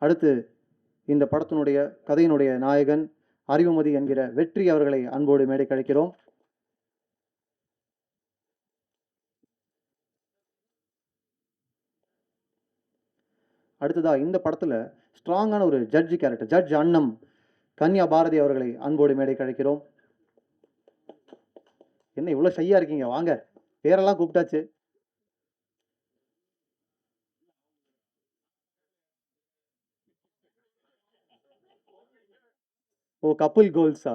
அடுத்து இந்த படத்தினுடைய கதையினுடைய நாயகன் அறிவுமதி என்கிற வெற்றி அவர்களை அன்போடு மேடைக்கு அழைக்கிறோம். அடுத்ததா இந்த படத்துல ஸ்ட்ராங்கான ஒரு ஜட்ஜ் கேரக்டர், ஜட்ஜ் அன்னம் கன்யா பாரதி அவர்களை அன்போடு மேடைக்கு அழைக்கிறோம். என்ன இவ்வளவு ஷையா இருக்கீங்க? வாங்க, பேரெல்லாம் கூப்பிட்டாச்சு. ஓ, கப்புல் கோல்ஸா?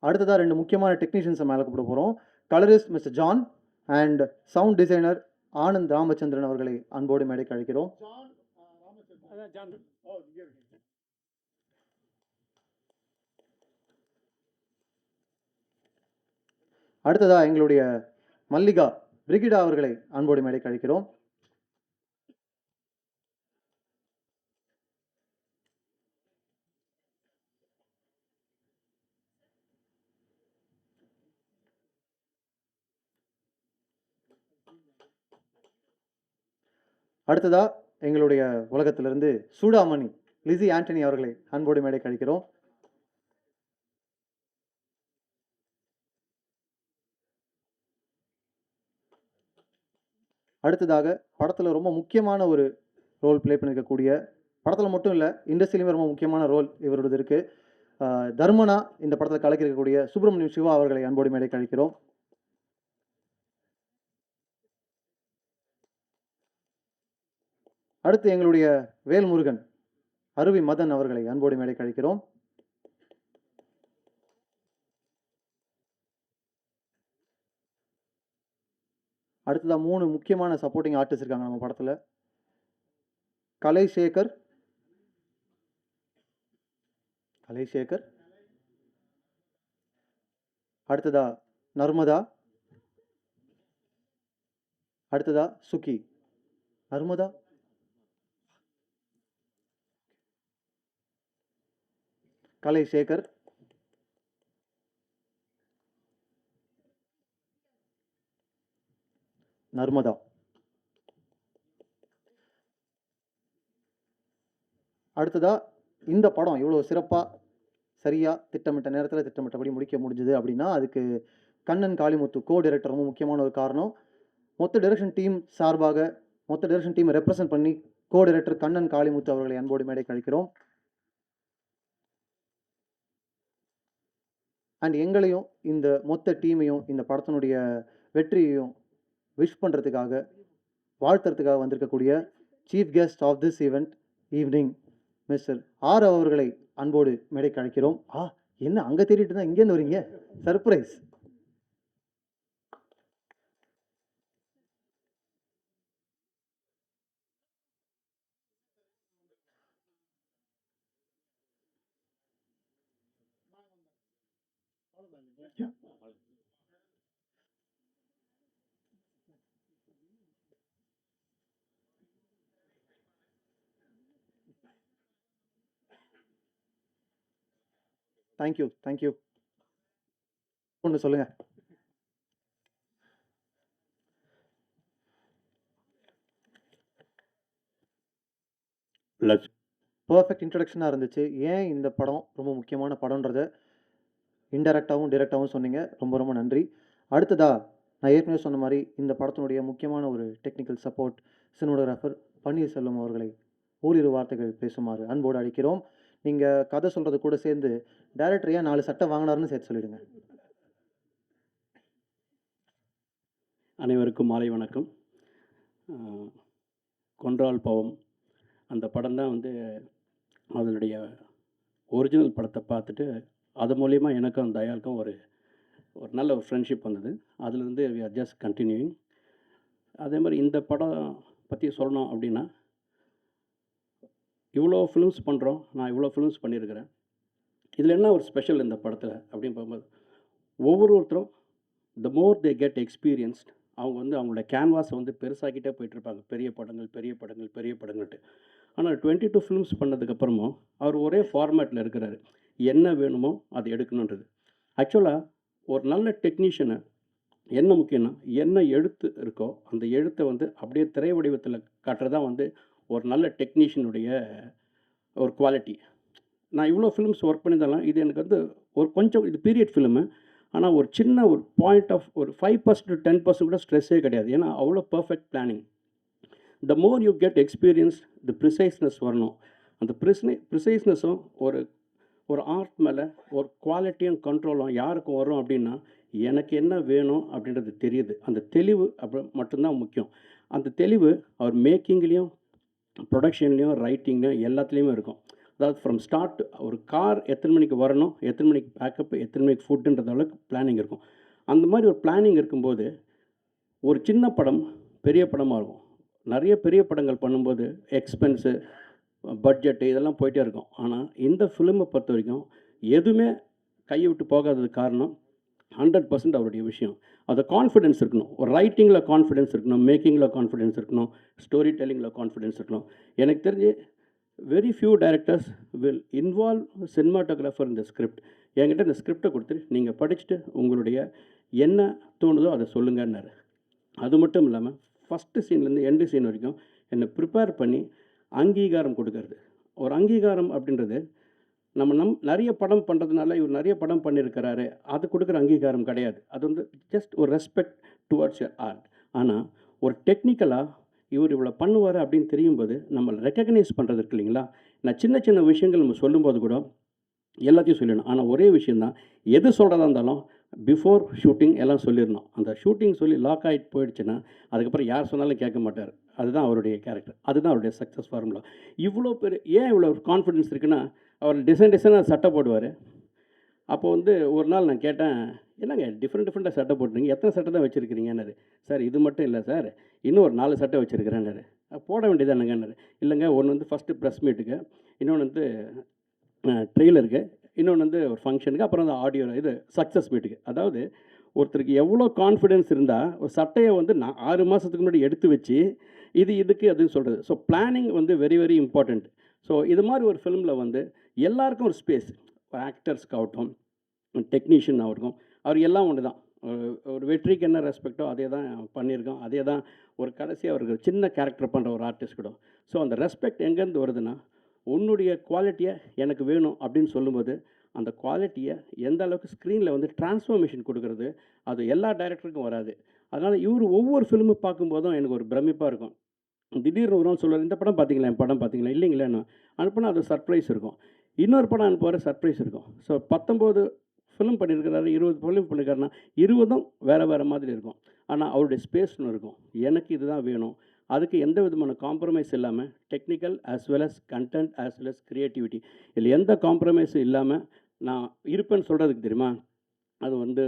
அடுத்ததா 2 முக்கியமான டெக்னீஷியன்ஸை மேலே கூப்பிட போகிறோம். Colourist mister John and sound designer Anand Ramachandran அவர்களை அன்போடு மேடைக்கு அழைக்கிறோம். அடுத்ததா எங்களுடைய மல்லிகா பிரிகிடா அவர்களை அன்போடு மேடைக்கு அழைக்கிறோம். அடுத்ததா எங்களுடைய உலகத்திலிருந்து சூடாமணி லிசி ஆண்டனி அவர்களை அன்போடு மேடைக்கு அழைக்கிறோம். அடுத்ததாக படத்தில் ரொம்ப முக்கியமான ஒரு ரோல் ப்ளே பண்ணியிருக்கக்கூடிய, படத்தில் மட்டும் இல்லை இண்டஸ்ட்ரியிலுமே ரொம்ப முக்கியமான ரோல் இவரோடது இருக்குது, தர்மனா இந்த படத்தில் கலக்கிருக்கக்கூடிய சுப்பிரமணியம் சிவா அவர்களை அன்போடு மேடைக்கு அழைக்கிறோம். அடுத்து எங்களுடைய வேல்முருகன் அருவி மதன் அவர்களை அன்போடு மேடைக்கு அழைக்கிறோம். அடுத்ததாக 3 முக்கியமான சப்போர்ட்டிங் ஆர்டிஸ்ட் இருக்காங்க நம்ம படத்தில். கலைசேகர், அடுத்ததா நர்மதா, அடுத்ததா சுகி. நர்மதா, கலைசேகர், நர்மதா. அடுத்ததா இந்த படம் இவ்வளோ சிறப்பாக சரியாக திட்டமிட்ட நேரத்தில் திட்டமிட்டபடி முடிக்க முடிஞ்சுது அப்படின்னா அதுக்கு கண்ணன் காளிமுத்து கோ டைரக்டர் ரொம்ப முக்கியமான ஒரு காரணம். மொத்த டைரக்ஷன் டீம் சார்பாக மொத்த டைரக்ஷன் டீமை ரெப்ரசன்ட் பண்ணி கோ டைரக்டர் கண்ணன் காளிமுத்து அவர்களை அன்போடு மேடைக்கு அழைக்கிறோம். அண்ட் எங்களையும் இந்த மொத்த டீமையும் இந்த படத்தினுடைய வெற்றியையும் விஷ் பண்ணுறதுக்காக வாழ்த்துறதுக்காக வந்திருக்கக்கூடிய chief guest of this evening mister R அவர்களை அன்போடு மேடைக்கு அழைக்கிறோம். என்ன அங்கே தேடிட்டு தான் இங்கேருந்து வரீங்க? சர்ப்ரைஸ். தேங்க்யூ. ஒன்று சொல்லுங்க. பர்ஃபெக்ட் இன்ட்ரடக்ஷனாக இருந்துச்சு. ஏன் இந்த படம் ரொம்ப முக்கியமான படம்ன்றத இன்டெரக்டாகவும் டிரெக்டாகவும் சொன்னீங்க. ரொம்ப ரொம்ப நன்றி. அடுத்ததா நான் ஏற்கனவே சொன்ன மாதிரி இந்த படத்தினுடைய முக்கியமான ஒரு டெக்னிக்கல் சப்போர்ட் சினிமோகிராஃபர் பன்னீர்செல்வம் அவர்களை ஓரிரு வார்த்தைகள் பேசுமாறு அன்போடு அழைக்கிறோம். நீங்கள் கதை சொல்கிறது கூட சேர்ந்து டைரக்டர் ஏன் 4 சட்டை வாங்கினாருன்னு சேர்த்து சொல்லிடுங்க. அனைவருக்கும் மாலை வணக்கம். கொன்றால் பாவம் அந்த படம் தான் அதனுடைய ஒரிஜினல் படத்தை பார்த்துட்டு அது மூலிமா எனக்கும் தயாளுக்கும் ஒரு நல்ல ஒரு ஃப்ரெண்ட்ஷிப் வந்தது. அதுலேருந்து வி ஆர் ஜஸ்ட் கண்டினியூயிங். அதே மாதிரி இந்த படம் பற்றி சொல்லணும் அப்படின்னா, இவ்வளோ ஃபிலிம்ஸ் பண்ணுறோம், நான் இவ்வளோ ஃபிலிம்ஸ் பண்ணியிருக்கிறேன். இதில் என்ன ஒரு ஸ்பெஷல் இந்த படத்தில் அப்படின்னு பார்க்கும்போது, ஒவ்வொருத்தரும் த மோர் தே கெட் எக்ஸ்பீரியன்ஸ்ட் அவங்க அவங்களோட கேன்வாஸை பெருசாக்கிட்டே போயிட்டுருப்பாங்க. பெரிய படங்கள்ட்டு. ஆனால் 22 ஃபிலிம்ஸ் பண்ணதுக்கப்புறமும் அவர் ஒரே ஃபார்மேட்டில் இருக்கிறாரு. என்ன வேணுமோ அதை எடுக்கணுன்றது. ஆக்சுவலாக ஒரு நல்ல டெக்னீஷியனை என்ன முக்கியம்னா, என்ன எழுத்து இருக்கோ, அந்த எழுத்த வந்து அப்படியே திரை வடிவத்தில காட்டுறது தான் வந்து ஒரு நல்ல டெக்னீஷியனுடைய ஒரு குவாலிட்டி. நான் இவ்வளோ ஃபிலிம்ஸ் ஒர்க் பண்ணியிருந்தாலும், இது எனக்கு வந்து ஒரு கொஞ்சம் இது பீரியட் ஃபிலிமு. ஆனா, ஒரு சின்ன ஒரு பாயிண்ட் ஆஃப் ஒரு 5% to 10% கூட ஸ்ட்ரெஸ்ஸே கிடையாது. ஏன்னா, அவ்வளோ perfect planning. The more you get experience, the preciseness வரணும். அந்த ப்ரிசைஸ்னஸும் ஒரு ஒரு ஆர்ட் மேலே ஒரு குவாலிட்டியும் கண்ட்ரோலும் யாருக்கு வரும் அப்படின்னா, எனக்கு என்ன வேணும் அப்படின்றது தெரியுது. அந்த தெளிவு மட்டும்தான் முக்கியம். அந்த தெளிவு அவர் மேக்கிங்லேயும், ப்ரொடக்ஷன்லேயும், ரைட்டிங்லேயும் எல்லாத்துலேயுமே இருக்கும். அதாவது ஃப்ரம் ஸ்டார்ட் ஒரு கார் எத்தனை மணிக்கு வரணும், எத்தனை மணிக்கு பேக்கப், எத்தனை மணிக்கு ஃபுட்டுன்ற அளவுக்கு பிளானிங் இருக்கும். அந்த மாதிரி ஒரு பிளானிங் இருக்கும்போது, ஒரு சின்ன படம் பெரிய படமாக இருக்கும். நிறைய பெரிய படங்கள் பண்ணும்போது எக்ஸ்பென்ஸு, பட்ஜெட்டு இதெல்லாம் போயிட்டே இருக்கும். ஆனால் இந்த ஃபிலிமை பொறுத்த வரைக்கும் எதுவுமே கையை விட்டு போகாததுக்கு காரணம் 100% அவருடைய விஷயம். அது கான்ஃபிடென்ஸ் இருக்கணும். ஒரு ரைட்டிங்கில் கான்ஃபிடென்ஸ் இருக்கணும், மேக்கிங்கில் கான்ஃபிடென்ஸ் இருக்கணும், ஸ்டோரி டெல்லிங்கில் கான்ஃபிடென்ஸ் இருக்கணும். எனக்கு தெரிஞ்சு very few directors will involve cinematographer இந்த ஸ்கிரிப்ட். என்கிட்ட இந்த ஸ்கிரிப்டை கொடுத்துட்டு நீங்கள் படிச்சுட்டு உங்களுடைய என்ன தோணுதோ அதை சொல்லுங்கன்னாரு. அது மட்டும் இல்லாமல் ஃபஸ்ட்டு சீன்லேருந்து எண்டு சீன் வரைக்கும் என்னை ப்ரிப்பேர் பண்ணி அங்கீகாரம் கொடுக்கறது. ஒரு அங்கீகாரம் அப்படின்றது நம்ம நிறைய படம் பண்ணுறதுனால இவர் நிறைய படம் பண்ணியிருக்கிறாரு, அது கொடுக்குற அங்கீகாரம் கிடையாது. அது வந்து ஜஸ்ட் ஒரு ரெஸ்பெக்ட் டுவர்ட்ஸ் யர் ஆர்ட். ஆனால் ஒரு டெக்னிக்கலாக இவர் இவ்வளோ பண்ணுவார் அப்படின்னு தெரியும்போது நம்மளை ரெக்கக்னைஸ் பண்ணுறது இருக்கு இல்லைங்களா? நான் சின்ன சின்ன விஷயங்கள் நம்ம சொல்லும்போது கூட எல்லாத்தையும் சொல்லிடணும். ஆனால் ஒரே விஷயம் தான், எது சொல்கிறதா இருந்தாலும் பிஃபோர் ஷூட்டிங் எல்லாம் சொல்லிடணும். அந்த ஷூட்டிங் சொல்லி லாக் ஆகிட்டு போயிடுச்சுன்னா அதுக்கப்புறம் யார் சொன்னாலும் கேட்க மாட்டார். அதுதான் அவருடைய கேரக்டர். அதுதான் அவருடைய சக்ஸஸ் ஃபார்முலா. இவ்வளோ பெரிய ஏன் இவ்வளோ கான்ஃபிடென்ஸ் இருக்குன்னா, அவர் டிசைனாக சட்டை போடுவார். அப்போ வந்து ஒரு நாள் நான் கேட்டேன், என்னங்க டிஃப்ரெண்ட்டாக சட்டை போட்டுறீங்க, எத்தனை சட்டை தான் வச்சுருக்கிறீங்கன்னாரு. சார் இது மட்டும் இல்லை சார், இன்னும் ஒரு 4 சட்டை வச்சுருக்கிறேன்னாரு. போட வேண்டியதானுங்கன்னாரு. இல்லைங்க, ஒன்று வந்து ஃபஸ்ட்டு ப்ரெஸ் மீட்டுக்கு, இன்னொன்று வந்து ட்ரெய்லருக்கு, இன்னொன்று வந்து ஒரு ஃபங்க்ஷனுக்கு, அப்புறம் அந்த ஆடியோ இது சக்ஸஸ் மீட்டுக்கு. அதாவது ஒருத்தருக்கு எவ்வளோ கான்ஃபிடென்ஸ் இருந்தால் ஒரு சட்டையை வந்து நான் 6 மாதத்துக்கு முன்னாடி எடுத்து வச்சு இதுக்கு அதுன்னு சொல்கிறது. ஸோ பிளானிங் வந்து வெரி வெரி இம்பார்ட்டண்ட். ஸோ இது மாதிரி ஒரு ஃபிலிமில் வந்து எல்லாருக்கும் ஒரு ஸ்பேஸ், ஆக்டர்ஸ்க்காகட்டும், டெக்னீஷியன் ஆகட்டும், அவர் எல்லாம் ஒன்று தான். ஒரு ஒரு வெற்றிக்கு என்ன ரெஸ்பெக்டோ அதே தான் பண்ணியிருக்கோம். அதே தான் ஒரு கடைசி அவருக்கு சின்ன கேரக்டர் பண்ணுற ஒரு ஆர்டிஸ்ட் கூட. ஸோ அந்த ரெஸ்பெக்ட் எங்கேருந்து வருதுன்னா, உன்னுடைய குவாலிட்டியை எனக்கு வேணும் அப்படின்னு சொல்லும்போது, அந்த குவாலிட்டியை எந்த அளவுக்கு ஸ்க்ரீனில் வந்து டிரான்ஸ்ஃபர்மேஷன் கொடுக்குறது, அது எல்லா டைரக்டருக்கும் வராது. அதனால் இவர் ஒவ்வொரு ஃபிலிமு பார்க்கும்போதும் எனக்கு ஒரு பிரமிப்பாக இருக்கும். திடீர்னு ஒரு நாள் சொல்லுவார், இந்த படம் பார்த்தீங்களா, என் படம் பார்த்தீங்களா, இல்லைங்களேன்னு அனுப்புனா அது சர்ப்ரைஸ் இருக்கும். இன்னொரு படம் அனுப்புவார், சர்ப்ரைஸ் இருக்கும். ஸோ 19 ஃபிலிம் பண்ணியிருக்கிறாரு, 20 ஃபிலிம் பண்ணியிருக்காருன்னா 20ம் வேறு வேறு மாதிரி இருக்கும். ஆனால் அவருடைய ஸ்பேஸ்னு இருக்கும். எனக்கு இதுதான் வேணும். அதுக்கு எந்த விதமான காம்ப்ரமைஸ் இல்லாமல் technical as well as content as well as creativity இதில் எந்த காம்ப்ரமைஸும் இல்லாமல் நான் இருப்பேன்னு சொல்கிறதுக்கு தெரியுமா? அது வந்து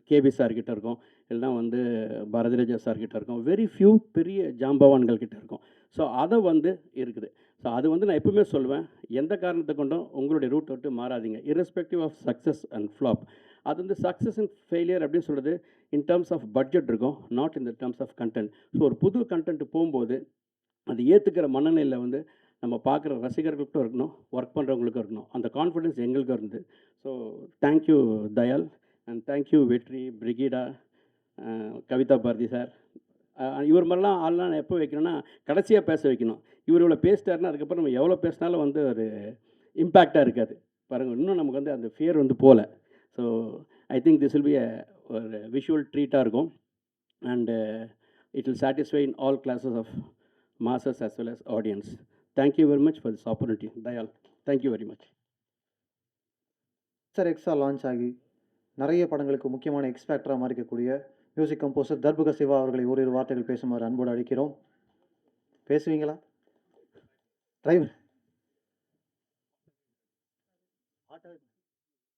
கேபி சார்கிட்ட இருக்கும், இல்லைனா வந்து பாரதிராஜா சார்கிட்ட இருக்கும், வெரி ஃபியூ பெரிய ஜாம்பவான்கள் கிட்ட இருக்கும். ஸோ அதை வந்து இருக்குது. ஸோ அது வந்து நான் எப்பவுமே சொல்லுவேன், எந்த காரணத்தை கொண்டும் உங்களுடைய ரூட் விட்டு மாறாதீங்க, irrespective of success and flop. அது வந்து சக்ஸஸ் அண்ட் ஃபெயிலியர் அப்படின்னு சொல்கிறது இன் டர்ம்ஸ் ஆஃப் பட்ஜெட் இருக்கும், not in the terms of content. So ஒரு புது கண்டென்ட் போகும்போது அது ஏற்றுக்கிற மனநிலையில் வந்து நம்ம பார்க்குற ரசிகர்களுக்கும் இருக்கணும், ஒர்க் பண்ணுறவங்களுக்கும் இருக்கணும். அந்த கான்ஃபிடென்ஸ் எங்களுக்கும் இருந்து. So thank you Dayal and thank you வெற்றி, பிரிகிடா, கவிதா பாரதி சார். இவர் மாதிரிலாம் ஆள்லாம் நான் எப்போ வைக்கணும்னா கடைசியாக பேச வைக்கணும். இவர் இவ்வளோ பேசிட்டாருன்னா அதுக்கப்புறம் நம்ம எவ்வளோ பேசினாலும் வந்து ஒரு இம்பேக்டாக இருக்காது. பாருங்கள், இன்னும் நமக்கு வந்து அந்த ஃபியர் வந்து போகல. So I think this will be ஒரு விஷுவல் ட்ரீட்டாக இருக்கும். And it will satisfy in all classes of masses as well as audience. Thank you very much for this opportunity. Dayal, thank you very much. Sir எக்ஸா launch ஆகி நிறைய படங்களுக்கு முக்கியமான X ஃபேக்டராக மாறி இருக்கக்கூடிய மியூசிக் கம்போசர் தர்புக சிவா அவர்களை ஓரிரு வார்த்தைகள் பேசுமாறு அன்போடு அழைக்கிறோம். பேசுவீங்களா? டிரைவர்.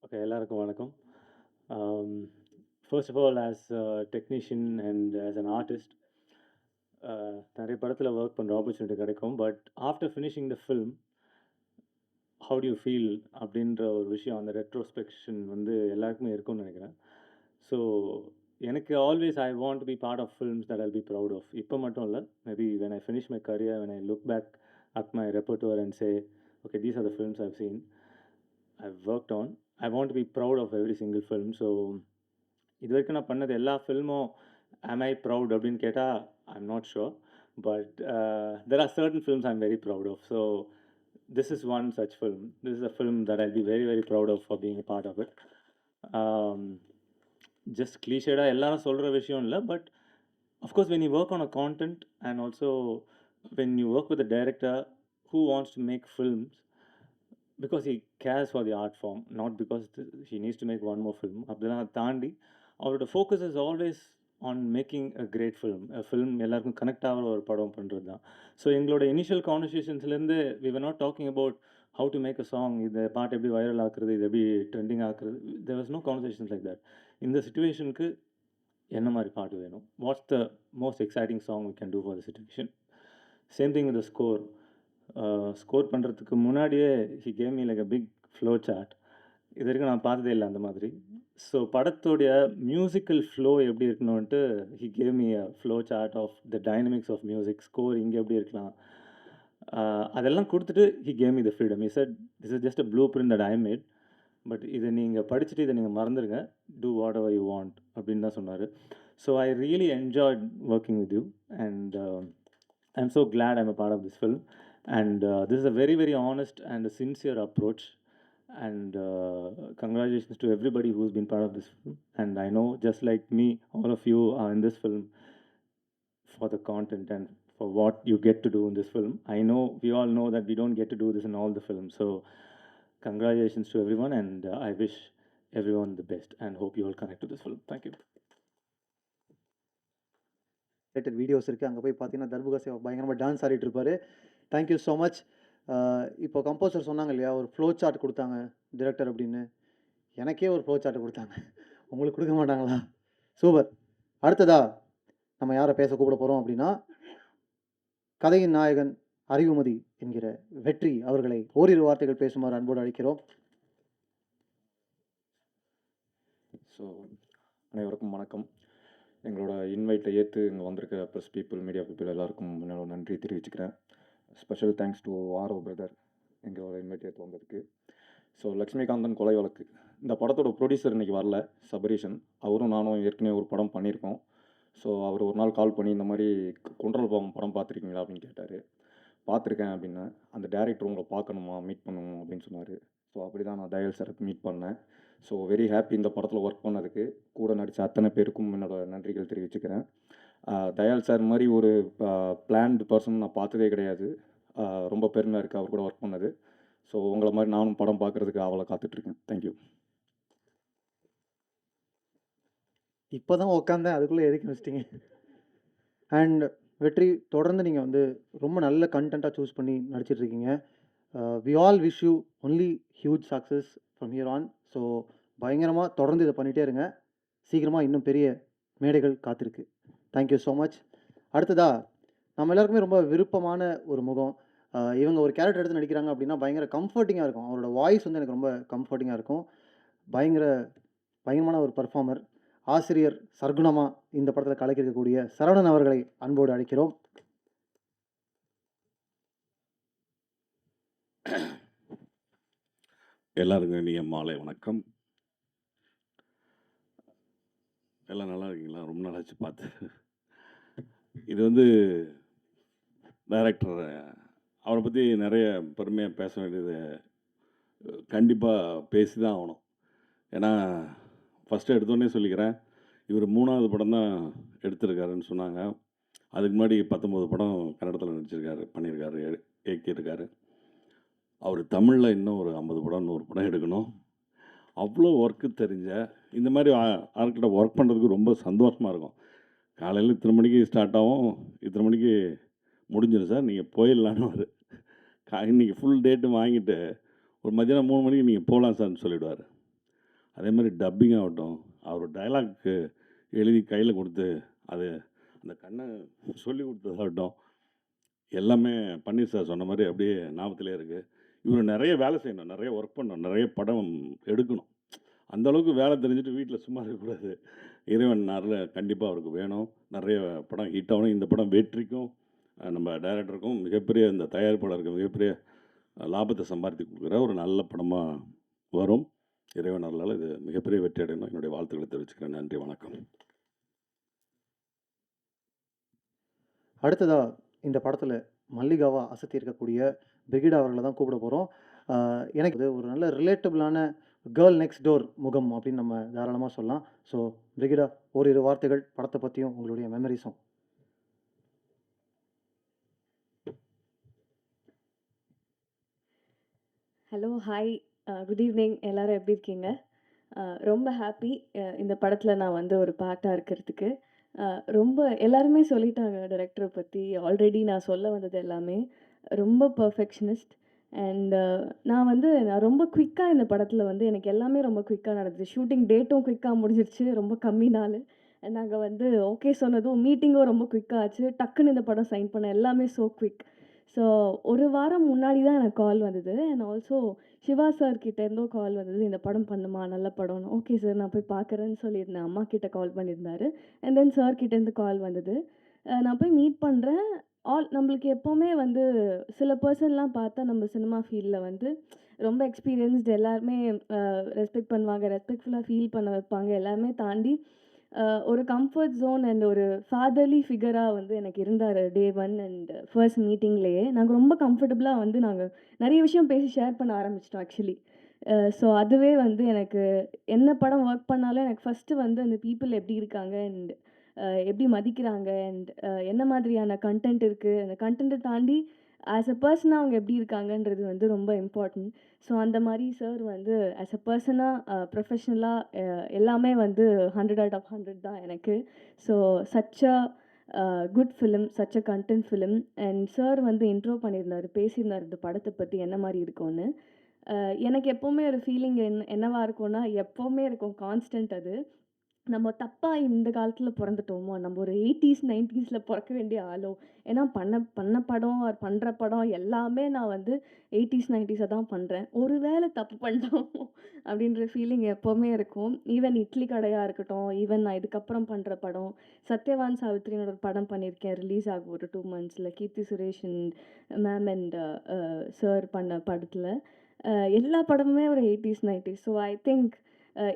Okay, எல்லாருக்கும் வணக்கம். First of all, as a technician and as an artist, நிறைய படத்தில் ஒர்க் பண்ணுற ஆப்பர்ச்சுனிட்டி கிடைக்கும். But after finishing the film, how to you feel அப்படின்ற ஒரு விஷயம், அந்த ரெட்ரோஸ்பெக்ஷன் வந்து எல்லாருக்குமே இருக்கும்னு நினைக்கிறேன். ஸோ எனக்கு always I want to be part of films that I'll be proud of. இப்போ மட்டும் இல்லை, maybe when I finish my career, when I look back at my repertoire and say, okay, these are the films I've seen, I've worked on. I want to be proud of every single film. So இது வரைக்கும் நான் பண்ணது எல்லா ஃபில்மும் am I proud அப்படின்னு கேட்டால் I'm not sure. But there are certain films I'm very proud of. So this is one such film. This is a film that I'll be very, very proud of for being a part of it. Um, just cliched எல்லாரும் சொல்கிற விஷயம் இல்லை, but of course when you work on a content and also when you work with a director who wants to make films because he cares for the art form, not because he needs to make one more film, அப்படிலாம் தாண்டி அவரோட focus is always on making a great film. Film எல்லாருக்கும் connect ஆகிற ஒரு படம் பண்ணுறது தான். So எங்களோட இனிஷியல் கான்வர்சேஷன்ஸ்லேருந்து we were not talking about how to make a song, இந்த பாட்டு எப்படி வைரல் ஆக்குறது, இது எப்படி ட்ரெண்டிங் ஆக்குறது. there was no conversations like that. இந்த சுச்சுவேஷனுக்கு என்ன மாதிரி பாட்டு வேணும், what's the most exciting song we can do for the situation. Same thing with the score பண்ணுறதுக்கு முன்னாடியே he gave me like a big flow chart. இது வரைக்கும் நான் பார்த்ததே இல்லை அந்த மாதிரி. ஸோ படத்தோடைய மியூசிக்கல் ஃப்ளோ எப்படி இருக்கணும்ன்ட்டு he gave me a flow chart of the dynamics of music. Score இங்கே எப்படி இருக்கலாம், அதெல்லாம் கொடுத்துட்டு he gave me the freedom. He said this is just a blueprint that I made, but இதை நீங்கள் படிச்சுட்டு இதை நீங்கள் மறந்துடுங்க, do whatever you want அப்படின்னு தான் சொன்னார். So I really enjoyed working with you and I'm so glad I'm a part of this film. And this is a very, very honest and a sincere approach. And congratulations to everybody who's been part of this film. And I know, just like me, all of you are in this film for the content and for what you get to do in this film. I know, we all know that we don't get to do this in all the films. So congratulations to everyone, and I wish everyone the best and hope you all connect to this film. Thank you. Related videos இருக்குது, அங்கே போய் பார்த்தீங்கன்னா தர்புகா சிவா பயங்கரமாக dance ஆடிட்டு இருப்பார். Thank you so much. இப்போ composer சொன்னாங்க இல்லையா, ஒரு ஃப்ளோ சார்ட் கொடுத்தாங்க டிரெக்டர் அப்படின்னு. எனக்கே ஒரு ஃப்ளோ சார்ட் கொடுத்தாங்க, உங்களுக்கு கொடுக்க மாட்டாங்களா? சூப்பர். அடுத்ததா நம்ம யாரை பேச கூப்பிட போகிறோம் அப்படின்னா, கதையின் நாயகன் அறிவுமதி என்கிற வெற்றி அவர்களை ஓரிரு வார்த்தைகள் பேசுமாறு அன்போடு அழைக்கிறோம். ஸோ அனைவருக்கும் வணக்கம். எங்களோட இன்வைட்டை ஏற்று இங்கே வந்திருக்க ப்ரெஸ் பீப்புள், மீடியா பீப்புள் எல்லாருக்கும் என்னோட நன்றி தெரிவிச்சுக்கிறேன். ஸ்பெஷல் தேங்க்ஸ் டு ஆரோ பிரதர் எங்களோட இன்வைட் ஏற்று வந்ததுக்கு. ஸோ லக்ஷ்மிகாந்தன் கொலை வழக்கு, இந்த படத்தோட ப்ரொடியூசர் இன்றைக்கி வரல, சபரீஷன். அவரும் நானும் ஏற்கனவே ஒரு படம் பண்ணியிருக்கோம். ஸோ அவர் ஒரு நாள் கால் பண்ணி இந்த மாதிரி குன்றல் பாவம் படம் பார்த்துருக்கீங்களா அப்படின்னு கேட்டார். பார்த்துருக்கேன் அப்படின்னு. அந்த டேரக்டர் உங்களை பார்க்கணுமா, மீட் பண்ணணும் அப்படின்னு சொன்னார். ஸோ அப்படி தான் நான் தயால் சாரை மீட் பண்ணேன். ஸோ வெரி ஹாப்பி இந்த படத்தில் ஒர்க் பண்ணதுக்கு. கூட நடித்த அத்தனை பேருக்கும் என்னோட நன்றிகள் தெரிவிச்சுக்கிறேன். தயால் சார் மாதிரி ஒரு பிளான்டு பர்சன் நான் பார்த்ததே கிடையாது. ரொம்ப பெருமையாக இருக்குது அவர் கூட ஒர்க் பண்ணது. ஸோ உங்களை மாதிரி நானும் படம் பார்க்குறதுக்கு அவளை காத்துட்ருக்கேன். தேங்க்யூ. இப்போ தான் உட்காந்தேன், அதுக்குள்ளே எதுக்கு வச்சிட்டிங்க? அண்ட் வெற்றி, தொடர்ந்து நீங்கள் வந்து ரொம்ப நல்ல கண்டென்ட்டாக சூஸ் பண்ணி நடிச்சிட்ருக்கீங்க. We all wish you only huge success from here on. So பயங்கரமாக தொடர்ந்து இதை பண்ணிகிட்டே இருங்க. சீக்கிரமாக இன்னும் பெரிய மேடைகள் காத்திருக்கு. Thank you so much. அடுத்ததா நம்ம எல்லாருக்குமே ரொம்ப விருப்பமான ஒரு முகம். இவங்க ஒரு கேரக்டர் எடுத்து நடிக்கிறாங்க அப்படின்னா பயங்கர கம்ஃபர்ட்டிங்காக இருக்கும். அவரோட வாய்ஸ் வந்து எனக்கு ரொம்ப கம்ஃபர்ட்டிங்காக இருக்கும். பயங்கரமான ஒரு பர்ஃபார்மர், ஆசிரியர் சர்க்குணமா இந்த படத்தில் கலக்கிருக்கக்கூடிய சரவணன் அவர்களை அன்போடு அழைக்கிறோம். எல்லாருக்கும் இனிய மாலை வணக்கம். எல்லாம் நல்லா இருக்கீங்களா? ரொம்ப நாளாச்சு பார்த்து. இது வந்து டைரக்டர், அவரை பற்றி நிறைய பெருமையாக பேச வேண்டியது கண்டிப்பாக பேசி தான் ஆகணும். ஏன்னா ஃபஸ்ட்டு எடுத்தோடனே சொல்லிக்கிறேன், இவர் 3வது படம் தான் எடுத்திருக்காருன்னு சொன்னாங்க. அதுக்கு முன்னாடி 19 படம் கன்னடத்தில் நடிச்சிருக்காரு, பண்ணியிருக்காரு, இயக்கியிருக்காரு. அவர் தமிழில் இன்னும் ஒரு 50 படம் 100 படம் எடுக்கணும். அவ்வளோ ஒர்க்கு தெரிஞ்ச இந்த மாதிரி ஆர்கிட்ட ஒர்க் பண்ணுறதுக்கு ரொம்ப சந்தோஷமாக இருக்கும். காலையில் இத்தனை மணிக்கு ஸ்டார்ட் ஆகும், இத்தனை மணிக்கு முடிஞ்சிடும் சார், நீங்கள் போயிடலான்னு இன்றைக்கி ஃபுல் டேட்டு வாங்கிட்டு ஒரு மத்தியானம் 3 மணிக்கு நீங்கள் போகலாம் சார்னு சொல்லிவிடுவார். அதே மாதிரி டப்பிங் ஆகட்டும், அவர் டைலாக்கு எழுதி கையில் கொடுத்து அது அந்த கண்ணை சொல்லி கொடுத்ததாகட்டும், எல்லாமே பன்னீர் சார் சொன்ன மாதிரி அப்படியே ஞாபகத்திலே இருக்குது. இவர் நிறைய வேலை செய்யணும், நிறைய ஒர்க் பண்ணணும், நிறைய படம் எடுக்கணும். அந்தளவுக்கு வேலை தெரிஞ்சுட்டு வீட்டில் சும்மா இருக்கக்கூடாது. இறைவன் நிறைய கண்டிப்பாக அவருக்கு வேணும். நிறைய படம் ஹிட் ஆகணும். இந்த படம் வெற்றிக்கும் நம்ம டைரக்டருக்கும் மிகப்பெரிய, இந்த தயாரிப்பாளருக்கு மிகப்பெரிய லாபத்தை சம்பாதித்து கொடுக்குற ஒரு நல்ல படமாக வரும். இறைவன் அருளால் இது மிகப்பெரிய வெற்றி அடையணும் என்னுடைய வாழ்த்துக்களை தெரிவிச்சுக்கிறேன். நன்றி, வணக்கம். அடுத்ததா இந்த படத்துல மல்லிகாவா அசத்தி இருக்கக்கூடிய பிரிகிடா அவர்கள தான் கூப்பிட போறோம். எனக்கு இது ஒரு நல்ல ரிலேட்டபிளான கேர்ள் நெக்ஸ்ட் டோர் முகம் அப்படின்னு நம்ம தாராளமா சொல்லலாம். ஸோ பிரிகிடா, ஓரிரு வார்த்தைகள் படத்த பத்தியும் உங்களுடைய மெமரீஸும். Hello, hi, good evening. எல்லாரும் எப்படி இருக்கீங்க? ரொம்ப ஹாப்பி இந்த படத்தில் நான் வந்து ஒரு பார்ட்டாக இருக்கிறதுக்கு. ரொம்ப எல்லாருமே சொல்லிட்டாங்க டைரக்டரை பற்றி. ஆல்ரெடி நான் சொல்ல வந்தது எல்லாமே. ரொம்ப பெர்ஃபெக்ஷனிஸ்ட். அண்ட் நான் ரொம்ப குயிக்காக இந்த படத்தில் வந்து எனக்கு எல்லாமே ரொம்ப குயிக்காக நடந்துச்சு. ஷூட்டிங் டேட்டும் குயிக்காக முடிஞ்சிருச்சு, ரொம்ப கம்மி நாள். நாங்கள் வந்து ஓகே சொன்னதும் மீட்டிங்கும் ரொம்ப குயிக்காக ஆச்சு. டக்குன்னு இந்த படம் சைன் பண்ண எல்லாமே ஸோ குவிக். ஸோ ஒரு வாரம் முன்னாடி தான் எனக்கு கால் வந்தது. அண்ட் ஆல்சோ சிவா சார் கிட்டேருந்தும் கால் வந்தது, இந்த படம் பண்ணுமா, நல்ல படம்னு. ஓகே சார், நான் போய் பார்க்குறேன்னு சொல்லியிருந்தேன். அம்மா கிட்ட கால் பண்ணியிருந்தாரு. அண்ட் தென் சார் கிட்டேருந்து கால் வந்தது. நான் போய் மீட் பண்ணுறேன். நம்மளுக்கு எப்போவுமே வந்து சில பர்சன்லாம் பார்த்தா நம்ம சினிமா ஃபீல்டில் வந்து ரொம்ப எக்ஸ்பீரியன்ஸ்டு, எல்லாருமே ரெஸ்பெக்ட் பண்ணுவாங்க, ரெஸ்பெக்ட்ஃபுல்லாக ஃபீல் பண்ண வைப்பாங்க. எல்லாமே தாண்டி ஒரு கம்ஃபர்ட் ஜோன் அண்ட் ஒரு ஃபாதர்லி ஃபிகராக வந்து எனக்கு இருந்தார் டே 1 அண்ட் ஃபர்ஸ்ட் மீட்டிங்லேயே. நாங்கள் ரொம்ப கம்ஃபர்டபுளாக வந்து நாங்கள் நிறைய விஷயம் பேசி ஷேர் பண்ண ஆரம்பிச்சிட்டோம் ஆக்சுவலி. ஸோ அதுவே வந்து எனக்கு என்ன படம் ஒர்க் பண்ணாலும் எனக்கு ஃபஸ்ட்டு வந்து அந்த பீப்புள் எப்படி இருக்காங்க அண்ட் எப்படி மதிக்கிறாங்க அண்ட் என்ன மாதிரியான கண்டென்ட் இருக்குது, அந்த கண்டென்ட்டை தாண்டி ஆஸ் அ பர்சனாக அவங்க எப்படி இருக்காங்கன்றது வந்து ரொம்ப இம்பார்ட்டன்ட். ஸோ அந்த மாதிரி சார் வந்து ஆஸ் அ பர்சனாக ப்ரொஃபஷ்னலாக எல்லாமே வந்து 100 அவுட் ஆஃப் 100 தான் எனக்கு. So such a good film, such a content film. And sir வந்து இன்ட்ரோ பண்ணியிருந்தார், பேசியிருந்தார் இந்த படத்தை பற்றி என்ன மாதிரி இருக்கும்னு. எனக்கு எப்போவுமே ஒரு ஃபீலிங் என்னவா இருக்கும்னா, எப்போவுமே இருக்கும் கான்ஸ்டன்ட் அது. நம்ம தப்பாக இந்த காலத்தில் பிறந்துட்டோமோ, நம்ம ஒரு 80s 90ஸ்ல பிறக்க வேண்டிய ஆளோ. ஏன்னா பண்ண படம் ஆர் பண்ணுற படம் எல்லாமே நான் வந்து 80s 90ஸை தான் பண்ணுறேன். ஒரு வேளை தப்பு பண்ணிட்டோமோ அப்படின்ற ஃபீலிங் எப்போவுமே இருக்கும். ஈவன் இட்லி கடையாக இருக்கட்டும், ஈவன் நான் இதுக்கப்புறம் பண்ணுற படம் சத்யவான் சாவித்ரின்னு ஒரு படம் பண்ணியிருக்கேன், ரிலீஸ் ஆகும் ஒரு 2 monthsல. Keerthy Suresh ma'am and sir பண்ண படத்தில் எல்லா படமுமே ஒரு 80s 90s. So I think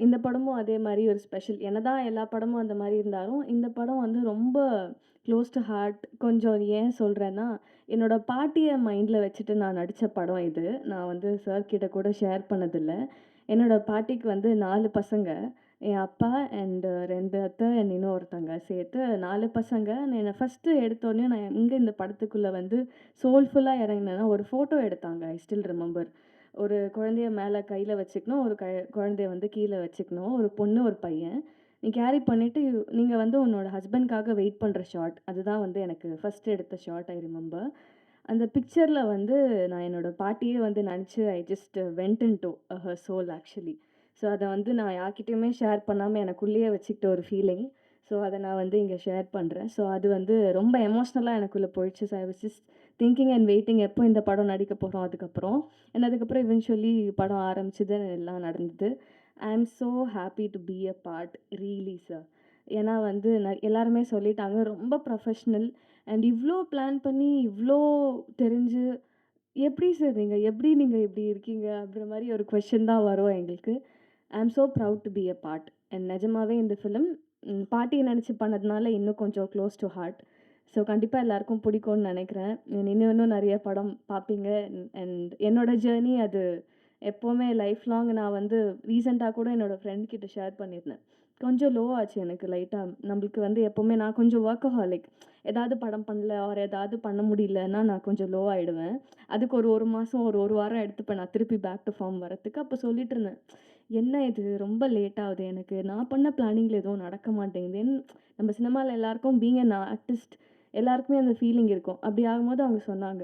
இந்த படமும் அதே மாதிரி ஒரு ஸ்பெஷல். என்னதான் எல்லா படமும் அந்த மாதிரி இருந்தாலும் இந்த படம் வந்து ரொம்ப க்ளோஸ் டு ஹார்ட். கொஞ்சம் ஏன் சொல்கிறேன்னா, என்னோடய பாட்டியை மைண்டில் வச்சுட்டு நான் நடித்த படம் இது. நான் வந்து சார் கிட்ட கூட ஷேர் பண்ணதில்ல. என்னோடய பாட்டிக்கு வந்து 4 பசங்க. என் அப்பா அண்ட் 2 அத்தை அண்ட் இன்னொருத்தங்க சேர்த்து 4 பசங்க. என்னை ஃபஸ்ட்டு எடுத்தோடனே நான் எங்கே இந்த படத்துக்குள்ளே வந்து சோல்ஃபுல்லாக இறங்கினேன்னா, ஒரு ஃபோட்டோ எடுத்தாங்க. I still remember. ஒரு குழந்தைய மேலே கையில் வச்சுக்கணும், ஒரு குழந்தைய வந்து கீழே வச்சுக்கணும், ஒரு பொண்ணு ஒரு பையன். நீ கேரி பண்ணிவிட்டு நீங்கள் வந்து உன்னோட ஹஸ்பண்ட்காக வெயிட் பண்ணுற ஷாட். அதுதான் வந்து எனக்கு ஃபஸ்ட்டு எடுத்த ஷாட் ஐ ரிமெம்பர். அந்த பிக்சரில் வந்து நான் என்னோடய பாட்டியே வந்து நினச்சி I just went into her soul actually. So அதை வந்து நான் யார்கிட்டயுமே ஷேர் பண்ணாமல் எனக்குள்ளேயே வச்சுக்கிட்ட ஒரு ஃபீலிங். ஸோ அதை நான் வந்து இங்கே ஷேர் பண்ணுறேன். ஸோ அது வந்து ரொம்ப எமோஷ்னலாக எனக்குள்ளே போயிடுச்சு. So I was just thinking and waiting எப்போ இந்த படம் நடிக்க போகிறோம் அதுக்கப்புறம். அண்ட் அதுக்கப்புறம் இவென்ச்சுவலி படம் ஆரம்பிச்சது, எல்லாம் நடந்தது. ஐ am so happy to be a part, really sir. ஏன்னா வந்து எல்லாருமே சொல்லிட்டாங்க ரொம்ப ப்ரொஃபஷ்னல் அண்ட் இவ்வளோ பிளான் பண்ணி இவ்வளோ தெரிஞ்சு எப்படி சார் நீங்கள் இப்படி இருக்கீங்க அப்படின்ற மாதிரி ஒரு கொஷின் தான் வரும் எங்களுக்கு. ஐ am so proud to be a part. And நிஜமாவே இந்த ஃபிலிம் பாட்டியை நினச்சி பண்ணதுனால இன்னும் கொஞ்சம் க்ளோஸ் டு ஹார்ட். ஸோ கண்டிப்பாக எல்லாருக்கும் பிடிக்கும்னு நினைக்கிறேன். இன்னும் நிறைய படம் பார்ப்பீங்க. அண்ட் என்னோடய ஜேர்னி அது எப்போவுமே லைஃப் லாங். நான் வந்து ரீசெண்டாக கூட என்னோடய ஃப்ரெண்ட் கிட்ட ஷேர் பண்ணியிருந்தேன். கொஞ்சம் லோ ஆச்சு எனக்கு லைட்டாக. நம்மளுக்கு வந்து எப்போவுமே நான் கொஞ்சம் ஒர்க்கஹாலிக். ஏதாவது படம் பண்ணல ஆர் ஏதாவது பண்ண முடியலன்னா நான் கொஞ்சம் லோ ஆகிடுவேன். அதுக்கு ஒரு மாதம் ஒரு வாரம் எடுத்துப்பேன் நான் திருப்பி பேக் டு ஃபார்ம் வரத்துக்கு. அப்போ சொல்லிட்டு இருந்தேன், என்ன இது ரொம்ப லேட் ஆகுது எனக்கு, நான் பண்ண பிளானிங்கில் எதுவும் நடக்க மாட்டேங்குதுன்னு. நம்ம சினிமாவில் எல்லாருக்கும் பீங் அன் ஆர்டிஸ்ட் எல்லாருக்குமே அந்த ஃபீலிங் இருக்கும். அப்படி ஆகும்போது அவங்க சொன்னாங்க,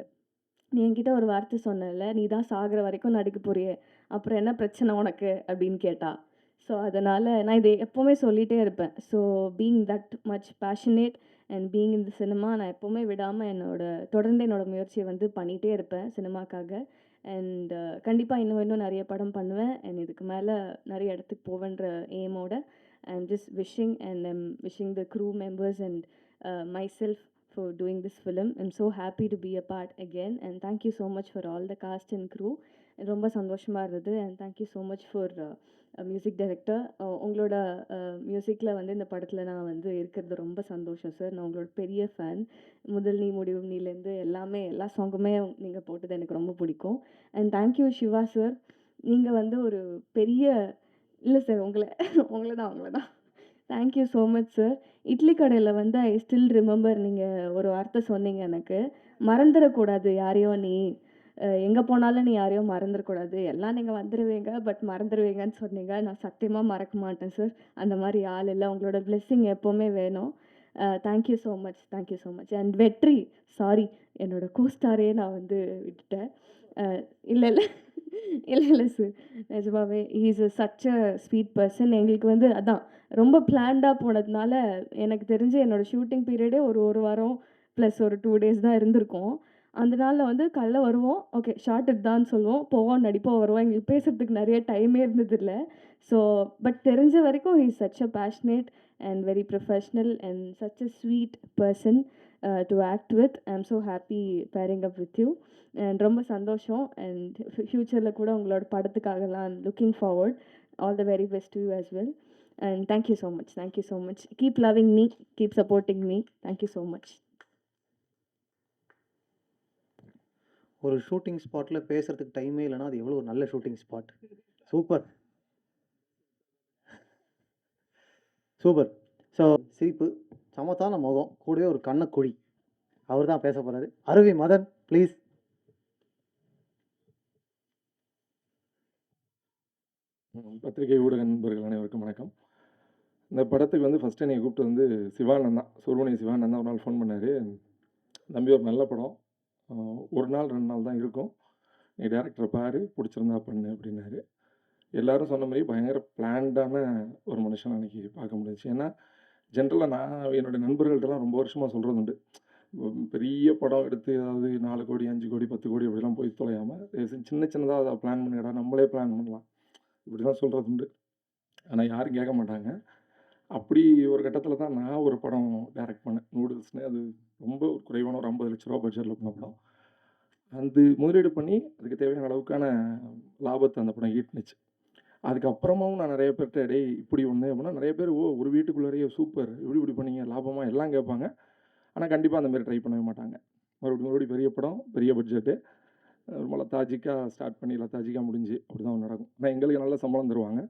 நீ என்கிட்ட ஒரு வார்த்தை சொன்னல, நீ தான் சாகிற வரைக்கும் நடிக்க போறியே, அப்புறம் என்ன பிரச்சனை உனக்கு அப்படின்னு கேட்டா. ஸோ அதனால் நான் இதை எப்போவுமே சொல்லிகிட்டே இருப்பேன். So being that much passionate and being in the cinema, நான் எப்போவுமே விடாமல் தொடர்ந்து என்னோடய முயற்சியை வந்து பண்ணிகிட்டே இருப்பேன் சினிமாக்காக. அண்ட் கண்டிப்பாக இன்னும் நிறைய படம் பண்ணுவேன். அண்ட் இதுக்கு மேலே நிறைய இடத்துக்கு போவேன்ற எய்மோட I am just wishing and I'm wishing the crew members and myself for doing this film. I'm so happy to be a part again, and thank you so much for all the cast and crew. ரொம்ப சந்தோஷமாக இருந்தது. And thank you so much for music director. உங்களோட மியூசிக்கில் வந்து இந்த படத்தில் நான் வந்து இருக்கிறது ரொம்ப சந்தோஷம் சார். நான் உங்களோட பெரிய ஃபேன். முதல் நீ முடிவும் நீலேருந்து எல்லாமே எல்லா சாங்குமே நீங்கள் போட்டது எனக்கு ரொம்ப பிடிக்கும். And thank you Siva sir. நீங்கள் வந்து ஒரு பெரிய இல்ல சார் உங்கள தான். Thank you so much sir. Idli கடையில வந்து ஐ ஸ்டில் ரிமெம்பர் நீங்க ஒரு வார்த்தை சொன்னீங்க எனக்கு. "மறந்துறக்கூடாது யாரையோ நீ. எங்க போனாலும் நீ யாரையோ மறந்துறக்கூடாது. எல்லாம் நீங்க வந்துருவீங்க, பட் மறந்துருவீங்கன்னு" சொன்னீங்க. நான் சத்தியமா மறக்க மாட்டேன் சார். அந்த மாரி ஆள் இல்ல. உங்களோட பிளெஸ்ஸிங் எப்பவுமே வேணும். Thank you so much. Thank you so much. And வெற்றி, சாரி என்னோட கோஸ்டாரையே நான் வந்து விட்டுட்டேன். அ இல்ல, இல்ல. இல்ல சார். நிஜமாவே he is such a sweet person. எங்களுக்கு வந்து அதான் ரொம்ப பிளான்டா போனதுனால, எனக்கு தெரிஞ்சு என்னோட ஷூட்டிங் பீரியடே ஒரு 1 வாரம் ப்ளஸ் ஒரு 2 டேஸ் தான் இருந்திருக்கும். அந்த நாள்ல வந்து காலைல வருவோம். ஓகே ஷாட் இதுதான்னு சொல்லுவோம். போவோம், நடிப்போம், வருவோம். எங்களுக்கு பேசுறதுக்கு நெறைய டைமே இருந்ததில்ல. ஸோ பட் தெரிஞ்ச வரைக்கும் he is such a passionate and very professional and such a sweet person to act with. I am so happy pairing up with you. And ரொம்ப சந்தோஷம். அண்ட் ஃப்யூச்சரில் கூட உங்களோட படத்துக்காகலாம் I am looking forward. All the very best to you as well. And thank you so much. Thank you so much. Keep loving me. Keep supporting me. Thank you so much. ஒரு shooting ஸ்பாட்ல பேசுறதுக்கு டைமே இல்லைன்னா, அது எவ்வளோ ஒரு நல்ல shooting spot. Super, super. So சிரிப்பு, சமத்தான முகம், கூடவே ஒரு கன்னக்குழி. அவர் தான் பேச போறாரு. அருவி மதன் ப்ளீஸ். பத்திரிகை ஊடக நண்பர்கள் அனைவருக்கும் வணக்கம். இந்த படத்துக்கு வந்து ஃபஸ்ட்டு என்னை கூப்பிட்டு வந்து சிவானந்த் தான், சுப்பிரமணிய சிவானந்த் தான் ஒரு நாள் ஃபோன் பண்ணார். "தம்பி ஒரு நல்ல படம், 1 நாள் 2 நாள் தான் இருக்கும். நீ டேரக்டரை பாரு, பிடிச்சிருந்தா பண்ணு" அப்படின்னாரு. எல்லாரும் சொன்ன மாதிரி பயங்கர பிளான்டான ஒரு மனுஷன் அன்றைக்கி பார்க்க முடிஞ்சுச்சு. ஏன்னா ஜென்ரலாக நான் என்னோடய நண்பர்கள்ட்டலாம் ரொம்ப வருஷமாக சொல்கிறது உண்டு, பெரிய படம் எடுத்து ஏதாவது 4 கோடி 5 கோடி 10 கோடி அப்படிலாம் போய் தொலையாமல் சின்ன சின்னதாக அதை பிளான் பண்ணிடா, நம்மளே பிளான் பண்ணலாம், இப்படி தான் சொல்கிறது உண்டு. ஆனால் யாரும் கேட்க மாட்டாங்க. அப்படி ஒரு கட்டத்தில் தான் நான் ஒரு படம் டைரக்ட் பண்ணேன், நூடுல்ஸ்னு. அது ரொம்ப ஒரு குறைவான ஒரு 50 லட்ச ரூபா பட்ஜெட்டில் பண்ண படம். அது முதலீடு பண்ணி அதுக்கு தேவையான அளவுக்கான லாபத்தை அந்த படம் ஈட்டுனுச்சு. அதுக்கப்புறமாவும் நான் நிறைய பேர்கிட்ட டேய் இப்படி ஒன்று அப்படின்னா நிறைய பேர் ஓ ஒரு வீட்டுக்குள்ளாரையே சூப்பர் இப்படி பண்ணீங்க லாபமாக எல்லாம் கேட்பாங்க. ஆனால் கண்டிப்பாக அந்த மாதிரி ட்ரை பண்ணவே மாட்டாங்க. மறுபடியும் பெரிய படம், பெரிய பட்ஜெட்டு, ரொம்ப லத்தாஜிக்காக ஸ்டார்ட் பண்ணி லத்தாஜிக்காக முடிஞ்சு அப்படி தான் நடக்கும். ஆனால் எங்களுக்கு நல்ல சம்பளம் தருவாங்க.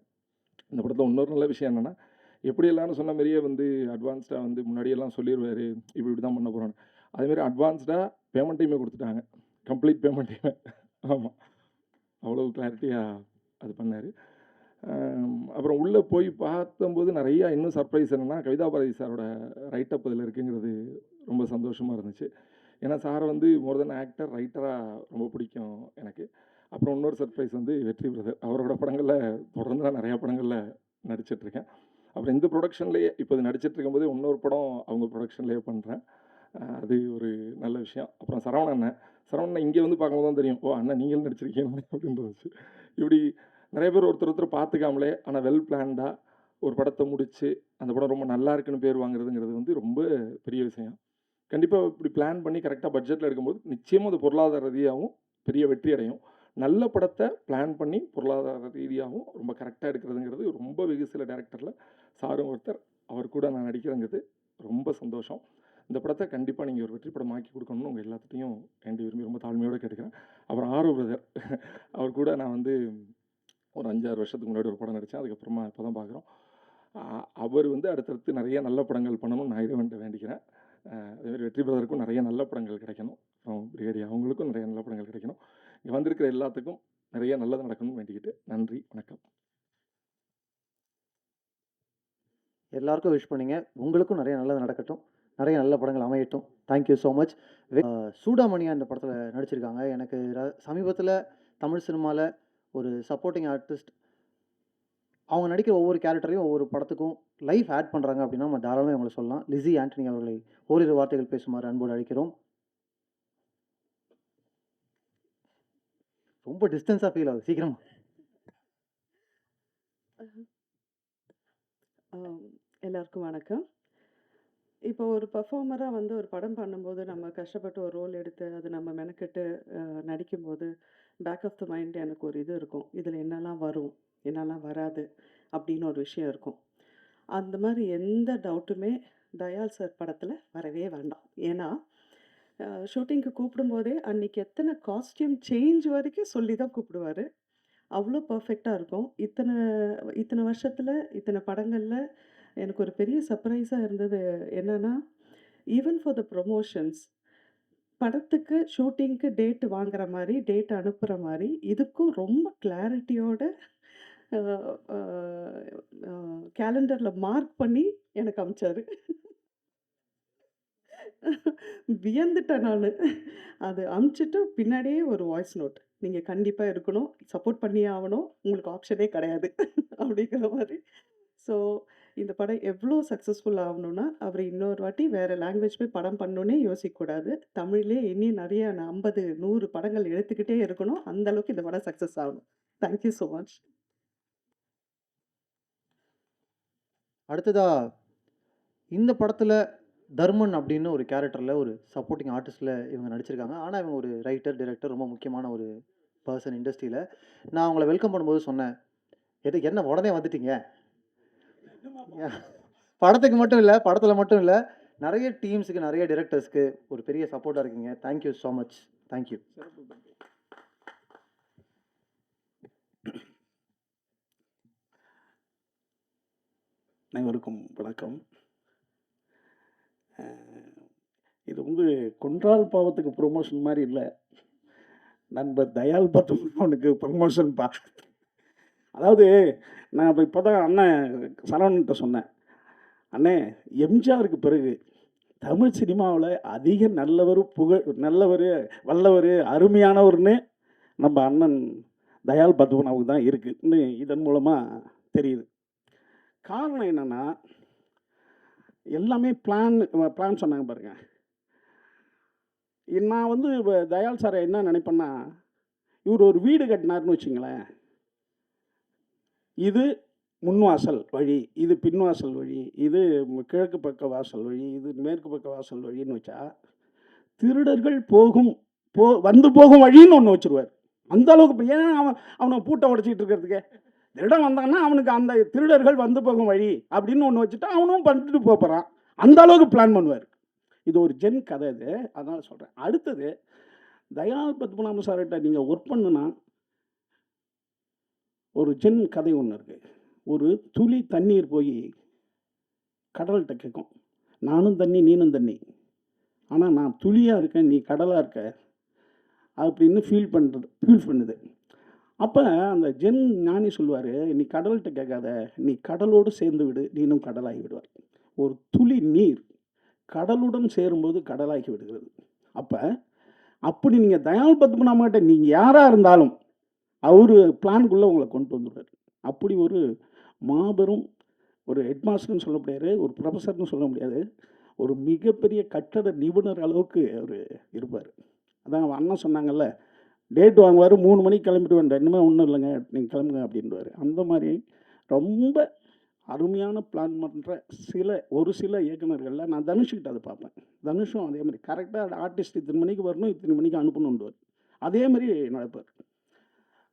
இந்த படத்தில் இன்னொரு நல்ல விஷயம் என்னென்னா, எப்படி எல்லாரும் சொன்ன மாதிரியே வந்து அட்வான்ஸ்டாக வந்து முன்னாடியெல்லாம் சொல்லிடுவார் இப்படி தான் பண்ண போகிறோன்னு. அதேமாதிரி அட்வான்ஸ்டாக பேமெண்ட்டையுமே கொடுத்துட்டாங்க, கம்ப்ளீட் பேமெண்ட்டையுமே. ஆமாம், அவ்வளோ கிளாரிட்டியாக அது பண்ணார். அப்புறம் உள்ளே போய் பார்த்தம்போது நிறையா இன்னும் சர்ப்ரைஸ் என்னென்னா, கவிதா பாரதி சாரோட ரைட்டப் அதில் இருக்குங்கிறது ரொம்ப சந்தோஷமாக இருந்துச்சு. ஏன்னா சாரை வந்து மோர் தென் ஆக்டர், ரைட்டராக ரொம்ப பிடிக்கும் எனக்கு. அப்புறம் இன்னொரு சர்ப்ரைஸ் வந்து வெற்றி பிரதர், அவரோட படங்களில் தொடர்ந்து நான் நிறையா படங்களில் நடிச்சிட்ருக்கேன். அப்புறம் இந்த ப்ரொடக்ஷன்லேயே இப்போ இது நடிச்சிட்டு இருக்கும்போதே இன்னொரு படம் அவங்க ப்ரொடக்ஷன்லேயே பண்ணுறேன். அது ஒரு நல்ல விஷயம். அப்புறம் சரவணன் இங்கே வந்து பார்க்கும்போது தான் தெரியும், ஓ அண்ணா நீங்களும் நடிச்சிருக்கீங்க அப்படின்றது. இப்படி நிறைய பேர் ஒருத்தர் பார்த்துக்காமலே ஆனால் வெல் பிளான்டாக ஒரு படத்தை முடித்து அந்த படம் ரொம்ப நல்லா இருக்குன்னு பேர் வாங்குறதுங்கிறது வந்து ரொம்ப பெரிய விஷயம். கண்டிப்பாக இப்படி பிளான் பண்ணி கரெக்டாக பட்ஜெட்டில் எடுக்கும்போது நிச்சயமாக அது பொருளாதார ரீதியாகவும் பெரிய வெற்றி அடையும். நல்ல படத்தை பிளான் பண்ணி பொருளாதார ரீதியாகவும் ரொம்ப கரெக்டாக எடுக்கிறதுங்கிறது ரொம்ப வெகு சில டேரக்டரில் சாரும் ஒருத்தர். அவர் கூட நான் நடிக்கிறேங்கிறது ரொம்ப சந்தோஷம். இந்த படத்தை கண்டிப்பாக நீங்கள் ஒரு வெற்றி படம் ஆக்கி கொடுக்கணும்னு உங்கள் எல்லாத்துட்டையும் வேண்டி விரும்பி ரொம்ப தாழ்மையோடு கேட்டுக்கிறேன். அப்புறம் ஆரோ பிரதர், அவர் கூட நான் வந்து ஒரு 5-6 வருஷத்துக்கு முன்னாடி ஒரு படம் நடித்தேன். அதுக்கப்புறமா இப்போ தான் பார்க்குறோம். அவர் வந்து அடுத்தடுத்து நிறைய நல்ல படங்கள் பண்ணணும்னு நான் இறைவன்ட்ட வேண்டிக்கிறேன். அதேமாதிரி வெற்றி பிரதருக்கும் நிறைய நல்ல படங்கள் கிடைக்கணும். அப்புறம் பிரிகேடி அவங்களுக்கும் நிறைய நல்ல படங்கள் கிடைக்கணும். இங்கே வந்திருக்கிற எல்லாத்துக்கும் நிறைய நல்லது நடக்கணும்னு வேண்டிக்கிட்டு நன்றி, வணக்கம். எல்லாருக்கும் விஷ் பண்ணீங்க. உங்களுக்கும் நிறைய நல்லது நடக்கட்டும். நிறைய நல்ல படங்கள் அமையட்டும். Thank you so much. சூடாமணியா இந்த படத்தில் நடிச்சிருக்காங்க. எனக்கு சமீபத்தில் தமிழ் சினிமாவில் ஒரு சப்போர்ட்டிங் ஆர்டிஸ்ட் அவங்க நடிக்கிற ஒவ்வொரு கேரக்டரையும் ஒவ்வொரு படத்துக்கும் லைஃப் ஆட் பண்ணுறாங்க அப்படின்னா நம்ம தாராளமாக அவங்களை சொல்லலாம். லிஸி ஆண்டனி அவர்களை ஓரிரு வார்த்தைகள் பேசுமாறு அன்போடு அழைக்கிறோம். ரொம்ப டிஸ்டன்ஸாக ஃபீல் ஆகுது, சீக்கிரமா. எல்லாருக்கும் வணக்கம். இப்போ ஒரு பெர்ஃபார்மராக வந்து ஒரு படம் பண்ணும்போது நம்ம கஷ்டப்பட்டு ஒரு ரோல் எடுத்து அது நம்ம மெனக்கெட்டு நடிக்கும்போது பேக் ஆஃப் த மைண்ட் எனக்கு ஒரு இது இருக்கும். இதில் என்னெல்லாம் வரும், என்னெல்லாம் வராது அப்படின்னு ஒரு விஷயம் இருக்கும். அந்த மாதிரி எந்த டவுட்டுமே தயால் சார் படத்தில் வரவே வேண்டாம். ஏன்னா ஷூட்டிங்க்கு கூப்பிடும்போதே அன்னைக்கு எத்தனை காஸ்டியூம் சேஞ்ச் வரைக்கும் சொல்லி தான் கூப்பிடுவாரு. அவ்வளோ பெர்ஃபெக்ட்டாக இருக்கும். இத்தனை இத்தனை வருஷத்தில் இத்தனை படங்களில் எனக்கு ஒரு பெரிய சர்ப்ரைஸாக இருந்தது என்னன்னா, ஈவன் ஃபார் த ப்ரொமோஷன்ஸ் படத்துக்கு ஷூட்டிங்க்கு டேட் வாங்குற மாதிரி, டேட் அனுப்புகிற மாதிரி இதுக்கும் ரொம்ப கிளாரிட்டியோட கேலண்டரில் மார்க் பண்ணி எனக்கு அனுப்பிச்சாரு. வியந்துட்டேன் நான். அது அனுப்பிச்சிட்டு பின்னாடியே ஒரு வாய்ஸ் நோட், நீங்கள் கண்டிப்பாக இருக்கணும், சப்போர்ட் பண்ணியே ஆகணும், உங்களுக்கு ஆப்ஷனே கிடையாது அப்படிங்கிற மாதிரி. ஸோ இந்த படம் எவ்வளோ சக்ஸஸ்ஃபுல் ஆகணும்னா அவர் இன்னொரு வாட்டி வேறு லாங்குவேஜ் போய் படம் பண்ணணுன்னே யோசிக்கக்கூடாது. தமிழ்லேயே இன்னும் நிறைய 50 100 படங்கள் எடுத்துக்கிட்டே இருக்கணும். அந்த அளவுக்கு இந்த படம் சக்ஸஸ் ஆகணும். Thank you so much. அடுத்ததா இந்த படத்தில் தர்மன் அப்படின்னு ஒரு கேரக்டரில் ஒரு சப்போர்ட்டிங் ஆர்டிஸ்டில் இவங்க நடிச்சிருக்காங்க. ஆனால் இவங்க ஒரு ரைட்டர், டைரக்டர், ரொம்ப முக்கியமான ஒரு பர்சன் இண்டஸ்ட்ரியில். நான் அவங்கள வெல்கம் பண்ணும்போது சொன்னேன், என்ன உடனே வந்துட்டீங்க? படத்துக்கு மட்டும் இல்லை, படத்தில் மட்டும் இல்லை, நிறைய டீம்ஸுக்கு, நிறைய டைரக்டர்ஸ்க்கு ஒரு பெரிய சப்போர்ட்டாக இருக்கீங்க. Thank you so much. தேங்க்யூ. அனைவருக்கும் வணக்கம். இது வந்து கொன்றால் பாவத்துக்கு ப்ரொமோஷன் மாதிரி இல்லை, நண்பர் தயால் பத்மநாபனுக்கு ப்ரொமோஷன் பா. அதாவது நான் இப்போ தான் அண்ணன் சரவணன்கிட்ட சொன்னேன், அண்ணே எம்ஜிஆருக்கு பிறகு தமிழ் சினிமாவில் அதிக நல்லவர், நல்லவர், வல்லவர், அருமையானவர்னு நம்ம அண்ணன் தயால் பத்மநாபுக்கு தான் இருக்குன்னு இதன் மூலமாக தெரியுது. காரணம் என்னென்னா, எல்லாமே பிளான் சொன்னாங்க பாருங்க. நான் வந்து தயால் சாரை என்ன நினைப்பேன்னா, இவர் ஒரு வீடு கட்டினார்னு வச்சுங்களேன், இது முன்வாசல் வழி, இது பின்வாசல் வழி, இது கிழக்கு பக்க வாசல் வழி, இது மேற்கு பக்க வாசல் வழின்னு வச்சா, திருடர்கள் வந்து போகும் வழின்னு ஒன்று வச்சுருவார். அந்த அளவுக்கு. ஏன் அவனை பூட்டை உடைச்சிட்டு இருக்கிறதுக்கு, திருடன் வந்தான்னா அவனுக்கு அந்த திருடர்கள் வந்து போகும் வழி அப்படின்னு ஒன்று வச்சுட்டா அவனும் பண்ணிட்டு போகிறான். அந்த அளவுக்கு பிளான் பண்ணுவார். இது ஒரு ஜென் கதை இது, அதனால் சொல்கிறேன். அடுத்தது, தயால் பத்மநாப சார்கிட்ட நீங்கள் ஒர்க் பண்ணுனா ஒரு ஜென் கதை ஒன்று இருக்குது. ஒரு துளி தண்ணீர் போய் கடல்கிட்ட கேட்கும், நானும் தண்ணி நீனும் தண்ணி, ஆனால் நான் துளியாக இருக்கேன் நீ கடலாக இருக்க அப்படின்னு ஃபீல் பண்ணுது. அப்போ அந்த ஜென் ஞானி சொல்லுவார், நீ கடல்கிட்ட கேட்காத, நீ கடலோடு சேர்ந்து விடு, நீனும் கடலாகி விடுவார். ஒரு துளி நீர் கடலுடன் சேரும்போது கடலாகி விடுகிறது. அப்படி நீங்கள் தயால் பத்மநாபன்கிட்ட நீங்கள் யாராக இருந்தாலும் அவர் பிளான்குள்ளே உங்களை கொண்டு வந்துடுவார். அப்படி ஒரு மாபெரும் ஒரு ஹெட்மாஸ்டர்னு சொல்ல முடியாது, ஒரு ப்ரொஃபஸர்னு சொல்ல முடியாது, ஒரு மிகப்பெரிய கட்டட நிபுணர் அளவுக்கு அவர் இருப்பார். அதான் அண்ணன் சொன்னாங்கல்ல, டேட் வாங்குவார், 3 மணிக்கு கிளம்பிட்டு வேண்டாம், இன்னுமே ஒன்றும் இல்லைங்க நீங்கள் கிளம்புங்க அப்படின்வார். அந்த மாதிரி ரொம்ப அருமையான பிளான் பண்ணுற ஒரு சில இயக்குநர்களில் நான் தனுஷ்கிட்ட அதை பார்ப்பேன். தனுஷும் அதே மாதிரி கரெக்டாக ஆர்டிஸ்ட் இத்தனை மணிக்கு வரணும், இத்தனை மணிக்கு அனுப்பணுன்றார். அதே மாதிரி நடப்பார்.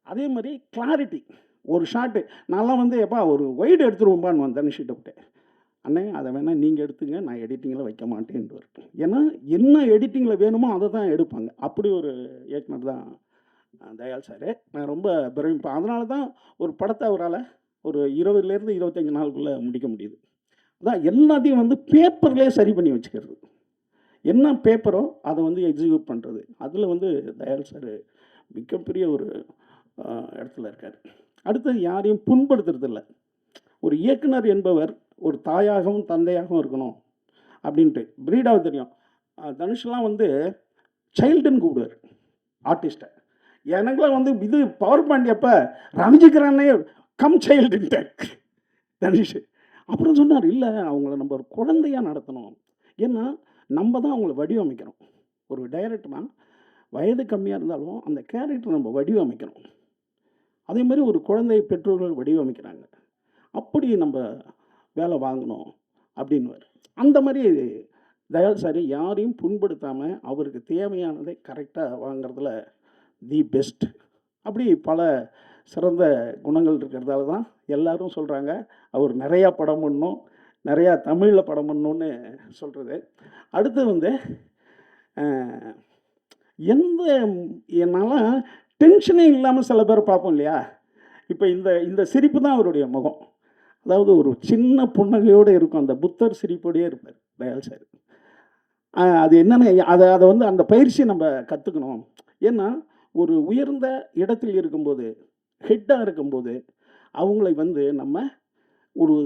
அதே மாதிரி கிளாரிட்டி, ஒரு ஷாட்டு நான்லாம் வந்து எப்பா ஒரு வைடு எடுத்துருவோம்பான்னு வந்தேன் தனுஷ்கிட்ட விட்டு, அண்ணே அதை வேணால் நீங்கள் எடுத்துங்க, நான் எடிட்டிங்கில் வைக்க மாட்டேன்ட்டு. ஏன்னா என்ன எடிட்டிங்கில் வேணுமோ அதை தான் எடுப்பாங்க. அப்படி ஒரு இயக்குனர் தான் தயால் சார். நான் ரொம்ப பிரமிப்பேன். அதனால தான் ஒரு படத்தை அவரால் ஒரு 20லேருந்து 25 நாளுக்குள்ளே முடிக்க முடியுது. அதான் எல்லாத்தையும் வந்து பேப்பர்லேயே சரி பண்ணி வச்சுக்கிறது. என்ன பேப்பரோ அதை வந்து எக்ஸிக்யூட் பண்ணுறது, அதில் வந்து தயால் சார் மிகப்பெரிய ஒரு இடத்துல இருக்கார். அடுத்தது, யாரையும் புண்படுத்துறதில்லை. ஒரு இயக்குனர் என்பவர் ஒரு தாயாகவும் தந்தையாகவும் இருக்கணும் அப்படின்ட்டு. பிரீடாவது தெரியும், தனுஷ்லாம் வந்து சைல்டுன்னு கூப்பிடுவார் ஆர்டிஸ்ட்டை. எனக்குலாம் வந்து இது பவர் பாயிண்ட் எப்போ ரஞ்சிக்கிறானே கம் சைல்டுன்ட்டு தனுஷ். அப்புறம் சொன்னார், இல்லை அவங்கள நம்ம ஒரு குழந்தையாக நடத்தணும், ஏன்னா நம்ம தான் அவங்கள வடிவமைக்கிறோம். ஒரு டைரக்டர்னா வயது கம்மியாக இருந்தாலும் அந்த கேரக்டர் நம்ம வடிவமைக்கணும். அதே மாதிரி ஒரு குழந்தை பெற்றோர்கள் வடிவமைக்கிறாங்க, அப்படி நம்ம வேலை வாங்கணும் அப்படின்வார். அந்த மாதிரி தயால் சார் யாரையும் புண்படுத்தாமல் அவருக்கு தேவையானதை கரெக்டாக வாங்கிறதுல தி பெஸ்ட் அப்படி பல சிறந்த குணங்கள் இருக்கிறதால தான் எல்லாரும் சொல்கிறாங்க அவர் நிறையா படம் பண்ணணும், நிறையா தமிழில் படம் பண்ணணுன்னு சொல்கிறது. அடுத்து வந்து அஹ், எந்த என்னால் டென்ஷனே இல்லாமல் சில பேர் பார்ப்போம் இல்லையா? இப்போ இந்த இந்த சிரிப்பு தான் அவருடைய முகம். அதாவது ஒரு சின்ன புன்னகையோடு இருக்கும், அந்த புத்தர் சிரிப்போடையே இருப்பார் தயாள் சார். அது என்னென்ன அதை அதை வந்து அந்த பயிற்சி நம்ம கற்றுக்கணும். ஏன்னா ஒரு உயர்ந்த இடத்தில் இருக்கும்போது, ஹெட்டாக இருக்கும்போது அவங்களை வந்து நம்ம ஒரு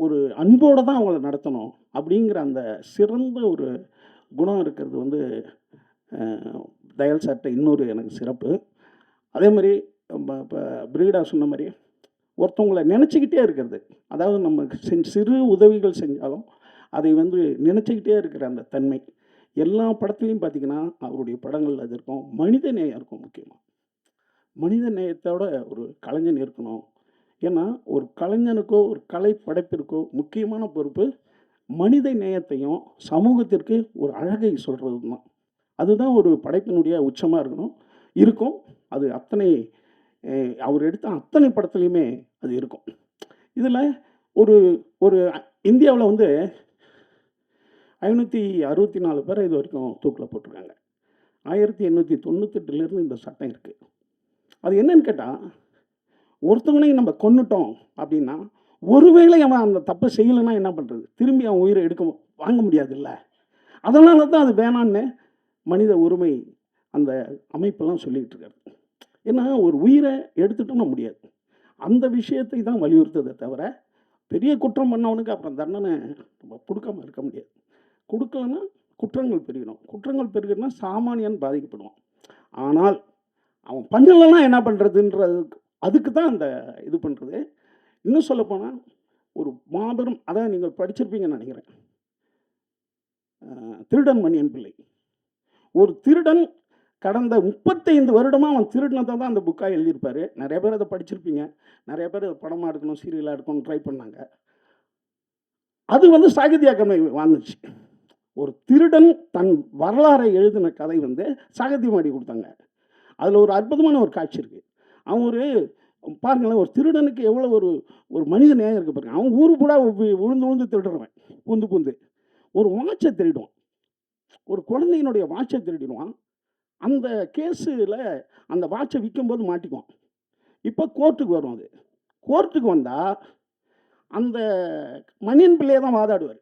ஒரு அன்போடு தான் அவங்கள நடத்தணும் அப்படிங்கிற அந்த சிறந்த ஒரு குணம் இருக்கிறது வந்து தயாள் சார்கிட்ட இன்னொரு எனக்கு சிறப்பு. அதே மாதிரி இப்போ பிரீடா சொன்ன மாதிரி ஒருத்தவங்களை நினச்சிக்கிட்டே இருக்கிறது. அதாவது நம்ம சிறு உதவிகள் செஞ்சாலும் அதை வந்து நினச்சிக்கிட்டே இருக்கிற அந்த தன்மை எல்லா படத்துலையும் பார்த்திங்கன்னா அவருடைய படங்கள் அது இருக்கும். மனித நேயம் இருக்கும். முக்கியமாக மனித நேயத்தோட ஒரு கலைஞன் இருக்கணும். ஏன்னா ஒரு கலைஞனுக்கோ ஒரு கலை படைப்பிற்கோ முக்கியமான பொறுப்பு மனித நேயத்தையும் சமூகத்திற்கு ஒரு அழகை சொல்கிறது தான். அதுதான் ஒரு படைப்பினுடைய உச்சமாக இருக்கும். அது அத்தனை அவர் எடுத்த அத்தனை படத்துலையுமே அது இருக்கும். இதில் ஒரு ஒரு இந்தியாவில் வந்து 564 பேரை இது வரைக்கும் தூக்கில் போட்டிருக்காங்க. 1898 இந்த சட்டம் இருக்குது. அது என்னன்னு கேட்டால், ஒருத்தவனையும் நம்ம கொன்னுட்டோம் அப்படின்னா ஒருவேளை அவன் அந்த தப்பை செய்யலைன்னா என்ன பண்ணுறது? திரும்பி அவன் உயிரை வாங்க முடியாதுல்ல. அதனால தான் அது வேணான்னு மனித உரிமை அந்த அமைப்பெல்லாம் சொல்லிகிட்டு இருக்காரு. ஏன்னா ஒரு உயிரை எடுத்துட்டோம்னா முடியாது. அந்த விஷயத்தை தான் வலியுறுத்ததை தவிர பெரிய குற்றம் பண்ணவனுக்கு அப்புறம் தண்டனை நம்ம கொடுக்காம இருக்க முடியாது. கொடுக்கலன்னா குற்றங்கள் பெருகணும். குற்றங்கள் பெருகினா சாமானியன் பாதிக்கப்படுவான். ஆனால் அவன் பண்ணலைன்னா என்ன பண்ணுறதுன்றது, அதுக்கு தான் அந்த இது பண்ணுறது. இன்னும் சொல்லப்போனால் ஒரு மாபெரும், அதான் நீங்கள் படிச்சிருப்பீங்கன்னு நினைக்கிறேன், திருடன் மணியன் பிள்ளை. ஒரு திருடன் கடந்த 35 வருடமாக அவன் திருடினதை தான் அந்த புக்காக எழுதியிருப்பார். நிறைய பேர் அதை படிச்சிருப்பீங்க. நிறைய பேர் அதை படமாக எடுக்கணும், சீரியலாக எடுக்கணும் ட்ரை பண்ணாங்க. அது வந்து சாகித்ய அகாடமி வாங்குச்சு. ஒரு திருடன் தன் வரலாறை எழுதின கதை வந்து சாகித்யம் வாங்கி கொடுத்தாங்க. அதில் ஒரு அற்புதமான ஒரு காட்சி இருக்குது. அவன் ஒரு பாருங்களேன், ஒரு திருடனுக்கு எவ்வளோ ஒரு மனித நேயம் இருக்குது பாருங்க. அவன் ஊர் கூட உழுந்து திருடுறவன், பூந்து ஒரு வாட்சை திருடுவான். ஒரு குழந்தையினுடைய வாட்சை திருடிடுவான். அந்த கேஸில் அந்த வாட்சை விற்கும்போது மாட்டிக்குவான். இப்போ கோர்ட்டுக்கு வரும். அது கோர்ட்டுக்கு வந்தால் அந்த மணியன் பிள்ளையை தான் வாதாடுவார்.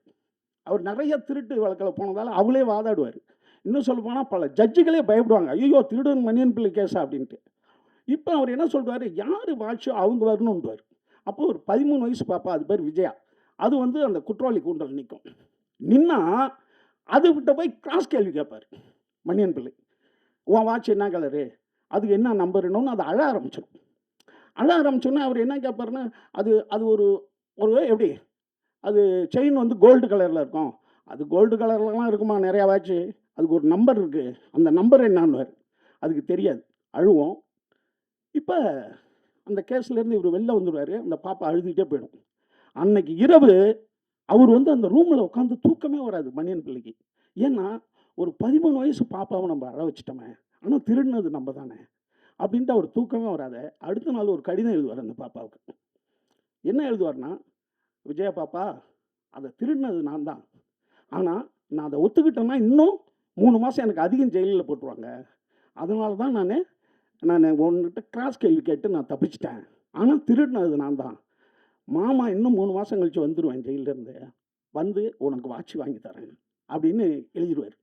அவர் நிறைய திருட்டு வழக்கில் போனதால் அவளே வாதாடுவார். இன்னும் சொல்ல போனால் பல ஜட்ஜுகளே பயப்படுவாங்க, ஐயோ திருடன் மணியன் பிள்ளை கேஸா அப்படின்ட்டு. இப்போ அவர் என்ன சொல்கிறாரு, யார் வாட்சோ அவங்க வரணுன்றார். அப்போ ஒரு 13 வயசு பாப்பா, அது பேர் விஜயா, அது வந்து அந்த குற்றவாளி கூண்டல் நிற்கும். நின்னா அது கிட்ட போய் கிராஸ் கேள்வி கேட்பார் மணியன் பிள்ளை. உன் வாட்ச் என்ன கலரு, அதுக்கு என்ன நம்பருன்னு அது அழ ஆரம்பிச்சிடும். அழ ஆரம்பிச்சோன்னா அவர் என்ன கேட்பாருன்னா, அது அது ஒரு எப்படி, அது செயின் வந்து கோல்டு கலரில் இருக்கும். அது கோல்டு கலர்லலாம் இருக்குமா நிறையா வாட்ச்சு, அதுக்கு ஒரு நம்பர் இருக்குது, அந்த நம்பர் என்னான்னுவார். அதுக்கு தெரியாது, அழுவோம். இப்போ அந்த கேஸ்லேருந்து இவர் வெளில வந்துடுவார். அந்த பாப்பா அழுதுகிட்டே போயிடும். அன்னைக்கு இரவு அவர் வந்து அந்த ரூமில் உட்காந்து தூக்கமே வராது மணியன் பிள்ளைக்கு. ஏன்னா ஒரு 13 வயசு பாப்பாவை நம்ம அழ வச்சிட்டோமே, ஆனால் திருடினது நம்ம தானே அப்படின்ட்டு அவர் தூக்கமே வராத. அடுத்த நாள் ஒரு கடிதம் எழுதுவார் அந்த பாப்பாவுக்கு. என்ன எழுதுவார்னா, விஜயா பாப்பா, அதை திருடினது நான் தான், ஆனால் நான் அதை ஒத்துக்கிட்டேன்னா இன்னும் 3 மாதம் எனக்கு அதிகம் ஜெயிலில் போட்டுருவாங்க. அதனால தான் நான் உன்கிட்ட கிராஸ் கேள்வி கேட்டு நான் தப்பிச்சிட்டேன். ஆனால் திருடினது நான் தான். மாமா இன்னும் 3 மாதம் கழித்து வந்துடுவேன் ஜெயிலேருந்து, வந்து உனக்கு வாட்சி வாங்கி தரேன் அப்படின்னு எழுதிடுவார்.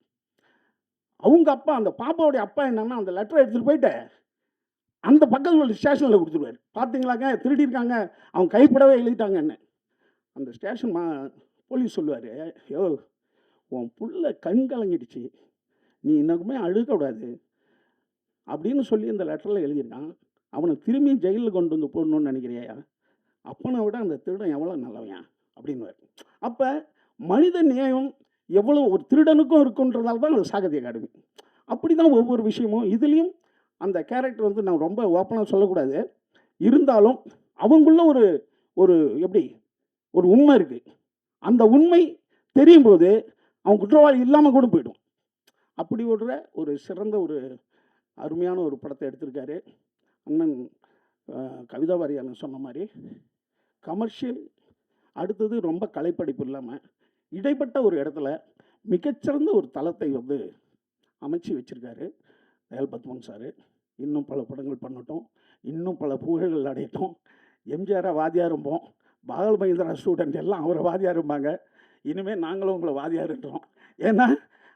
அவங்க அப்பா, அந்த பாப்பாவுடைய அப்பா என்னன்னா, அந்த லெட்டரை எடுத்துகிட்டு போயிட்டு அந்த பக்கத்தில் உள்ள ஸ்டேஷனில் கொடுத்துருவார். பார்த்தீங்களாங்க, திருடியிருக்காங்க, அவங்க கைப்படவே எழுதிட்டாங்கன்னு. அந்த ஸ்டேஷன் போலீஸ் சொல்லுவார், யோ உன் புள்ள கண் கலங்கிடுச்சு, நீ இன்னக்குமே அழுகக்கூடாது அப்படின்னு சொல்லி இந்த லெட்டரில் எழுதியிருக்கான். அவனை திரும்பி ஜெயிலில் கொண்டு வந்து போடணும்னு நினைக்கிறியா? அப்பனை விட அந்த திருடன் எவ்வளோ நல்லவன் அப்படின்வார். அப்போ மனித நேயம் எவ்வளோ ஒரு திருடனுக்கும் இருக்குன்றதால தான் அது சாகித்ய அகாடமி. அப்படி தான் ஒவ்வொரு விஷயமும். இதுலேயும் அந்த கேரக்டர் வந்து நான் ரொம்ப ஓப்பனாக சொல்லக்கூடாது, இருந்தாலும் அவங்களுள்ள ஒரு எப்படி ஒரு உண்மை இருக்குது. அந்த உண்மை தெரியும் போது அவன் குற்றவாளி இல்லாமல் கூட போயிடும். அப்படி ஒரு சிறந்த ஒரு அருமையான ஒரு படத்தை எடுத்திருக்காரு. அண்ணன் கவிதா வாரியார் சொன்ன மாதிரி கமர்ஷியல் அடுத்தது ரொம்ப கலைப்படைப்பு இல்லாமல் இடைப்பட்ட ஒரு இடத்துல மிகச்சிறந்த ஒரு தளத்தை வந்து அமைச்சு வச்சுருக்காரு தயாள் பத்மன் சார். இன்னும் பல படங்கள் பண்ணட்டும், இன்னும் பல புகழ்கள் அடையட்டும். எம்ஜிஆரை வாதியாரும்போம், பாகல் மகேந்திரா ஸ்டூடெண்ட் எல்லாம் அவரை வாதியாரும்பாங்க. இனிமேல் நாங்களும் உங்களை வாதியாருன்றோம். ஏன்னா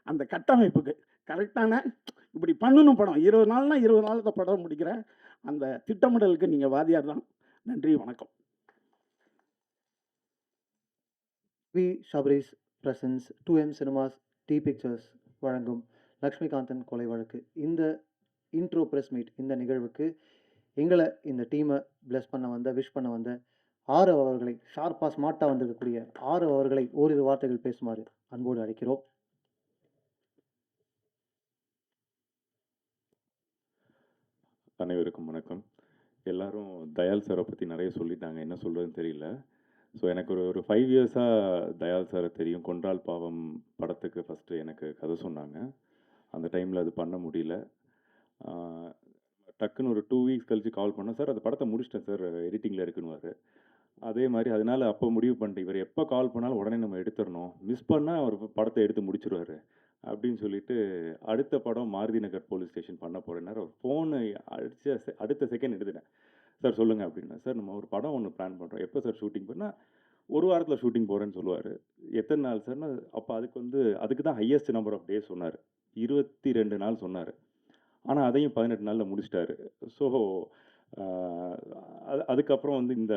அந்த கட்டமைப்புக்கு கரெக்டான இப்படி பண்ணணும் படம் 20 நாள்னா 20 நாள் படம் முடிக்கிறேன். அந்த திட்டமிடலுக்கு நீங்கள் வாதியார் தான். நன்றி, வணக்கம். V Shabarees presents 2M cinemas T pictures வழங்கும் லக்ஷ்மிகாந்தன் கொலை வழக்கு இந்த இன்ட்ரோ ப்ரெஸ் மீட் இந்த நிகழ்வுக்கு எங்களை இந்த டீமை பிளஸ் பண்ண வந்த விஷ் பண்ண வந்த ஆரவ் அவர்களை ஷார்ப்பாக ஸ்மார்ட்டாக வந்திருக்கக்கூடிய ஆரவ் அவர்களை ஓரிரு வார்த்தைகள் பேசுமாறு அன்போடு அழைக்கிறோம். அனைவருக்கும் வணக்கம். எல்லாரும் தயாள் சாரை பற்றி நிறைய சொல்லிட்டாங்க, என்ன சொல்கிறதுன்னு தெரியல. ஸோ எனக்கு ஒரு 5 இயர்ஸாக தயாள் சாரை தெரியும். கொன்றால் பாவம் படத்துக்கு ஃபஸ்ட்டு எனக்கு கதை சொன்னாங்க. அந்த டைமில் அது பண்ண முடியல. டக்குன்னு ஒரு 2 வீக்ஸ் கழித்து கால் பண்ணேன், சார் அந்த படத்தை முடிச்சிட்டேன் சார், எடிட்டிங்கில் இருக்குன்னுவார். அதே மாதிரி அதனால் அப்போ முடிவு பண்ணிட்டு இவர் எப்போ கால் பண்ணாலும் உடனே நம்ம எடுத்துடணும், மிஸ் பண்ணால் அவர் படத்தை எடுத்து முடிச்சிருவார் அப்படின்னு சொல்லிட்டு அடுத்த படம் மாருதி நகர் போலீஸ் ஸ்டேஷன் பண்ண போகிறேன்னாரு. ஒரு ஃபோனு அடுத்த செகண்ட் எடுத்துட்டேன். சார் சொல்லுங்கள் அப்படின்னா, சார் நம்ம ஒரு படம் ஒன்று பிளான் பண்ணுறோம், எப்போ சார் ஷூட்டிங் பண்ணால் 1 வாரத்தில் ஷூட்டிங் போகிறேன்னு சொல்லுவார். எத்தனை நாள் சார்னா அப்போ அதுக்கு தான் ஹையஸ்ட் நம்பர் ஆஃப் டேஸ் சொன்னார். 22 நாள் சொன்னார். ஆனால் அதையும் 18 நாளில் முடிச்சிட்டாரு. ஸோ அதுக்கப்புறம் வந்து இந்த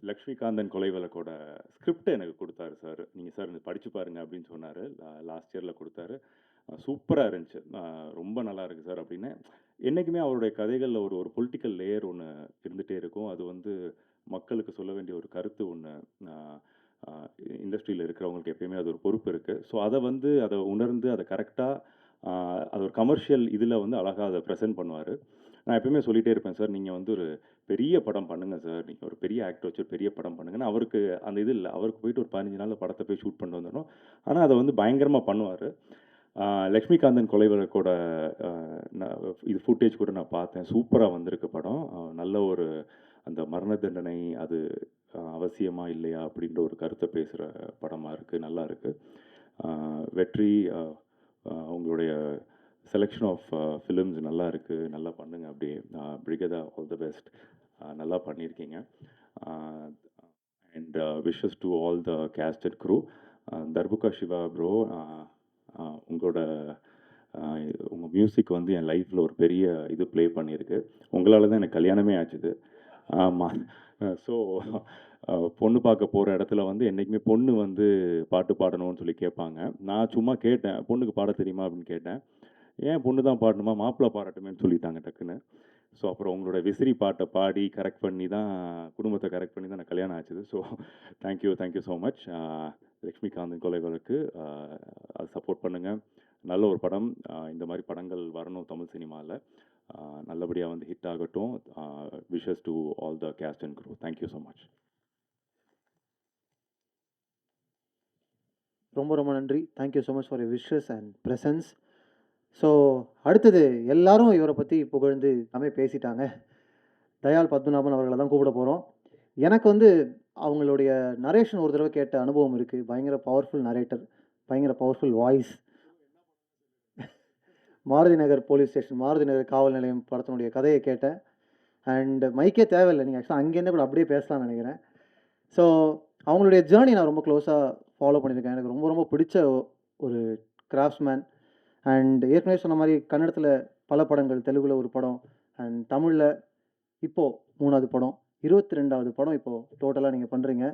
லக்ஷ்மிகாந்தன் கொலை வழக்கோட ஸ்கிரிப்டை எனக்கு கொடுத்தாரு சார். நீங்கள் சார் இந்த படித்து பாருங்கள் அப்படின்னு சொன்னார். லாஸ்ட் இயரில் கொடுத்தாரு. சூப்பராக இருந்துச்சு, ரொம்ப நல்லா இருக்குது சார் அப்படின்னு. என்றைக்குமே அவருடைய கதைகளில் ஒரு பொலிட்டிக்கல் லேயர் ஒன்று இருந்துகிட்டே இருக்கும். அது வந்து மக்களுக்கு சொல்ல வேண்டிய ஒரு கருத்து ஒன்று இண்டஸ்ட்ரியில் இருக்கிறவங்களுக்கு எப்பயுமே அது ஒரு பொறுப்பு இருக்குது. ஸோ அதை உணர்ந்து அதை கரெக்டாக அது ஒரு கமர்ஷியல் இதில் வந்து அழகாக அதை ப்ரெசென்ட் பண்ணுவார். நான் எப்பயுமே சொல்லிகிட்டே இருப்பேன், சார் நீங்கள் வந்து ஒரு பெரிய படம் பண்ணுங்கள் சார், நீங்கள் ஒரு பெரிய ஆக்டர் வச்சு ஒரு பெரிய படம் பண்ணுங்கன்னா அவருக்கு அந்த இது இல்லை. அவருக்கு போயிட்டு ஒரு 15 நாளில் படத்தை போய் ஷூட் பண்ணிட்டு வந்துடணும். ஆனால் அதை வந்து பயங்கரமாக பண்ணுவார். லக்ஷ்மிகாந்தன் கொலை வழக்கோட இது ஃபுட்டேஜ் கூட நான் பார்த்தேன். சூப்பராக வந்திருக்கு படம். நல்ல ஒரு அந்த மரண தண்டனை அது அவசியமா இல்லையா அப்படின்ற ஒரு கருத்தை பேசுகிற படமாக இருக்குது, நல்லா இருக்குது. வெற்றி, உங்களுடைய செலெக்ஷன் ஆஃப் ஃபிலிம்ஸ் நல்லா இருக்குது, நல்லா பண்ணுங்க. அப்படியே பிரிகதா, ஆல் த பெஸ்ட், நல்லா பண்ணியிருக்கீங்க. And wishes to all the cast and crew. Darbuka Siva bro, உங்கள் மியூசிக் வந்து என் லைஃப்பில் ஒரு பெரிய இது ப்ளே பண்ணியிருக்கு. உங்களால் தான் எனக்கு கல்யாணமே ஆச்சுது. ஆமாம். ஸோ பொண்ணு பார்க்க போகிற இடத்துல வந்து என்றைக்குமே பொண்ணு வந்து பாட்டு பாடணும்னு சொல்லி கேட்பாங்க. நான் சும்மா கேட்டேன், பொண்ணுக்கு பாட தெரியுமா அப்படின்னு கேட்டேன். ஏன் பொண்ணு தான் பாடணுமா, மாப்பிள்ளை பாடட்டுமேன்னு சொல்லிட்டாங்க டக்குன்னு. ஸோ அப்புறம் உங்களோட விசிறி பாட்டை பாடி கரெக்ட் பண்ணி தான், குடும்பத்தை கரெக்ட் பண்ணி தான் எனக்கு கல்யாணம் ஆச்சுது. So thank you so much. Lakshmikanthan கொலை வழக்கு அது சப்போர்ட் பண்ணுங்கள். நல்ல ஒரு படம். இந்த மாதிரி படங்கள் வரணும் தமிழ் சினிமாவில். நல்லபடியாக வந்து ஹிட் ஆகட்டும். Wishes to all the cast and crew. Thank you so much. ரொம்ப நன்றி. Thank you so much for your wishes and presence. So அடுத்தது எல்லாரும் இவரை பற்றி புகழ்ந்து எல்லாமே பேசிட்டாங்க. தயாள் பத்மநாபன் அவர்களை தான் கூப்பிட போகிறோம். எனக்கு வந்து அவங்களுடைய நரேஷன் ஒரு தடவை கேட்ட அனுபவம் இருக்குது. பயங்கர பவர்ஃபுல் நரேட்டர், பயங்கர பவர்ஃபுல் வாய்ஸ். மாருதி நகர் போலீஸ் ஸ்டேஷன், மாருதி நகர் காவல் நிலையம் படத்தினுடைய கதையை கேட்டேன். அண்ட் மைக்கே தேவையில்லை, நீங்கள் ஆக்சுவலாக அங்கேருந்து கூட அப்படியே பேசலாம்னு நினைக்கிறேன். ஸோ அவங்களுடைய ஜேர்னி நான் ரொம்ப க்ளோஸாக ஃபாலோ பண்ணியிருக்கேன். எனக்கு ரொம்ப பிடிச்ச ஒரு கிராஃப்ட்ஸ்மேன். அண்ட் ஏற்கனவே சொன்ன மாதிரி கன்னடத்தில் பல படங்கள், தெலுங்கில் ஒரு படம், அண்ட் தமிழில் இப்போது 3வது படம், 22வது படம் இப்போது டோட்டலாக நீங்கள் பண்ணுறீங்க.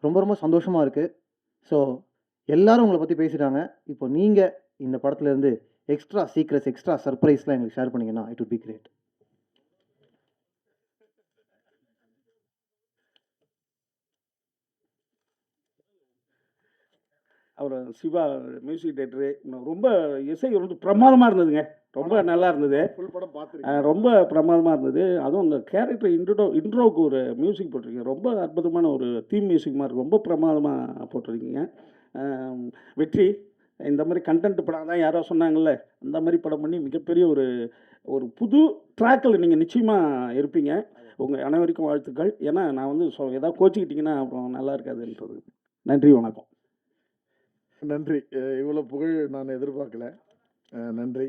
ரொம்ப சந்தோஷமாக இருக்குது. ஸோ எல்லோரும் உங்களை பற்றி பேசிட்டாங்க. இப்போ நீங்கள் இந்த படத்துலேருந்து எக்ஸ்ட்ரா சீக்ரெட்ஸ், எக்ஸ்ட்ரா சர்ப்ரைஸ்லாம் எங்களுக்கு ஷேர் பண்ணிங்கன்னா இட் வுட் பி கிரேட். அவர் சிவா மியூசிக் டைரக்டரு, ரொம்ப இசை வந்து பிரமாதமாக இருந்ததுங்க. ரொம்ப நல்லா இருந்தது. ஃபுல் படம் பார்த்துருக்கேன். ரொம்ப பிரமாதமாக இருந்தது. அதுவும் அந்த கேரக்டர் இன்ட்ரோவுக்கு ஒரு மியூசிக் போட்டிருக்கீங்க. ரொம்ப அற்புதமான ஒரு தீம் மியூசிக் மாதிரி ரொம்ப பிரமாதமாக போட்டிருக்கீங்க. வெற்றி, இந்த மாதிரி கண்டென்ட் படம் தான் யாரோ சொன்னாங்கல்ல, அந்த மாதிரி படம் பண்ணி மிகப்பெரிய ஒரு ஒரு புது ட்ராக்கில் நீங்கள் நிச்சயமாக இருப்பீங்க. உங்கள் அனைவருக்கும் வாழ்த்துக்கள். ஏன்னா நான் வந்து ஏதாவது கோச்சிக்கிட்டிங்கன்னா அப்புறம் நல்லா இருக்காதுன்றது. நன்றி, வணக்கம். நன்றி. இவ்வளோ புகழ் நான் எதிர்பார்க்கல. நன்றி.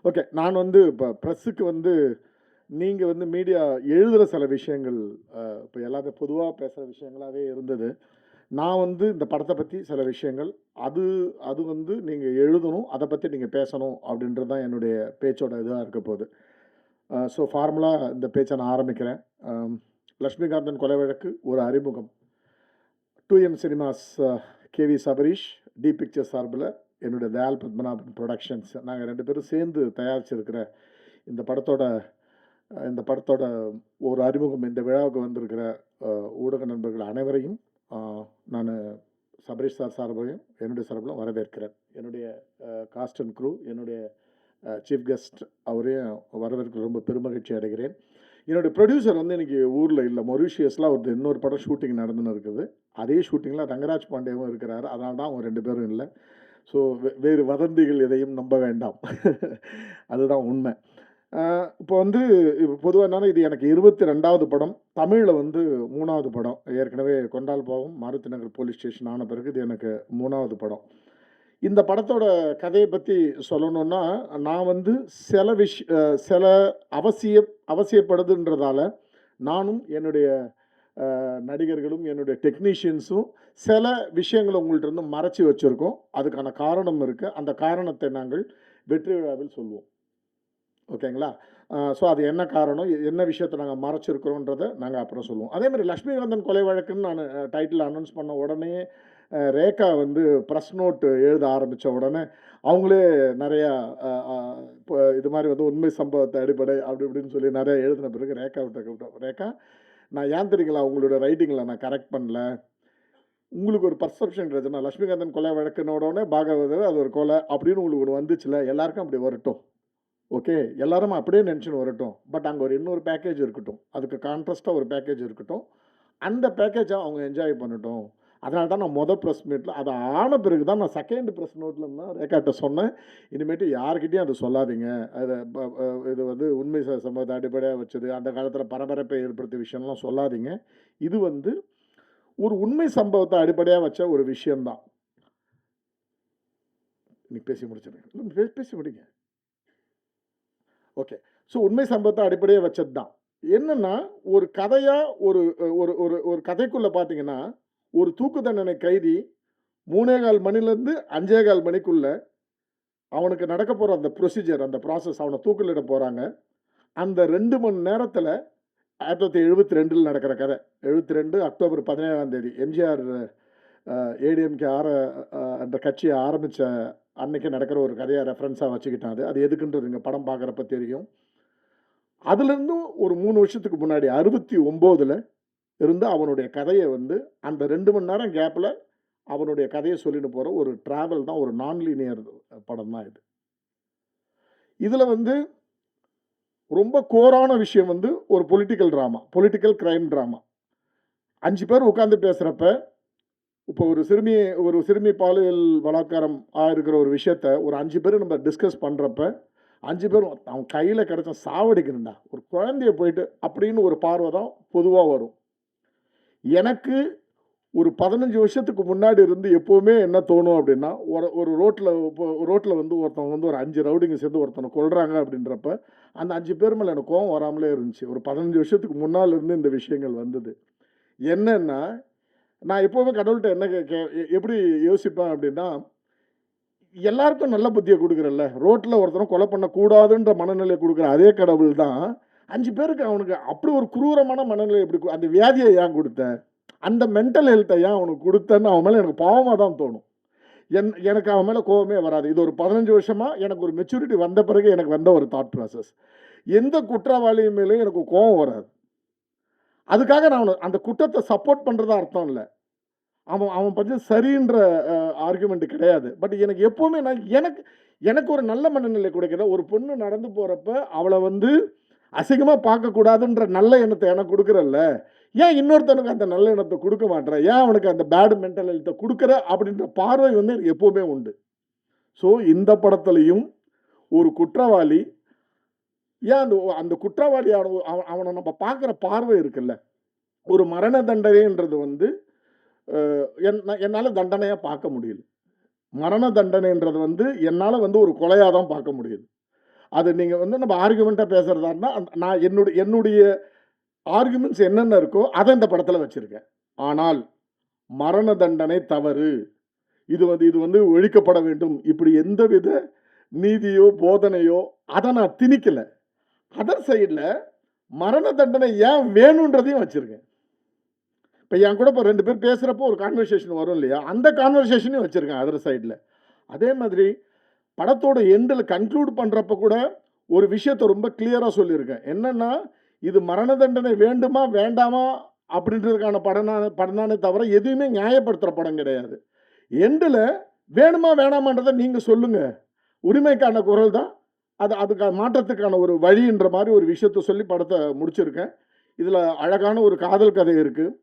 ஓகே, நான் வந்து இப்போ ப்ரெஸ்ஸுக்கு வந்து நீங்கள் வந்து மீடியா எழுதுகிற சில விஷயங்கள் இப்போ எல்லாத்தையும் பொதுவாக பேசுகிற விஷயங்களாகவே இருந்தது. நான் வந்து இந்த படத்தை பற்றி சில விஷயங்கள் அது வந்து நீங்கள் எழுதணும், அதை பற்றி நீங்கள் பேசணும் அப்படின்றது தான் என்னுடைய பேச்சோட இதாக இருக்க போகுது. ஸோ ஃபார்முலாக இந்த பேச்சை நான் ஆரம்பிக்கிறேன். லக்ஷ்மிகாந்தன் கொலை வழக்கு ஒரு அறிமுகம். 2M cinemas KV Sabareesh, T pictures சார்பில் என்னுடைய தயால் பத்மநாபன் ப்ரொடக்ஷன்ஸ் நாங்கள் 2 பேரும் சேர்ந்து தயாரிச்சிருக்கிற இந்த படத்தோட ஒரு அறிமுகம். இந்த விழாவுக்கு வந்திருக்கிற ஊடக நண்பர்கள் அனைவரையும் நான் சபரீஷ் சார் சார்பையும் என்னுடைய சார்பிலும் வரவேற்கிறேன். என்னுடைய காஸ்ட் அண்ட் க்ரூ, என்னுடைய சீஃப் கெஸ்ட் அவரையும் வரவேற்க ரொம்ப பெருமகிழ்ச்சி அடைகிறேன். என்னுடைய ப்ரொடியூசர் வந்து இன்றைக்கி ஊரில் இல்லை, மொரிஷியஸில் ஒரு இன்னொரு படம் ஷூட்டிங் நடந்துன்னு இருக்குது. அதே ஷூட்டிங்கில் ரங்கராஜ் பாண்டேவும் இருக்கிறாரு. அதனால தான் அவங்க 2 பேரும் இல்லை. ஸோ வேறு வதந்திகள் எதையும் நம்ப வேண்டாம். அதுதான் உண்மை. இப்போ வந்து பொதுவாக என்னன்னா, இது எனக்கு 22வது படம். தமிழில் வந்து 3வது படம். ஏற்கனவே கொண்டால் பாவம், மாருதி நகர் போலீஸ் ஸ்டேஷன் ஆன பிறகு இது எனக்கு 3வது படம். இந்த படத்தோட கதையை பற்றி சொல்லணுன்னா, நான் வந்து சில அவசியப்படுதுன்றதால நானும் என்னுடைய நடிகர்களும் என்னுடைய டெக்னீஷியன்ஸும் சில விஷயங்களை உங்கள்கிட்ட இருந்து மறைச்சி வச்சுருக்கோம். அதுக்கான காரணம் இருக்குது. அந்த காரணத்தை நாங்கள் வெற்றி விழாவில் சொல்வோம். ஓகேங்களா? ஸோ அது என்ன காரணம், என்ன விஷயத்தை நாங்கள் மறைச்சிருக்கிறோன்றதை நாங்கள் அப்புறம் சொல்லுவோம். அதேமாதிரி லக்ஷ்மிகாந்தன் கொலை வழக்குன்னு நான் டைட்டில் அனௌன்ஸ் பண்ண உடனே ரேகா வந்து ப்ரெஸ் நோட்டு எழுத ஆரம்பித்த உடனே அவங்களே நிறையா இப்போ இது மாதிரி வந்து உண்மை சம்பவத்தை அடிப்படை அப்படி இப்படின்னு சொல்லி நிறையா எழுதின பிறகு ரேகாவிட்ட கூப்பிட்டோம். ரேகா, நான் ஏன் தெரியுங்களா உங்களோட ரைட்டிங்கில் நான் கரெக்ட் பண்ணல, உங்களுக்கு ஒரு பர்செப்ஷன் இருந்துச்சுன்னா லக்ஷ்மிகாந்தன் கொலை வழக்குனோடனே பாகவதர் அது ஒரு கொலை அப்படின்னு உங்களுக்கு ஒன்று வந்துச்சுல, எல்லாருக்கும் அப்படி வரட்டும். ஓகே, எல்லாரும் அப்படியே நினச்சின்னு வரட்டும். பட் அங்கே ஒரு இன்னொரு பேக்கேஜ் இருக்கட்டும், அதுக்கு கான்ட்ராஸ்ட்டாக ஒரு பேக்கேஜ் இருக்கட்டும். அந்த பேக்கேஜை அவங்க என்ஜாய் பண்ணட்டும். அதனால தான் நான் மொதல் ப்ரெஸ் மீட்டில் அதை ஆன பிறகு தான் நான் செகண்ட் ப்ரெஸ் நோட்டில் தான் ரேகாட்ட சொன்னேன், இனிமேட்டு யார்கிட்டையும் அதை சொல்லாதீங்க, அது இது வந்து உண்மை சம்பவத்தை அடிப்படையாக வச்சது, அந்த காலத்தில் பரபரப்பை ஏற்படுத்திய விஷயம்லாம் சொல்லாதீங்க. இது வந்து ஒரு உண்மை சம்பவத்தை அடிப்படையாக வச்ச ஒரு விஷயம்தான். இன்னைக்கு பேசி முடிச்சிருக்கேன், பேசி முடிங்க. ஓகே, ஸோ உண்மை சம்பவத்தை அடிப்படையாக வச்சது தான். என்னென்னா, ஒரு கதையாக ஒரு கதைக்குள்ளே பார்த்தீங்கன்னா, ஒரு தூக்கு தண்டனை கைதி 3:15 மணிலேருந்து 5:15 மணிக்குள்ளே அவனுக்கு நடக்க போகிற அந்த ப்ரொசீஜர், அந்த ப்ராசஸ், அவனை தூக்கிலிட போகிறாங்க. அந்த 2 மணி நேரத்தில் 1972 நடக்கிற கதை. 72 அக்டோபர் 17ஆம் தேதி எம்ஜிஆர் ஏடிஎம்கே அந்த கட்சியை ஆரம்பித்த அன்னைக்கு நடக்கிற ஒரு கதையை ரெஃபரன்ஸாக வச்சுக்கிட்டாது. அது எதுக்குன்றது இங்கே படம் பார்க்குறப்ப தெரியும். அதுலேருந்து ஒரு 3 வருஷத்துக்கு முன்னாடி 69ல் இருந்து அவனுடைய கதையை வந்து அந்த 2 மணி நேரம் கேப்பில் அவனுடைய கதையை சொல்லிட்டு போகிற ஒரு ட்ராவல் தான், ஒரு நான் லீனியர் படம் தான் இது. இதில் வந்து ரொம்ப கோரான விஷயம் வந்து ஒரு political drama, political crime drama. 5 பேர் உட்காந்து பேசுகிறப்ப, இப்போ ஒரு சிறுமி பாலியல் பலாத்காரம் ஆகிருக்கிற ஒரு விஷயத்த ஒரு 5 பேர் நம்ம டிஸ்கஸ் பண்ணுறப்ப 5 பேரும் அவன் கையில் கிடச்ச சாவடிக்கணுண்டா, ஒரு குழந்தைய போயிட்டு அப்படின்னு ஒரு பார்வை தான் பொதுவாக வரும். எனக்கு ஒரு 15 வருஷத்துக்கு முன்னாடி இருந்து எப்போவுமே என்ன தோணும் அப்படின்னா, ஒரு ரோட்டில் வந்து ஒருத்தவங்க வந்து ஒரு 5 ரவுடிங்க சேர்ந்து ஒருத்தனை கொல்றாங்க அப்படின்றப்ப அந்த 5 பேர் மேலே எனக்கு கோவம் வராமலே இருந்துச்சு. ஒரு 15 வருஷத்துக்கு முன்னால் இருந்து இந்த விஷயங்கள் வந்தது. என்னென்னா, நான் எப்போவுமே கடவுள்கிட்ட என்ன எப்படி யோசிப்பேன் அப்படின்னா, எல்லாருக்கும் நல்ல புத்தியை கொடுக்குறல்ல, ரோட்டில் ஒருத்தனை கொலை பண்ணக்கூடாதுன்ற மனநிலையை கொடுக்குற அதே கடவுள் தான் 5 பேருக்கு அவனுக்கு அப்படி ஒரு குரூரமான மனநிலை எப்படி, அந்த வியாதியை ஏன் கொடுத்த, அந்த மென்டல் ஹெல்த்தை ஏன் அவனுக்கு கொடுத்தேன்னு அவன் மேலே எனக்கு பாவமாக தான் தோணும். எனக்கு அவன் மேலே கோவமே வராது. இது ஒரு 15 வருஷமாக எனக்கு ஒரு மெச்சூரிட்டி வந்த பிறகு எனக்கு வந்த ஒரு தாட் ப்ராசஸ். எந்த குற்றவாளி மேலேயும் எனக்கு கோவம் வராது. அதுக்காக நான் அந்த குற்றத்தை சப்போர்ட் பண்ணுறதா அர்த்தம் இல்லை. அவன் பற்றி சரின்ற ஆர்குமெண்ட் கிடையாது. பட் எனக்கு எப்போவுமே எனக்கு ஒரு நல்ல மனநிலை கொடுக்குற ஒரு பொண்ணு நடந்து போகிறப்ப அவளை வந்து அசிங்கமாக பார்க்கக்கூடாதுன்ற நல்ல எண்ணத்தை எனக்கு கொடுக்குறல்ல, ஏன் இன்னொருத்தனுக்கு அந்த நல்ல எண்ணத்தை கொடுக்க மாட்டேற? ஏன் அவனுக்கு அந்த பேட் மென்டல் ஹெல்த்தை கொடுக்குற அப்படின்ற பார்வை வந்து எனக்கு எப்போவுமே உண்டு. ஸோ இந்த படத்துலையும் ஒரு குற்றவாளி ஏன் அந்த குற்றவாளியான அவனை நம்ம பார்க்குற பார்வை இருக்குல்ல, ஒரு மரண தண்டனைன்றது வந்து என்னால் தண்டனையாக பார்க்க முடியல. மரண தண்டனைன்றது வந்து என்னால் வந்து ஒரு கொலையாக தான் பார்க்க முடியுது. அது நீங்கள் வந்து நம்ம ஆர்குமெண்ட்டாக பேசுகிறதா இருந்தால் நான் என்னுடைய ஆர்குமெண்ட்ஸ் என்னென்ன இருக்கோ அதை இந்த படத்தில் வச்சுருக்கேன். ஆனால் மரண தண்டனை தவறு, இது வந்து ஒழிக்கப்பட வேண்டும், இப்படி எந்தவித நீதியோ போதனையோ அதை நான் திணிக்கலை. அதர் சைடில் மரண தண்டனை ஏன் வேணுன்றதையும் வச்சுருக்கேன். இப்போ என் கூட இப்போ 2 பேர் பேசுகிறப்போ ஒரு கான்வர்சேஷன் வரும் இல்லையா, அந்த கான்வர்சேஷனையும் வச்சுருக்கேன் அதர் சைடில். அதே மாதிரி படத்தோட எண்டில் கன்க்ளூட் பண்ணுறப்ப கூட ஒரு விஷயத்தை ரொம்ப கிளியராக சொல்லியிருக்கேன். என்னென்னா, இது மரண தண்டனை வேண்டுமா வேண்டாமா அப்படின்றதுக்கான படம்தானே தவிர எதுவுமே நியாயப்படுத்துகிற படம் கிடையாது. எண்டில் வேணுமா வேணாமான்றதை நீங்கள் சொல்லுங்கள், உரிமைக்கான குரல் தான் அதுக்கான மாற்றத்துக்கான ஒரு வழின்ற மாதிரி ஒரு விஷயத்த சொல்லி படத்தை முடிச்சிருக்கேன். இதில் அழகான ஒரு காதல் கதை இருக்குது,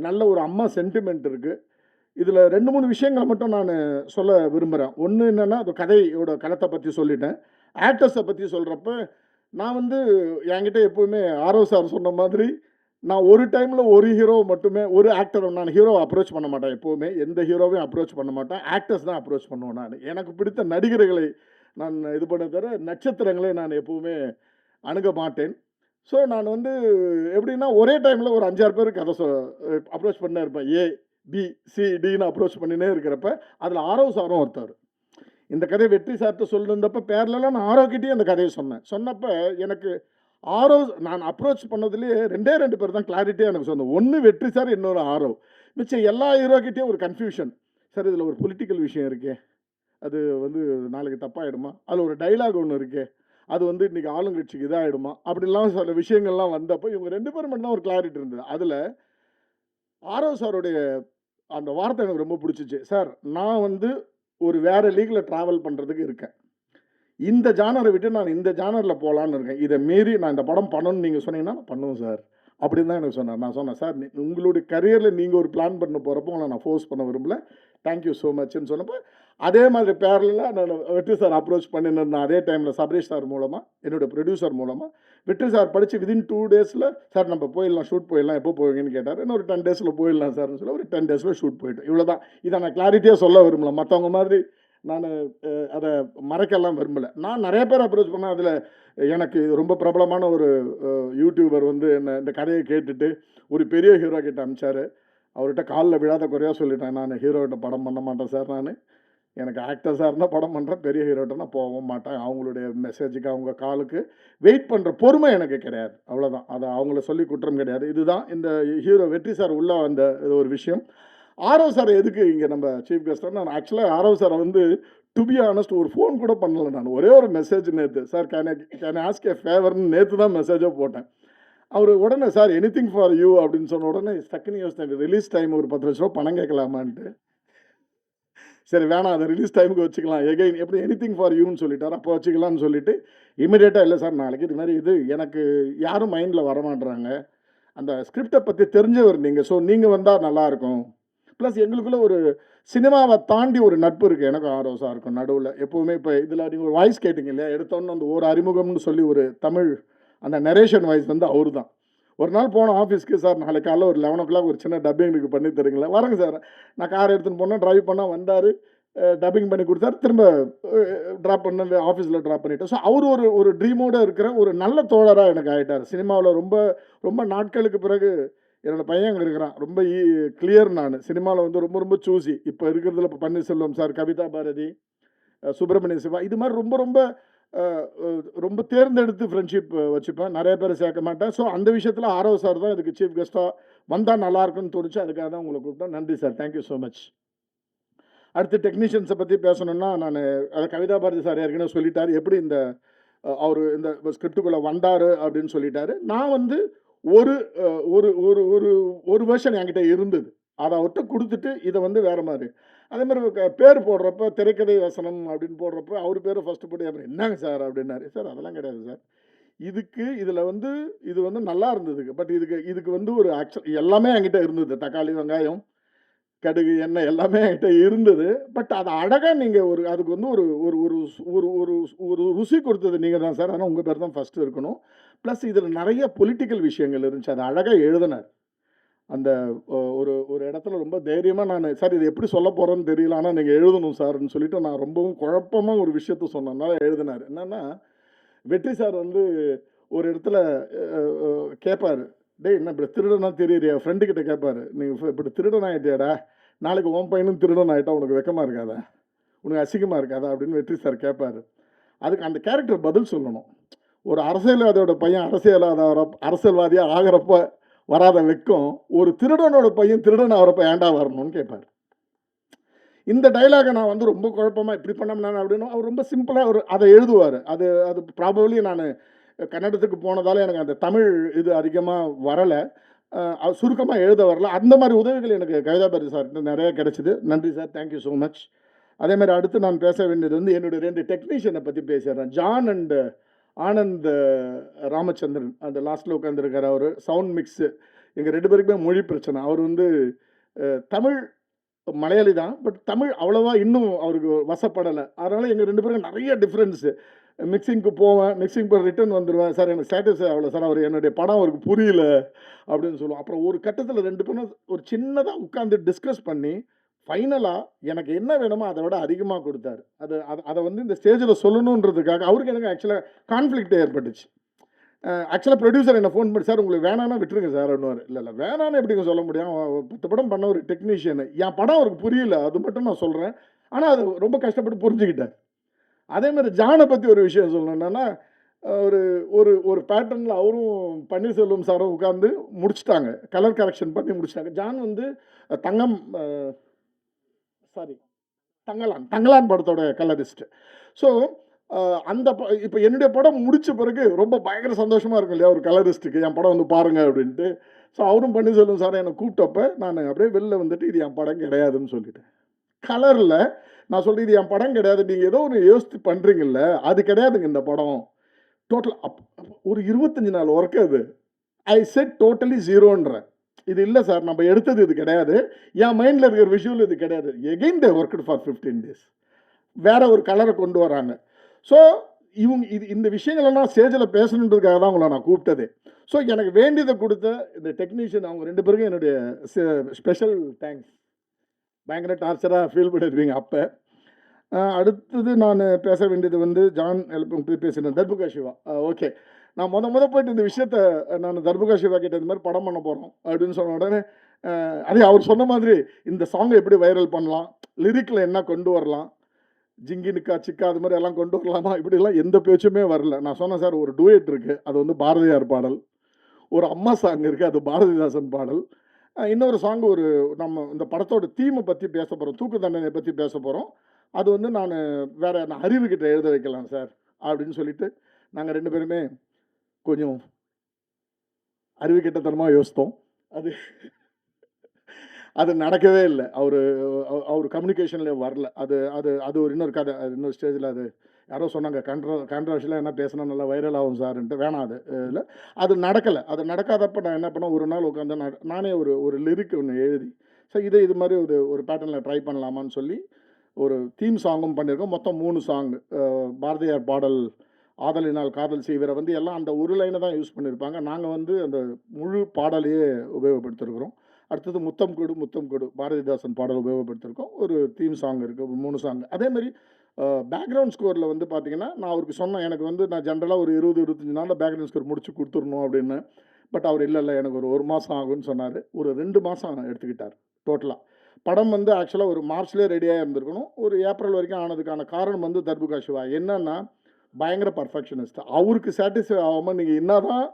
நல்ல ஒரு அம்மா சென்டிமெண்ட் இருக்குது. இதில் 2-3 விஷயங்களை மட்டும் நான் சொல்ல விரும்புகிறேன். ஒன்று என்னென்னா, அது கதையோட களத்தை பற்றி சொல்லிட்டேன். ஆக்டர்ஸை பற்றி சொல்கிறப்ப நான் வந்து என்கிட்ட எப்போவுமே ஆரவ் சார் சொன்ன மாதிரி, நான் ஒரு டைமில் ஒரு ஹீரோ மட்டுமே, ஒரு ஆக்டரை நான் ஹீரோவை அப்ரோச் பண்ண மாட்டேன். எப்போவுமே எந்த ஹீரோவையும் அப்ரோச் பண்ண மாட்டேன், ஆக்டர்ஸ் தான் அப்ரோச் பண்ணுவேன். நான் எனக்கு பிடித்த நடிகர்களை நான் இது பண்ண தவிர நட்சத்திரங்களை நான் எப்போவுமே அணுக மாட்டேன். ஸோ நான் வந்து எப்படின்னா, ஒரே டைமில் ஒரு 5-6 பேருக்கு கதை அப்ரோச் பண்ணே இருப்பேன். ஏ பி சி டின்னு அப்ரோச் பண்ணினே இருக்கிறப்ப அதில் ஆரவ் சாரும் ஒருத்தர். இந்த கதையை வெற்றி சார்கிட்ட சொல்லியிருந்தப்போ பேரலாம் நான் ஆரோக்கிட்டையும் அந்த கதையை சொன்னப்போ எனக்கு நான் அப்ரோச் பண்ணதுலேயே 2 பேர் தான் கிளாரிட்டியாக எனக்கு சொன்னேன். ஒன்று வெற்றி சார், இன்னொரு ஆரவ். மிச்சம் எல்லா ஹீரோக்கிட்டையும் ஒரு கன்ஃபியூஷன். சார் இதில் ஒரு பொலிட்டிக்கல் விஷயம் இருக்கே, அது வந்து நாளைக்கு தப்பாகிடுமா, அதில் ஒரு டைலாக் ஒன்று இருக்கே, அது வந்து இன்றைக்கி ஆளுங்கட்சிக்கு இதாகிடுமா, அப்படிலாம் சில விஷயங்கள்லாம் வந்தப்போ இவங்க 2 பேர் மட்டும் தான் ஒரு கிளாரிட்டி இருந்தது. அதில் ஆரவ் சாருடைய அந்த வார்த்தை எனக்கு ரொம்ப பிடிச்சிச்சு. சார் நான் வந்து ஒரு வேறு லீகில் ட்ராவல் பண்ணுறதுக்கு இருக்கேன், இந்த ஜானரை விட்டு நான் இந்த ஜானரில் போகலான்னு இருக்கேன், இதை மீறி நான் இந்த படம் பண்ணணும்னு நீங்கள் சொன்னீங்கன்னா நான் பண்ணுவேன் சார் அப்படின்னு தான் எனக்கு சொன்னார். நான் சொன்னேன், சார் உங்களுடைய கரியரில் நீங்கள் ஒரு பிளான் பண்ண போகிறப்போ உங்களை நான் ஃபோர்ஸ் பண்ண விரும்பல, தேங்க்யூ ஸோ மச்ன்னு சொன்னப்போ அதே மாதிரி பேரலாக நான் வெற்றி சார் அப்ரோச் பண்ணியிருந்தேன். அதே டைமில் சபரேஷ் சார் மூலமாக, என்னோடய ப்ரொடியூசர் மூலமாக வெற்றி சார் படித்து விதின் 2 டேஸில் சார் நம்ம போயிடலாம், ஷூட் போயிடலாம், எப்போ போவீங்கன்னு கேட்டார். இன்னொரு 10 டேஸில் போயிடலாம் சார்னு சொல்லி ஒரு 10 டேஸில் ஷூட் போயிட்டோம். இவ்வளோ தான். இதை நான் கிளாரிட்டியாக சொல்ல விரும்பல, மற்றவங்க மாதிரி நான் அதை மறைக்கலாம் விரும்பலை. நான் நிறைய பேர் அப்ரோச் பண்ணேன். அதில் எனக்கு ரொம்ப பிரபலமான ஒரு யூடியூபர் வந்து என்னை இந்த கதையை கேட்டுட்டு ஒரு பெரிய ஹீரோ கிட்ட அனுப்பிச்சார். அவர்கிட்ட காலில் விழாத குறையாக சொல்லிட்டேன், நான் ஹீரோகிட்ட படம் பண்ண மாட்டேன் சார், நான் எனக்கு ஆக்டர்ஸாக இருந்தால் படம் பண்ணுறேன், பெரிய ஹீரோட்ட நான் போகவும் மாட்டேன், அவங்களுடைய மெசேஜுக்கு அவங்க காலுக்கு வெயிட் பண்ணுற பொறுமை எனக்கு கிடையாது, அவ்வளோதான். அதை அவங்கள சொல்லி குற்றம் கிடையாது. இதுதான் இந்த ஹீரோ வெற்றி சார் உள்ள வந்த ஒரு விஷயம். ஆரவ் சார் எதுக்கு இங்கே நம்ம சீஃப் கெஸ்ட்டாக, நான் ஆக்சுவலாக ஆரவ் சாரை வந்து டு பி ஆனஸ்ட் ஒரு ஃபோன் கூட பண்ணலை. நான் ஒரே ஒரு மெசேஜ் நேற்று, சார் கேன் ஆஸ்க் ஏ ஃபேவர்னு நேற்று தான் மெசேஜாக போட்டேன். அவர் உடனே சார் எனிதிங் ஃபார் யூ அப்படின்னு சொன்ன உடனே டக்குன்னு யோசித்தேன், ரிலீஸ் டைம் ஒரு 10 லட்ச ரூபா பணம் கேட்கலாமான்ட்டு. சரி வேணாம், அதை ரிலீஸ் டைமுக்கு வச்சுக்கலாம், எகைன் எப்படி எனிதிங் ஃபார் யூன்னு சொல்லிட்டார், அப்போ வச்சுக்கலாம்னு சொல்லிட்டு இமீடியட்டாக இல்லை சார் நாளைக்கு இது மாதிரி இது எனக்கு யாரும் மைண்டில் வரமாட்டுறாங்க, அந்த ஸ்கிரிப்டை பற்றி தெரிஞ்சவர் நீங்கள், ஸோ நீங்கள் வந்தால் நல்லாயிருக்கும். ப்ளஸ் எங்களுக்குள்ள ஒரு சினிமாவை தாண்டி ஒரு நட்பு இருக்குது எனக்கும் ஆர்வம் இருக்கும் நடுவில் எப்போவுமே. இப்போ இதில் நீங்கள் ஒரு வாய்ஸ் கேட்டிங்க இல்லையா, எடுத்தோன்னு அந்த ஒரு அறிமுகம்னு சொல்லி ஒரு தமிழ் அந்த நரேஷன் வாய்ஸ் வந்து அவரு தான். ஒரு நாள் போன ஆஃபீஸ்க்கு, சார் நாளைக்கு காலைல ஒரு 11 o'clock ஒரு சின்ன டப்பிங் எனக்கு பண்ணி தருங்களேன். வரேங்க சார். நான் கார் எடுத்துன்னு போனேன், ட்ரைவ் பண்ணால் வந்தார், டப்பிங் பண்ணி கொடுத்தாரு, திரும்ப ட்ராப் பண்ண ஆஃபீஸில் ட்ராப் பண்ணிவிட்டேன். ஸோ அவர் ஒரு ட்ரீமோடு இருக்கிற ஒரு நல்ல தோழராக எனக்கு ஆகிட்டார். சினிமாவில் ரொம்ப ரொம்ப நாட்களுக்கு பிறகு என்னோடய பையன் அங்கே இருக்கிறான், ரொம்ப கிளியர். நான் சினிமாவில் வந்து ரொம்ப ரொம்ப சூஸி. இப்போ இருக்கிறதுல இப்போ பன்னீர்செல்வம் சார், கவிதா பாரதி, சுப்பிரமணிய சிவா, இது மாதிரி ரொம்ப ரொம்ப ரொம்ப தேர்ந்தெடுத்து ஃப்ரெண்ட்ஷிப் வச்சுப்பேன், நிறைய பேரை சேர்க்க மாட்டேன். ஸோ அந்த விஷயத்தில் ஆரவ் சார் தான் இதுக்கு சீஃப் கெஸ்ட்டாக வந்தால் நல்லாயிருக்குன்னு தோணுச்சு, அதுக்காக தான் உங்களை கூப்பிட்டேன். நன்றி சார், தேங்க்யூ ஸோ மச். அடுத்து டெக்னீஷியன்ஸை பற்றி பேசணுன்னா, நான் அதை கவிதா பாரதி சார் ஏற்கனவே சொல்லிட்டார், எப்படி இந்த அவர் இந்த ஸ்கிரிப்டுக்குள்ளே வந்தார் அப்படின்னு சொல்லிட்டாரு. நான் வந்து ஒரு ஒரு ஒரு ஒரு ஒரு வெர்ஷன் என்கிட்ட இருந்தது, அதை அவர்கிட்ட கொடுத்துட்டு இதை வந்து வேறு மாதிரி அதே மாதிரி பேர் போடுறப்ப திரைக்கதை வசனம் அப்படின்னு போடுறப்ப அவர் பேரை ஃபஸ்ட்டு போட்டு அப்புறம் என்னங்க சார் அப்படின்னாரு. சார் அதெல்லாம் கிடையாது சார். இதில் வந்து இது வந்து நல்லா இருந்ததுக்கு. பட் இதுக்கு வந்து ஒரு எல்லாமே என்கிட்ட இருந்தது. தக்காளி, வெங்காயம், கடுகு, எண்ணெய் எல்லாமே என்கிட்ட இருந்தது. பட் அதை அழகாக நீங்கள் அதுக்கு வந்து ஒரு ஒரு ஒரு ஒரு ஒரு ஒரு ருசி கொடுத்தது நீங்கள் தான் சார். ஆனால் உங்கள் பேர் தான் ஃபஸ்ட்டு இருக்கணும். ப்ளஸ் இதில் நிறைய பொலிட்டிக்கல் விஷயங்கள் இருந்துச்சு. அதை அழகாக எழுதினார். அந்த ஒரு இடத்துல ரொம்ப தைரியமாக நான் சார் இது எப்படி சொல்ல போகிறேன்னு தெரியல, ஆனால் நீங்கள் எழுதணும் சார்ன்னு சொல்லிட்டு நான் ரொம்பவும் குழப்பமாக ஒரு விஷயத்த சொன்னதுனால எழுதினார். என்னென்னா வெற்றி சார் வந்து ஒரு இடத்துல கேட்பார், டேய் என்ன இப்படி திருடனா தெரியுறியா? ஃப்ரெண்டுக்கிட்ட கேட்பார், நீங்கள் இப்படி திருடன் ஆகிட்டியாடா, நாளைக்கு உன் பையனும் திருடன் ஆகிட்டா உனக்கு வெக்கமாக இருக்காதா, உனக்கு அசிங்கமாக இருக்காதா அப்படின்னு வெற்றி சார் கேட்பார். அதுக்கு அந்த கேரக்டர் பதில் சொல்லணும். ஒரு அரசியல்வாதியோட பையன் அரசியல்வாதியாக ஆகிறப்ப வராத வெக்கம் ஒரு திருடனோட பையன் திருடன் ஆகிறப்ப ஏண்டா வரணும்னு கேட்பார். இந்த டைலாகை நான் வந்து ரொம்ப குழப்பமாக இப்படி பண்ணோம்னா அப்படின்னு அவர் ரொம்ப சிம்பிளாக அதை எழுதுவார். அது ப்ராபப்ளி நான் கன்னடத்துக்கு போனதால் எனக்கு அந்த தமிழ் இது அதிகமாக வரலை, சுருக்கமாக எழுத வரல. அந்த மாதிரி உதவிகள் எனக்கு கவிதாபாரதி சார்கிட்ட நிறைய கிடைச்சிது. நன்றி சார், தேங்க்யூ ஸோ மச். அதே மாதிரி அடுத்து நான் பேச வேண்டியது வந்து என்னுடைய 2 டெக்னீஷியனை பற்றி பேசிடுறேன். John and Anand Ramachandran. அந்த லாஸ்ட்டில் உட்காந்துருக்கார் அவர். சவுண்ட் மிக்ஸு எங்கள் 2 பேருக்குமே மொழி பிரச்சனை. அவர் வந்து தமிழ் மலையாளி தான், பட் தமிழ் அவ்வளோவா இன்னும் அவருக்கு வசப்படலை. அதனால் எங்கள் 2 பேருக்கும் நிறைய டிஃப்ரென்ஸு. மிக்சிங்க்கு போவேன், மிக்சிங் போய் ரிட்டர்ன் வந்துடுவேன். சார் எனக்கு ஸ்டேட்டஸ் அவ்வளோ சார், அவர் என்னுடைய படம் அவருக்கு புரியல அப்படின்னு சொல்லுவோம். அப்புறம் ஒரு கட்டத்தில் 2 பேரும் ஒரு சின்னதாக உட்காந்து டிஸ்கஸ் பண்ணி ஃபைனலாக எனக்கு என்ன வேணுமோ அதை விட அதிகமாக கொடுத்தாரு. அதை வந்து இந்த ஸ்டேஜில் சொல்லணுன்றதுக்காக அவருக்கு எனக்கு ஆக்சுவலாக கான்ஃப்ளிக்ட் ஏற்பட்டுச்சு. ஆக்சுவலாக ப்ரொடியூசர் என்னை ஃபோன் பண்ணி, சார் உங்களுக்கு வேணான்னா விட்டுருங்க சார் அப்படின்னுவார். இல்லை வேணான்னு எப்படிங்க சொல்ல முடியும், 10 படம் பண்ண ஒரு டெக்னீஷியனு, என் படம் அவருக்கு புரியல, அது மட்டும் நான் சொல்கிறேன். ஆனால் அது ரொம்ப கஷ்டப்பட்டு புரிஞ்சுக்கிட்டார். அதே மாதிரி ஜானை பற்றி ஒரு விஷயம் சொல்லணும். என்னென்னா ஒரு ஒரு ஒரு பேட்டர்னில் அவரும் பன்னீர்செல்வம் சாரும் உட்காந்து முடிச்சிட்டாங்க, கலர் கரெக்ஷன் பண்ணி முடிச்சிட்டாங்க. ஜான் வந்து தங்கலான் படத்தோட கலரிஸ்ட். ஸோ அந்த இப்போ என்னுடைய படம் முடித்த பிறகு ரொம்ப பயங்கர சந்தோஷமாக இருக்கும் இல்லையா ஒரு கலரிஸ்ட்டுக்கு, என் படம் வந்து பாருங்கள் அப்படின்ட்டு. ஸோ அவரும் பன்னீர்செல்வம் சார் என்னை கூப்பிட்டப்ப நான் அப்படியே வெளில வந்துட்டு இது என் படம் கிடையாதுன்னு சொல்லிட்டேன். கலரில் நான் சொல்கிறேன் இது என் படம் கிடையாது, நீங்கள் ஏதோ ஒன்று யோசித்து பண்ணுறீங்கல்ல, அது கிடையாதுங்க இந்த படம். டோட்டல் ஒரு 25 நாள் ஒர்க்கு அது. ஐ செட் டோட்டலி ஜீரோன்றேன். இது இல்லை சார், நம்ம எடுத்தது இது கிடையாது, என் மைண்டில் இருக்கிற விஷுவல் இது கிடையாது. Again they worked for 15 days. வேற ஒரு கலரை கொண்டு வராங்க. ஸோ இந்த விஷயங்கள்லாம் ஸ்டேஜில் பேசணுன்றதுக்காக தான் உங்களை நான் கூப்பிட்டது. ஸோ எனக்கு வேண்டியதை கொடுத்த இந்த டெக்னீஷியன் அவங்க 2 பேருக்கும் என்னுடைய ஸ்பெஷல் தேங்க்ஸ். பயங்கர டார்ச்சராக ஃபீல் பண்ணியிருப்பீங்க அப்போ. அடுத்தது நான் பேச வேண்டியது வந்து ஜான் பேசினேன் தர்புகா சிவா. ஓகே, நான் போயிட்டு இந்த விஷயத்த நான் தர்புகா சிவா கிட்ட இந்த மாதிரி படம் பண்ண போகிறோம் அப்படின்னு சொன்ன உடனே அதே அவர் சொன்ன மாதிரி இந்த சாங்கை எப்படி வைரல் பண்ணலாம், லிரிக்கில் என்ன கொண்டு வரலாம், ஜிங்கினுக்கா சிக்கா அது மாதிரி எல்லாம் கொண்டு வரலாமா, இப்படிலாம் எந்த பேச்சுமே வரல. நான் சொன்னேன் சார் ஒரு டூயட் இருக்குது, அது வந்து பாரதியார் பாடல். ஒரு அம்மா சாங் இருக்குது, அது பாரதிதாசன் பாடல். இன்னொரு சாங் நம்ம இந்த படத்தோட தீமை பற்றி பேச போகிறோம், தூக்கு தண்டனை பற்றி பேச போகிறோம். அது வந்து நான் அறிவுக்கிட்ட எழுத வைக்கலாம் சார் அப்படின்னு சொல்லிட்டு நாங்கள் 2 பேருமே கொஞ்சம் அறிவுக்கிட்டத்தனமாக யோசித்தோம். அது நடக்கவே இல்லை. அவர் கம்யூனிகேஷனில் வரல. அது ஒரு இன்னொரு கதை. அது இன்னொரு ஸ்டேஜில் அது யாரோ சொன்னாங்க கான்ட்ரவர்ஷியலாக என்ன பேசினா நல்லா வைரல் ஆகும் சார்ன்ட்டு. வேணாம், அது நடக்கலை. அது நடக்காதப்போ நான் என்ன பண்ணேன், ஒரு நாள் உட்காந்து நானே ஒரு லிரிக் ஒன்று எழுதி சார் இது மாதிரி ஒரு பேட்டர்னில் ட்ரை பண்ணலாமான்னு சொல்லி ஒரு தீம் சாங்கும் பண்ணியிருக்கோம். மொத்தம் 3 சாங். பாரதியார் பாடல் ஆதலினால் காதல் செய்வரை வந்து எல்லாம் அந்த ஒரு லைனை தான் யூஸ் பண்ணியிருப்பாங்க. நாங்கள் வந்து அந்த முழு பாடலையே உபயோகப்படுத்திருக்கிறோம். அடுத்தது முத்தம் கொடு பாரதிதாசன் பாடல் உபயோகப்படுத்திருக்கோம். ஒரு தீம் சாங் இருக்குது, 3 சாங். அதேமாதிரி பேக்ரவுண்ட் ஸ்கோரில் வந்து பார்த்திங்கன்னா நான் அவருக்கு சொன்னேன், எனக்கு வந்து நான் ஜென்ரலாக ஒரு 20-25 நாளில் பேக்ரவுண்ட் ஸ்கோர் முடிச்சு கொடுத்துடணும் அப்படின்னு. பட் அவர் இல்லை எனக்கு ஒரு மாதம் ஆகும்னு சொன்னார். ஒரு 2 மாதம் எடுத்துக்கிட்டார் டோட்டலாக. படம் வந்து ஆக்சுவலாக ஒரு மார்ச்லேயே ரெடியாக இருந்திருக்கணும். ஒரு ஏப்ரல் வரைக்கும் ஆனதுக்கான காரணம் வந்து தர்புகா சிவா என்னன்னா பயங்கர பர்ஃபெக்ஷனிஸ்ட். அவருக்கு சாட்டிஸ்ஃபை ஆகாமல் நீங்கள் என்ன தான்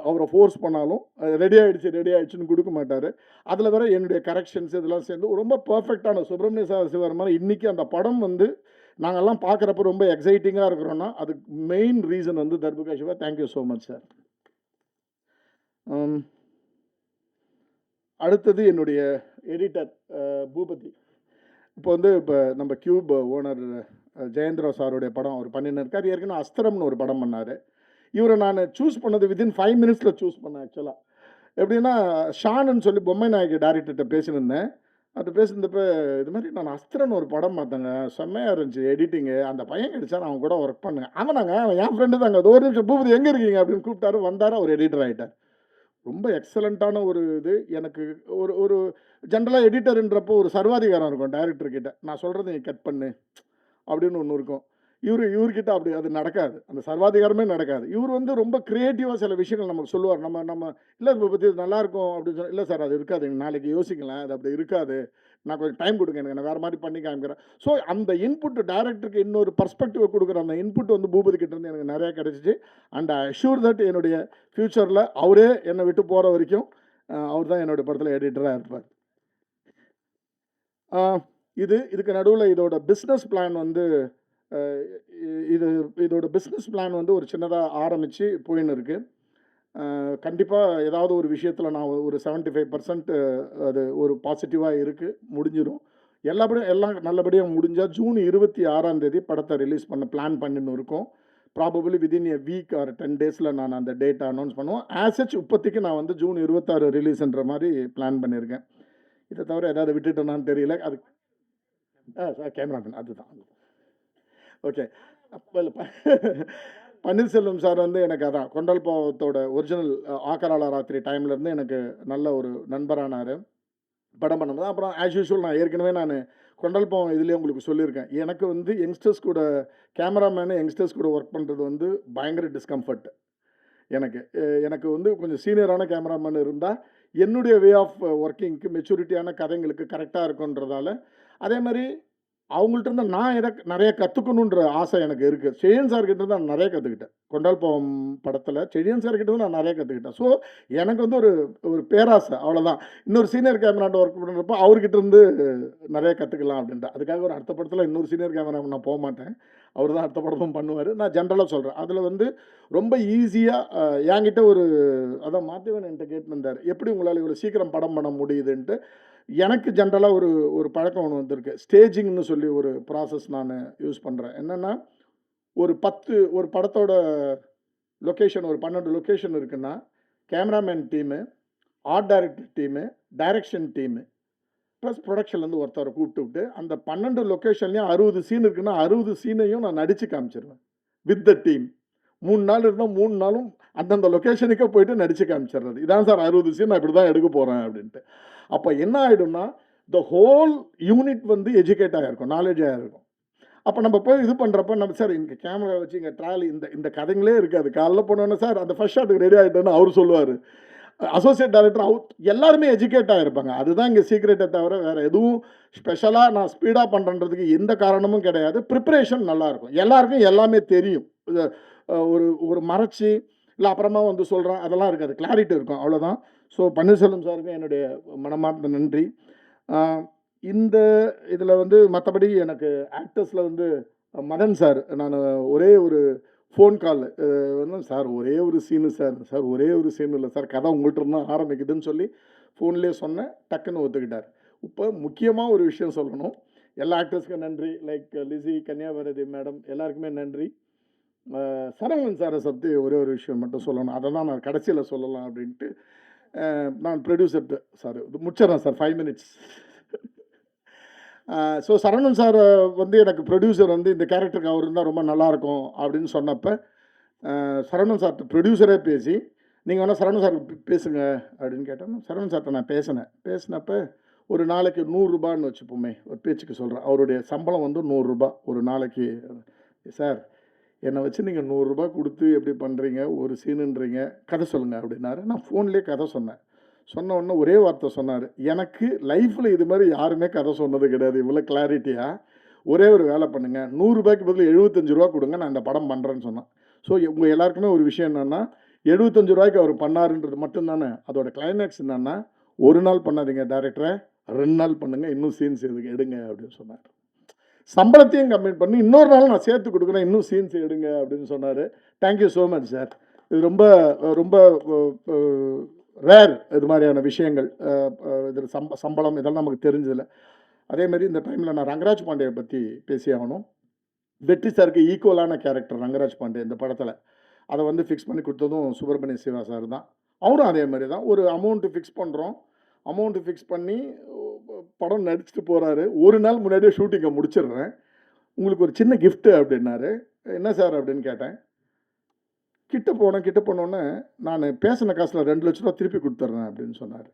அவரை ஃபோர்ஸ் பண்ணாலும் ரெடி ஆகிடுச்சுன்னு கொடுக்க மாட்டார். அதில் வேற என்னுடைய கரெக்ஷன்ஸ் இதெல்லாம் சேர்ந்து ரொம்ப பர்ஃபெக்டான சுப்பிரமணிய சிவன் மாதிரி இன்றைக்கி அந்த படம் வந்து நாங்கள்லாம் பார்க்குறப்ப ரொம்ப எக்ஸைட்டிங்காக இருக்கிறோன்னா அதுக்கு மெயின் ரீசன் வந்து Darbuka Siva. Thank you so much sir. அடுத்தது என்னுடைய எடிட்டர் பூபதி. இப்போ வந்து இப்போ நம்ம கியூப் ஓனர் ஜெயேந்திரா சாருடைய படம் அவர் பண்ணின்னு இருக்கார். ஏற்கனவே அஸ்திரம்னு ஒரு படம் பண்ணார். இவரை நான் சூஸ் பண்ணது வித்தின் 5 மினிட்ஸில் சூஸ் பண்ணேன் ஆக்சுவலாக. எப்படின்னா ஷானுன்னு சொல்லி பொம்மை நாயகி டேரக்டர்கிட்ட பேசினிருந்தேன். அது பேசுனப்ப இது மாதிரி நான் அஸ்திரம்னு ஒரு படம் பார்த்தேங்க, செம்மையாக இருந்துச்சு எடிட்டிங்கு, அந்த பையன் கிடைச்சா நான் அவன் கூட ஒர்க் பண்ணுங்க. ஆமாங்க அவன் என் ஃப்ரெண்டு தாங்க, அது ஒரு நிமிஷம் பூபதி எங்கே இருக்கீங்க அப்படின்னு கூப்பிட்டாரு. வந்தார், அவர் எடிட்டர் ஆகிட்டார். ரொம்ப எக்ஸலண்ட்டான ஒரு இது. எனக்கு ஒரு ஒரு ஜென்ரலாக எடிட்டருன்றப்போ ஒரு சர்வாதிகாரம் இருக்கும் டைரக்டர்கிட்ட. நான் சொல்கிறத நீ கட் பண்ணு அப்படின்னு ஒன்று இருக்கும். இவர்கிட்ட அப்படி அது நடக்காது. அந்த சர்வாதிகாரமே நடக்காது. இவர் வந்து ரொம்ப கிரியேட்டிவாக சில விஷயங்கள் நமக்கு சொல்லுவார். நம்ம இல்லை இதை பற்றி இது நல்லாயிருக்கும் அப்படின்னு சொல்லி, இல்லை சார் அது இருக்காது, நாளைக்கு யோசிக்கலாம், அது அப்படி இருக்காது, நான் கொஞ்சம் டைம் கொடுங்க, எனக்கு நான் வேறு மாதிரி பண்ணி காமிக்கிறேன். ஸோ அந்த இன்புட் டைரக்டருக்கு இன்னொரு பர்ஸ்பெக்டிவை கொடுக்குற அந்த இன்புட் வந்து பூபதி கிட்ட இருந்து எனக்கு நிறையா கிடச்சிச்சு. அண்ட் ஐ அஷ்யூர் தட் என்னுடைய ஃப்யூச்சரில் அவரே என்னை விட்டு போகிற வரைக்கும் அவர் தான் என்னுடைய படத்தில் எடிட்டராக இருப்பார். இதுக்கு நடுவில் இதோட பிஸ்னஸ் பிளான் வந்து இதோட பிஸ்னஸ் பிளான் வந்து ஒரு சின்னதாக ஆரம்பித்து போயின்னு இருக்குது. கண்டிப்பாக ஏதாவது ஒரு விஷயத்தில் நான் ஒரு 75% அது ஒரு பாசிட்டிவாக இருக்குது, முடிஞ்சிடும். எல்லாம் நல்லபடியாக முடிஞ்சால் ஜூன் 26ஆம் தேதி படத்தை ரிலீஸ் பண்ண பிளான் பண்ணின்னு இருக்கோம். Probably within a week or 10 டேஸில் நான் அந்த டேட்டை அனௌன்ஸ் பண்ணுவோம். ஆசச் இப்போதைக்கு நான் வந்து ஜூன் 26 ரிலீஸ்ன்ற மாதிரி பிளான் பண்ணியிருக்கேன். இதை தவிர ஏதாவது விட்டுட்டேனான்னு தெரியல. அது கேமராமேன் அதுதான். ஓகே. அப்போ பன்னீர்செல்வம் சார் வந்து எனக்கு அதான் கொண்டல் பாவத்தோட ஒரிஜினல் ஆக்கராள ராத்திரி டைம்லேருந்து எனக்கு நல்ல ஒரு நண்பரானார் படம் பண்ணும்போது. அப்புறம் ஆஸ் யூஷுவல் நான் ஏற்கனவே கொண்டல் பாவம் இதுலேயே உங்களுக்கு சொல்லியிருக்கேன். எனக்கு வந்து யங்ஸ்டர்ஸ் கூட கேமராமேனு யங்ஸ்டர்ஸ் கூட ஒர்க் பண்ணுறது வந்து பயங்கர டிஸ்கம்ஃபர்ட். எனக்கு வந்து கொஞ்சம் சீனியரான கேமராமேன் இருந்தால் என்னுடைய வே ஆஃப் ஒர்க்கிங்க்கு மெச்சூரிட்டியான கதைங்களுக்கு கரெக்டாக இருக்குன்றதால, அதே மாதிரி அவங்கள்ட்ட இருந்து நான் நிறைய கற்றுக்கணுன்ற ஆசை எனக்கு இருக்குது. செழியன் சார்கிட்ட இருந்து நான் நிறைய கற்றுக்கிட்டேன். கொண்டால் பாவம் படத்தில் செழியன் சார்கிட்ட இருந்து நான் நிறைய கற்றுக்கிட்டேன். ஸோ எனக்கு வந்து ஒரு பேராசை, அவ்வளோதான். இன்னொரு சீனியர் கேமராட்ட ஒர்க் பண்ணுறப்போ அவர்கிட்ட இருந்து நிறைய கற்றுக்கலாம் அப்படின்ட்டு. அதுக்காக ஒரு அடுத்த படத்தில் இன்னொரு சீனியர் கேமராமேன் நான் போக மாட்டேன். அவர் தான் அடுத்த படமும் பண்ணுவார். நான் ஜென்ரலாக சொல்கிறேன். அதில் வந்து ரொம்ப ஈஸியாக என்கிட்ட அதான் மாத்திவன் என்கிட்ட கேட்டுருந்தார், எப்படி உங்களால் இவ்வளோ சீக்கிரம் படம் பண்ண முடியுதுன்ட்டு. எனக்கு ஜென்ரலாக ஒரு பழக்கம் ஒன்று வந்திருக்கு. ஸ்டேஜிங்னு சொல்லி ஒரு ப்ராசஸ் நான் யூஸ் பண்ணுறேன். என்னென்னா ஒரு படத்தோட லொக்கேஷன் ஒரு 12 லொக்கேஷன் இருக்குன்னா, cameraman team, art director team, direction team plus ப்ரொடக்ஷன்லேருந்து ஒருத்தரை கூப்பிட்டுவிட்டு அந்த 12 லொக்கேஷன்லேயும் 60 சீன் இருக்குன்னா 60 சீனையும் நான் நடித்து காமிச்சிருவேன் வித் த டீம். 3 நாள் இருந்தால் 3 நாளும் அந்தந்த லொக்கேஷனுக்கே போயிட்டு நடித்து காமிச்சிடுறது. இதான் சார் 60 சீன் நான் இப்படி தான் எடுக்க போகிறேன் அப்படின்ட்டு. அப்போ என்ன ஆகிடும்னா த ஹோல் யூனிட் வந்து எஜுகேட் ஆகிருக்கும், நாலேஜ் ஆகிருக்கும். அப்போ நம்ம போய் இது பண்ணுறப்ப நம்ம சார் இங்கே கேமரா வச்சு இங்கே ட்ராலி இந்த கதைங்களே இருக்காது. காலைல போனோன்னே சார் அந்த ஃபர்ஸ்ட் ஷாட்டுக்கு ரெடி ஆகிட்டேன்னு அவர் சொல்லுவார். அசோசியேட் டைரக்டர் எல்லாருமே எஜுகேட் ஆகிருப்பாங்க. அதுதான் இங்கே சீக்ரெட்டை தவிர வேறு எதுவும் ஸ்பெஷலாக நான் ஸ்பீடாக பண்ணுறதுக்கு எந்த காரணமும் கிடையாது. ப்ரிப்பரேஷன் நல்லாயிருக்கும். எல்லாருக்கும் எல்லாமே தெரியும். ஒரு மறைச்சி இல்லை அப்புறமா வந்து சொல்கிறேன் அதெல்லாம் இருக்காது, கிளாரிட்டி இருக்கும், அவ்வளோதான். ஸோ பன்னீர்செல்வம் சாருக்கு என்னுடைய மனமார்ந்த நன்றி. இந்த இதில் வந்து மற்றபடி எனக்கு ஆக்டர்ஸில் வந்து மதன் சார், நான் ஒரே ஒரு ஃபோன் கால் வந்து சார் ஒரே ஒரு சீனு சார் ஒரே ஒரு சீனு இல்லை சார், கதை உங்கள்கிட்ட இருந்தால் ஆரம்பிக்குதுன்னு சொல்லி ஃபோன்லேயே சொன்னேன். டக்குன்னு ஒத்துக்கிட்டார். இப்போ முக்கியமாக ஒரு விஷயம் சொல்லணும். எல்லா ஆக்டர்ஸ்க்கும் நன்றி. லைக் லிசி, கன்னியாபாரதி மேடம் எல்லாருக்குமே நன்றி. சரவணன் சாரை பற்றி ஒரே ஒரு விஷயம் மட்டும் சொல்லணும். அதை தான் நான் கடைசியில் சொல்லலாம் அப்படின்ட்டு. நான் ப்ரொடியூசர் சார் முடிச்சிடறேன் sir, 5 minutes. So Saravanan sir வந்து எனக்கு ப்ரொடியூசர் வந்து இந்த கேரக்டருக்கு அவர் இருந்தால் ரொம்ப நல்லாயிருக்கும் அப்படின்னு சொன்னப்போ சரவணன் சார்கிட்ட ப்ரொடியூசரே பேசி நீங்கள் வேணால் சரவணன் சார் பேசுங்க அப்படின்னு கேட்டேன். சரவணன் சார்கிட்ட நான் பேசினப்போ ஒரு நாளைக்கு 100 ரூபான்னு வச்சுப்போமே, ஒரு பேச்சுக்கு சொல்கிறேன். அவருடைய சம்பளம் வந்து 100 ரூபா ஒரு நாளைக்கு. சார் என்னை வச்சு நீங்கள் 100 ரூபா கொடுத்து எப்படி பண்ணுறீங்க, ஒரு சீனுன்றீங்க, கதை சொல்லுங்கள் அப்படின்னாரு. நான் ஃபோன்லேயே கதை சொன்ன உடனே ஒரே வார்த்தை சொன்னார், எனக்கு லைஃப்பில் இது மாதிரி யாருமே கதை சொன்னது கிடையாது இவ்வளோ கிளாரிட்டியாக. ஒரே ஒரு வேலை பண்ணுங்கள், 100 ரூபாய்க்கு பதில் 75 ரூபா கொடுங்க, நான் இந்த படம் பண்ணுறேன்னு சொன்னேன். ஸோ உங்கள் எல்லாருக்குமே ஒரு விஷயம் என்னென்னா, 75 ரூபாய்க்கு அவர் பண்ணாருன்றது மட்டும்தானே. அதோட கிளைமேக்ஸ் என்னென்னா, ஒரு நாள் பண்ணாதீங்க டேரக்டரை, 2 நாள் பண்ணுங்கள், இன்னும் சீன்ஸ் எடுங்க அப்படின்னு சொன்னார். சம்பளத்தையும் கம்மிட் பண்ணி இன்னொரு நாள் நான் சேர்த்து கொடுக்குறேன், இன்னும் சீன்ஸ் எடுங்க அப்படின்னு சொன்னார். Thank you so much sir. இது ரொம்ப ரொம்ப ரேர் இது மாதிரியான விஷயங்கள். இது சம்பளம் இதெல்லாம் நமக்கு தெரிஞ்சதில்லை. அதேமாரி இந்த டைமில் நான் ரங்கராஜ் பாண்டே பற்றி பேசி ஆகணும். வெற்றி சாருக்கு ஈக்குவலான கேரக்டர் ரங்கராஜ் பாண்டே இந்த படத்தில். அதை வந்து ஃபிக்ஸ் பண்ணி கொடுத்ததும் சுப்பிரமணிய சிவா சார் தான். அவரும் அதே மாதிரி தான். ஒரு அமௌண்ட்டு ஃபிக்ஸ் பண்ணுறோம். அமௌண்ட்டு ஃபிக்ஸ் பண்ணி படம் நடிச்சுட்டு போகிறாரு. ஒரு நாள் முன்னாடியே ஷூட்டிங்கை முடிச்சிடுறேன். உங்களுக்கு ஒரு சின்ன கிஃப்ட்டு அப்படின்னாரு. என்ன சார் அப்படின்னு கேட்டேன். கிட்ட போனோன்னே நான் பேசின காசில் 2 லட்ச ரூபா திருப்பி கொடுத்துட்றேன் அப்படின்னு சொன்னார்.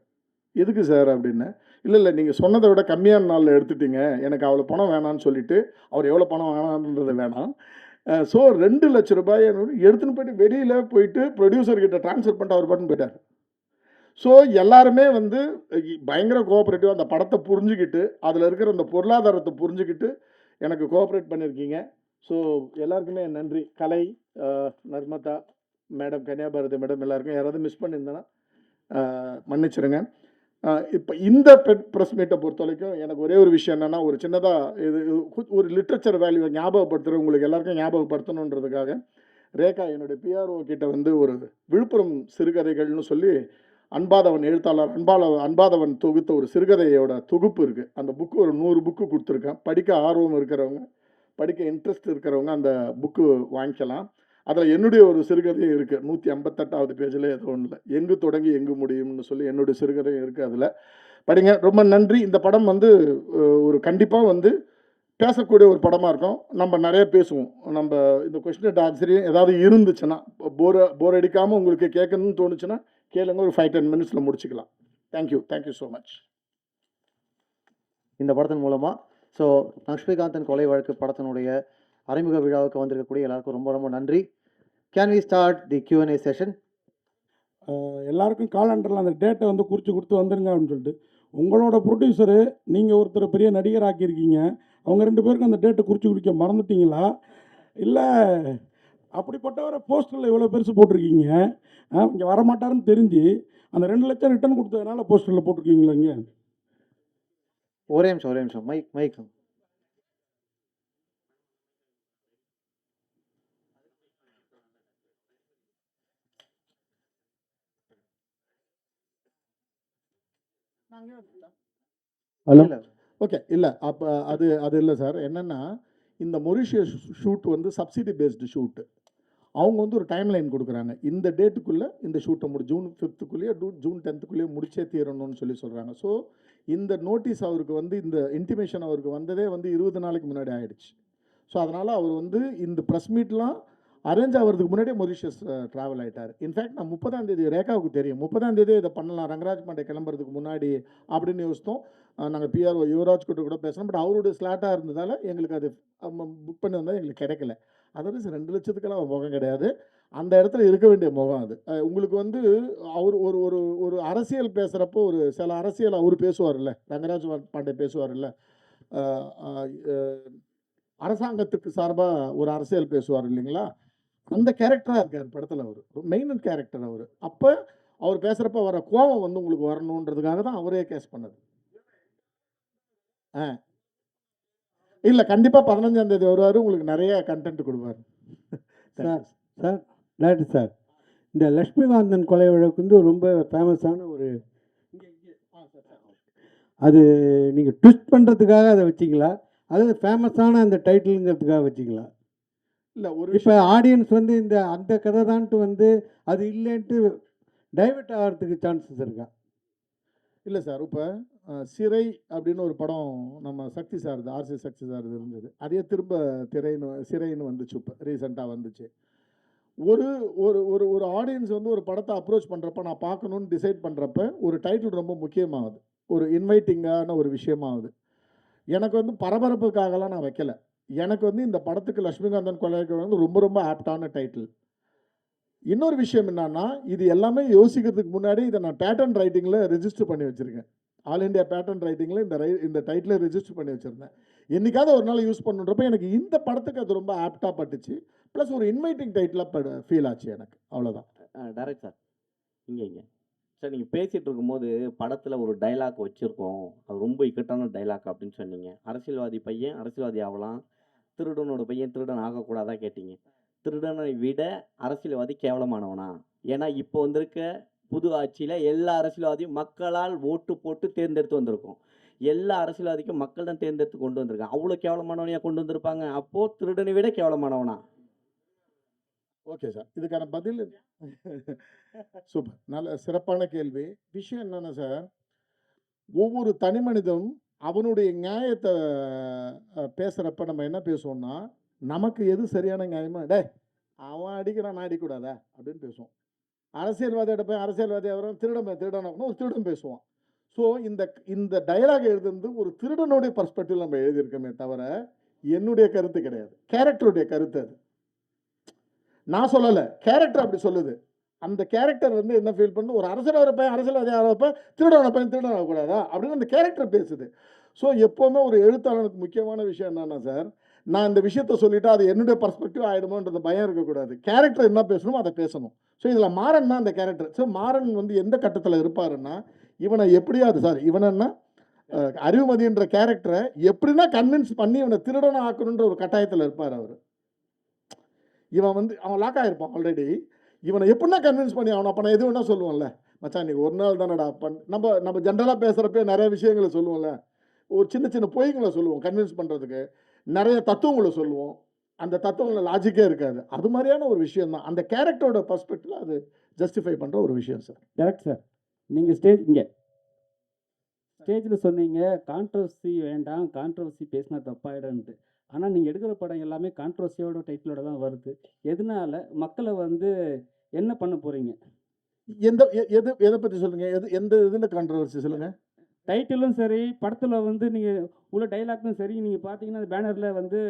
எதுக்கு சார் அப்படின்னு. இல்லை நீங்கள் சொன்னதை விட கம்மியான நாளில் எடுத்துட்டீங்க, எனக்கு அவ்வளோ பணம் வேணான்னு சொல்லிட்டு, அவர் எவ்வளோ பணம் வேணான்றது வேணாம். ஸோ 2 லட்ச ரூபாயை எடுத்துன்னு போயிட்டு வெளியில் போயிட்டு ப்ரொடியூசர்கிட்ட ட்ரான்ஸ்ஃபர் பண்ணிட்டு அவர் பாட்டுன்னு போயிட்டார். ஸோ எல்லாருமே வந்து பயங்கர கோஆப்ரேட்டிவாக அந்த படத்தை புரிஞ்சுக்கிட்டு, அதில் இருக்கிற அந்த பொருளாதாரத்தை புரிஞ்சுக்கிட்டு எனக்கு கோஆப்ரேட் பண்ணியிருக்கீங்க. ஸோ எல்லாருக்குமே நன்றி. கலை, நர்மதா மேடம், கன்னியாபாரதி மேடம், எல்லாருக்கும் யாராவது மிஸ் பண்ணியிருந்தேன்னா மன்னிச்சிருங்க. இப்போ இந்த ப்ரெஸ் மீட்டை பொறுத்த வரைக்கும் எனக்கு ஒரே ஒரு விஷயம் என்னென்னா, ஒரு சின்னதாக ஒரு லிட்ரேச்சர் வேல்யூவை ஞாபகப்படுத்துகிற உங்களுக்கு எல்லாருக்கும் ஞாபகப்படுத்தணுன்றதுக்காக ரேகா என்னுடைய பிஆர்ஓ கிட்ட வந்து ஒரு விழுப்புரம் சிறுகதைகள்னு சொல்லி அன்பாதவன் எழுத்தாளர் அன்பாதவன் தொகுத்த ஒரு சிறுகதையோட தொகுப்பு இருக்குது. அந்த புக்கு ஒரு 100 புக்கு கொடுத்துருக்கேன். படிக்க ஆர்வம் இருக்கிறவங்க, படிக்க இன்ட்ரெஸ்ட் இருக்கிறவங்க அந்த புக்கு வாங்கிக்கலாம். அதில் என்னுடைய ஒரு சிறுகதை இருக்குது. 158வது பேஜில் ஏதோ ஒன்றில் எங்கு தொடங்கி எங்கு முடியும்னு சொல்லி என்னுடைய சிறுகதையும் இருக்குது. அதில் படிங்க. ரொம்ப நன்றி. இந்த படம் வந்து ஒரு கண்டிப்பாக வந்து பேசக்கூடிய ஒரு படமாக இருக்கும். நம்ம நிறைய பேசுவோம். நம்ம இந்த கொஸ்டின் ஆன்சரையும் ஏதாவது இருந்துச்சுன்னா, போர் அடிக்காமல் உங்களுக்கு கேட்கணும்னு தோணுச்சுன்னா கேளுங்க. ஒரு 5-10 மினிட்ஸில் முடிச்சுக்கலாம். Thank you so much. இந்த படத்தின் மூலமாக ஸோ லக்ஷ்மிகாந்தன் கொலை வழக்கு படத்தினுடைய அறிமுக விழாவுக்கு வந்திருக்கக்கூடிய எல்லாருக்கும் ரொம்ப ரொம்ப நன்றி. Can we start the Q&A session? எல்லாருக்கும் காலண்டரில் அந்த டேட்டை வந்து குறித்து கொடுத்து வந்துருங்க அப்படின்னு சொல்லிட்டு, உங்களோட ப்ரொடியூசரு நீங்கள் ஒருத்தர் பெரிய நடிகர் ஆக்கியிருக்கீங்க, அவங்க 2 பேருக்கும் அந்த டேட்டை குறித்து குடிக்க மறந்துட்டீங்களா, இல்லை அப்படிப்பட்டவரை போஸ்டரில் இவ்வளோ பெருசு போட்டிருக்கீங்க, இங்கே வரமாட்டாருன்னு தெரிஞ்சு அந்த 2 லட்சம் ரிட்டர்ன் கொடுத்ததுனால போஸ்டரில் போட்டிருக்கீங்களா? இங்கே ஒரே நிமிஷம் மைக் ஹலோ. ஓகே. இல்லை அப்போ அது இல்லை சார். என்னென்னா, இந்த மொரிஷியஸ் ஷூட் வந்து சப்சிடி பேஸ்டு ஷூட்டு. அவங்க வந்து ஒரு டைம் லைன் கொடுக்குறாங்க. இந்த டேட்டுக்குள்ளே இந்த ஷூட்டை ஜூன் 5க்குள்ளேயே ஜூன் 10க்குள்ளேயே முடிச்சே தீரணும்னு சொல்கிறாங்க. ஸோ இந்த நோட்டீஸ் அவருக்கு வந்து இந்த இன்டிமேஷன் அவருக்கு வந்ததே வந்து 20 நாளைக்கு முன்னாடி ஆகிடுச்சு. ஸோ அதனால் அவர் வந்து இந்த ப்ரெஸ் மீட்லாம் அரேஞ்ச் ஆகிறதுக்கு முன்னாடியே மொரிஷியஸ் ட்ராவல் ஆகிட்டார். இன்ஃபேக்ட் நான் 30ஆம் தேதி ரேகாவுக்கு தெரியும், 30ஆம் தேதியே இதை பண்ணலாம் ரங்கராஜ் பாண்டே கிளம்புறதுக்கு முன்னாடி அப்படின்னு யோசித்தோம். நாங்கள் பிஆர்ஓ யுவராஜ் கூட பேசணும். பட் அவருடைய ஸ்லாட்டாக இருந்ததால் எங்களுக்கு அது புக் பண்ணி வந்தால் எங்களுக்கு கிடைக்கல. அதாவது 2 லட்சத்துக்கெல்லாம் முகம் கிடையாது. அந்த இடத்துல இருக்க வேண்டிய முகம் அது. உங்களுக்கு வந்து அவர் ஒரு ஒரு ஒரு அரசியல் பேசுகிறப்போ ஒரு சில அரசியல் அவர் பேசுவார்ல, ரங்கராஜ் பாண்டே பேசுவார்ல, அரசாங்கத்துக்கு சார்பாக ஒரு அரசியல் பேசுவார் இல்லைங்களா, அந்த கேரக்டராக இருக்கார் படத்தில். அவர் மெயின் கேரக்டர். அவர் அப்போ அவர் பேசுகிறப்ப வர கோபம் வந்து உங்களுக்கு வரணுன்றதுக்காக தான் அவரே கேஸ் பண்ணது. இல்லை கண்டிப்பாக 15ஆம் தேதி வருவார். உங்களுக்கு நிறைய கண்டென்ட் கொடுப்பார். சார் டேரக்டர் சார், இந்த லக்ஷ்மிகாந்தன் கொலை வழக்கு வந்து ரொம்ப ஃபேமஸான ஒரு, அது நீங்கள் ட்விஸ்ட் பண்ணுறதுக்காக அதை வச்சிங்களா, அதாவது ஃபேமஸான அந்த டைட்டிலுங்கிறதுக்காக வச்சிங்களா? இல்லை ஒரு இப்போ ஆடியன்ஸ் வந்து அந்த கதை தான்ட்டு வந்து அது இல்லைன்ட்டு டைவெர்ட் ஆகிறதுக்கு சான்சஸ் இருக்கா? இல்லை சார். இப்போ சிறை அப்படின்னு ஒரு படம் நம்ம சக்தி சார், ஆர்சி சக்தி சார் இருந்தது. அதே திரும்ப சிறைன்னு வந்துச்சு. இப்போ ரீசெண்டாக வந்துச்சு. ஒரு ஒரு ஒரு ஒரு ஆடியன்ஸ் வந்து ஒரு படத்தை அப்ரோச் பண்ணுறப்ப, நான் பார்க்கணுன்னு டிசைட் பண்ணுறப்ப ஒரு டைட்டில் ரொம்ப முக்கியமாகுது. ஒரு இன்வைட்டிங்கான ஒரு விஷயமாகுது. எனக்கு வந்து பரபரப்புக்காகலாம் நான் வைக்கல. எனக்கு வந்து இந்த படத்துக்கு லக்ஷ்மிகாந்தன் கொலைக்கு வந்து ரொம்ப ரொம்ப ஆப்டான டைட்டில். இன்னொரு விஷயம் என்னன்னா, இது எல்லாமே யோசிக்கிறதுக்கு முன்னாடி இதை நான் பேட்டர்ன் ரைட்டிங்கில் ரெஜிஸ்டர் பண்ணி வச்சுருக்கேன். ஆல் இண்டியா பேட்டர்ன் ரைட்டிங்கில் இந்த டைட்டிலை ரெஜிஸ்டர் பண்ணி வச்சுருந்தேன். என்றைக்காவது ஒரு நாள் யூஸ் பண்ணுறப்ப எனக்கு இந்த படத்துக்கு அது ரொம்ப ஆப்டாக பட்டுச்சு. ப்ளஸ் ஒரு இன்வைட்டிங் டைட்டிலாக ஃபீல் ஆச்சு எனக்கு. அவ்வளோதான். டேரக்ட் சார், இங்கே சார் நீங்கள் பேசிகிட்டு இருக்கும்போது படத்தில் ஒரு டைலாக் வச்சுருக்கோம், அது ரொம்ப இக்கட்டான டைலாக் அப்படின்னு சொன்னீங்க. அரசியல்வாதி பையன் அரசியல்வாதி ஆகலாம், திருடனோட பையன் திருடன் ஆகக்கூடாதா கேட்டீங்க. திருடனை விட அரசியல்வாதி கேவலமானவனா? ஏன்னா இப்போ வந்திருக்க புது ஆட்சியில் எல்லா அரசியல்வாதியும் மக்களால் ஓட்டு போட்டு தேர்ந்தெடுத்து வந்திருக்கோம். எல்லா அரசியல்வாதிக்கும் மக்கள் தான் தேர்ந்தெடுத்து கொண்டு வந்திருக்காங்க. அவ்வளோ கேவலமானவனையா கொண்டு வந்திருப்பாங்க? அப்போ திருடனை விட கேவலமானவனா? Okay sir. இதுக்கான பதில் சூப்பர். நல்ல சிறப்பான கேள்வி. விஷயம் என்னன்னா சார், ஒவ்வொரு தனி மனிதனும் அவனுடைய நியாயத்தை பேசுகிறப்ப நம்ம என்ன பேசுவோம்னா, நமக்கு எது சரியான நியாயமா, டே அவன் அடிக்கிறான் நான் அடிக்கூடாதா அப்படின்னு பேசுவோம். அரசியல்வாதியோட போய் அரசியல்வாதி அவரும் திருடனை ஒரு திருடன் பேசுவான். ஸோ இந்த இந்த டயலாக் எழுதுறது ஒரு திருடனுடைய பர்ஸ்பெக்டிவ் நம்ம எழுதியிருக்கோமே தவிர என்னுடைய கருத்து கிடையாது. கேரக்டருடைய கருத்து அது. நான் சொல்லலை, கேரக்டர் அப்படி சொல்லுது. அந்த கேரக்டர் வந்து என்ன ஃபீல் பண்ணு, ஒரு அரசியல்வாதி பையன் அரசியல்வாதி ஆகிறப்ப திருடனை பையன் திருடன் ஆகக்கூடாதா அப்படின்னு அந்த கேரக்டர் பேசுது. ஸோ எப்போவுமே ஒரு எழுத்தாளனுக்கு முக்கியமான விஷயம் என்னன்னா சார், நான் இந்த விஷயத்த சொல்லிவிட்டு அது என்னுடைய பர்ஸ்பெக்டிவ் ஆகிடுமோன்றது பயம் இருக்கக்கூடாது. கேரக்டர் என்ன பேசணுமோ அதை பேசணும். ஸோ இதில் மாறன் தான் அந்த கேரக்டர். ஸோ மாறன் வந்து எந்த கட்டத்தில் இருப்பாருன்னா, இவனை எப்படியாவது சார் இவனா அறிவுமதின்ற கேரக்டரை எப்படின்னா கன்வின்ஸ் பண்ணி இவனை திருடனை ஆக்கணுன்ற ஒரு கட்டாயத்தில் இருப்பார் அவர். இவன் வந்து அவன் லாக் ஆகிருப்பான் ஆல்ரெடி. இவனை எப்படின்னா கன்வின்ஸ் பண்ணி அவனை அப்போ நான் எது வேணால் சொல்லுவோம்ல, மச்சான் நீ ஒரு நாள் தானடா நம்ம ஜென்ரலாக பேசுகிறப்ப நிறைய விஷயங்களை சொல்லுவோம்ல, ஒரு சின்ன சின்ன பொய்களை சொல்லுவோம் கன்வின்ஸ் பண்ணுறதுக்கு, நிறைய தத்துவங்களை சொல்லுவோம். அந்த தத்துவங்களை லாஜிக்கே இருக்காது. அது மாதிரியான ஒரு விஷயம் தான் அந்த கேரக்டரோட பர்ஸ்பெக்டிவ்ல அது ஜஸ்டிஃபை பண்ணுற ஒரு விஷயம் சார். டேரக்ட் சார், நீங்கள் ஸ்டேஜில் சொன்னீங்க கான்ட்ரவர்சி வேண்டாம், கான்ட்ரவர்சி பேசினா தப்பாயிடும்ட்டு. ஆனால் நீங்கள் எடுக்கிற படம் எல்லாமே கான்ட்ரவர்சியோட டைட்டிலோட தான் வருது. எதனால மக்களை வந்து என்ன பண்ண போகிறீங்க? எதை பற்றி சொல்லுங்கள், எந்த இதில் கான்ட்ரவர்சி சொல்லுங்கள். டைட்டிலும் சரி, படத்தில் வந்து நீங்கள் உள்ள டைலாக்டும் சரி, நீங்கள் பார்த்தீங்கன்னா அந்த பேனரில் வந்து